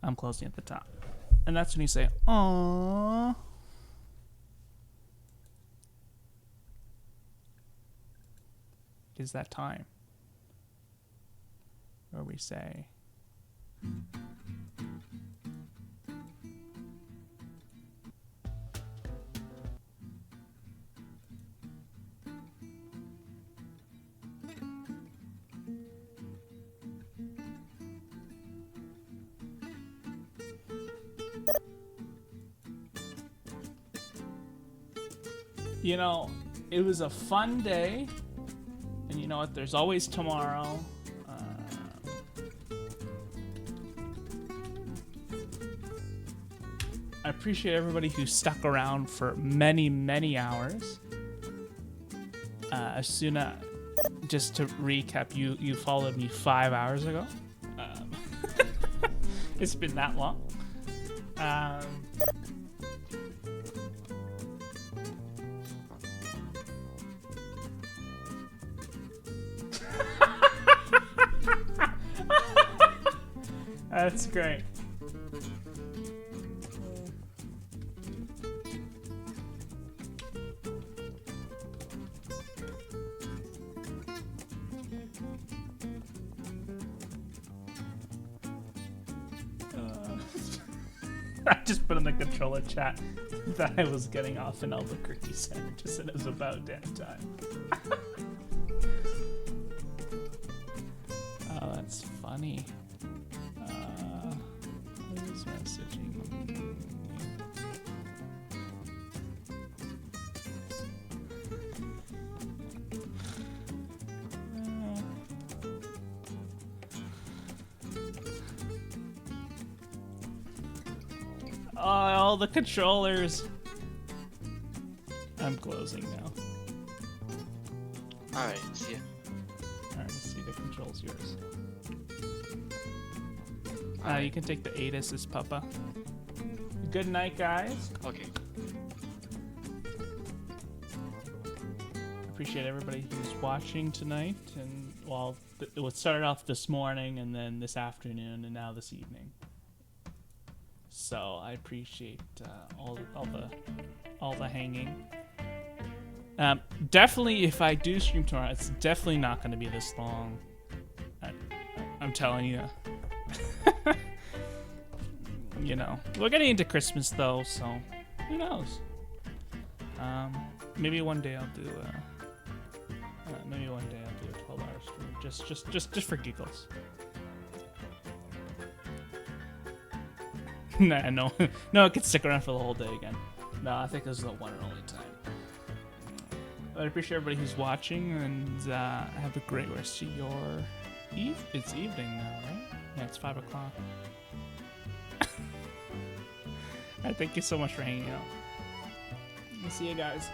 I'm closing at the top. And that's when you say, "Aww." It is that time where we say, you know, it was a fun day, and you know what, there's always tomorrow. I appreciate everybody who stuck around for many, many hours. Just to recap, you followed me 5 hours ago. It's been that long. That's great. I just put in the controller chat that I was getting off an Albuquerque sandwiches and it was about damn time. Oh, that's funny. Who's messaging? Oh, all the controllers. I'm closing now. Alright, see ya. Alright, let's see, the control's yours. You can take the ATC as Papa. Good night, guys. Okay. Appreciate everybody who's watching tonight, and well, it started off this morning, and then this afternoon, and now this evening. So I appreciate all the hanging. Definitely, if I do stream tomorrow, it's definitely not going to be this long. I'm telling you. You know, we're getting into Christmas though, so who knows? Maybe one day I'll do a 12-hour stream, just for giggles. Nah, no, it can stick around for the whole day again. No, I think this is the one and only time. But I appreciate everybody who's watching, and have a great rest of your It's evening now, right? Yeah, it's 5 o'clock. Alright, thank you so much for hanging out. I'll see you guys.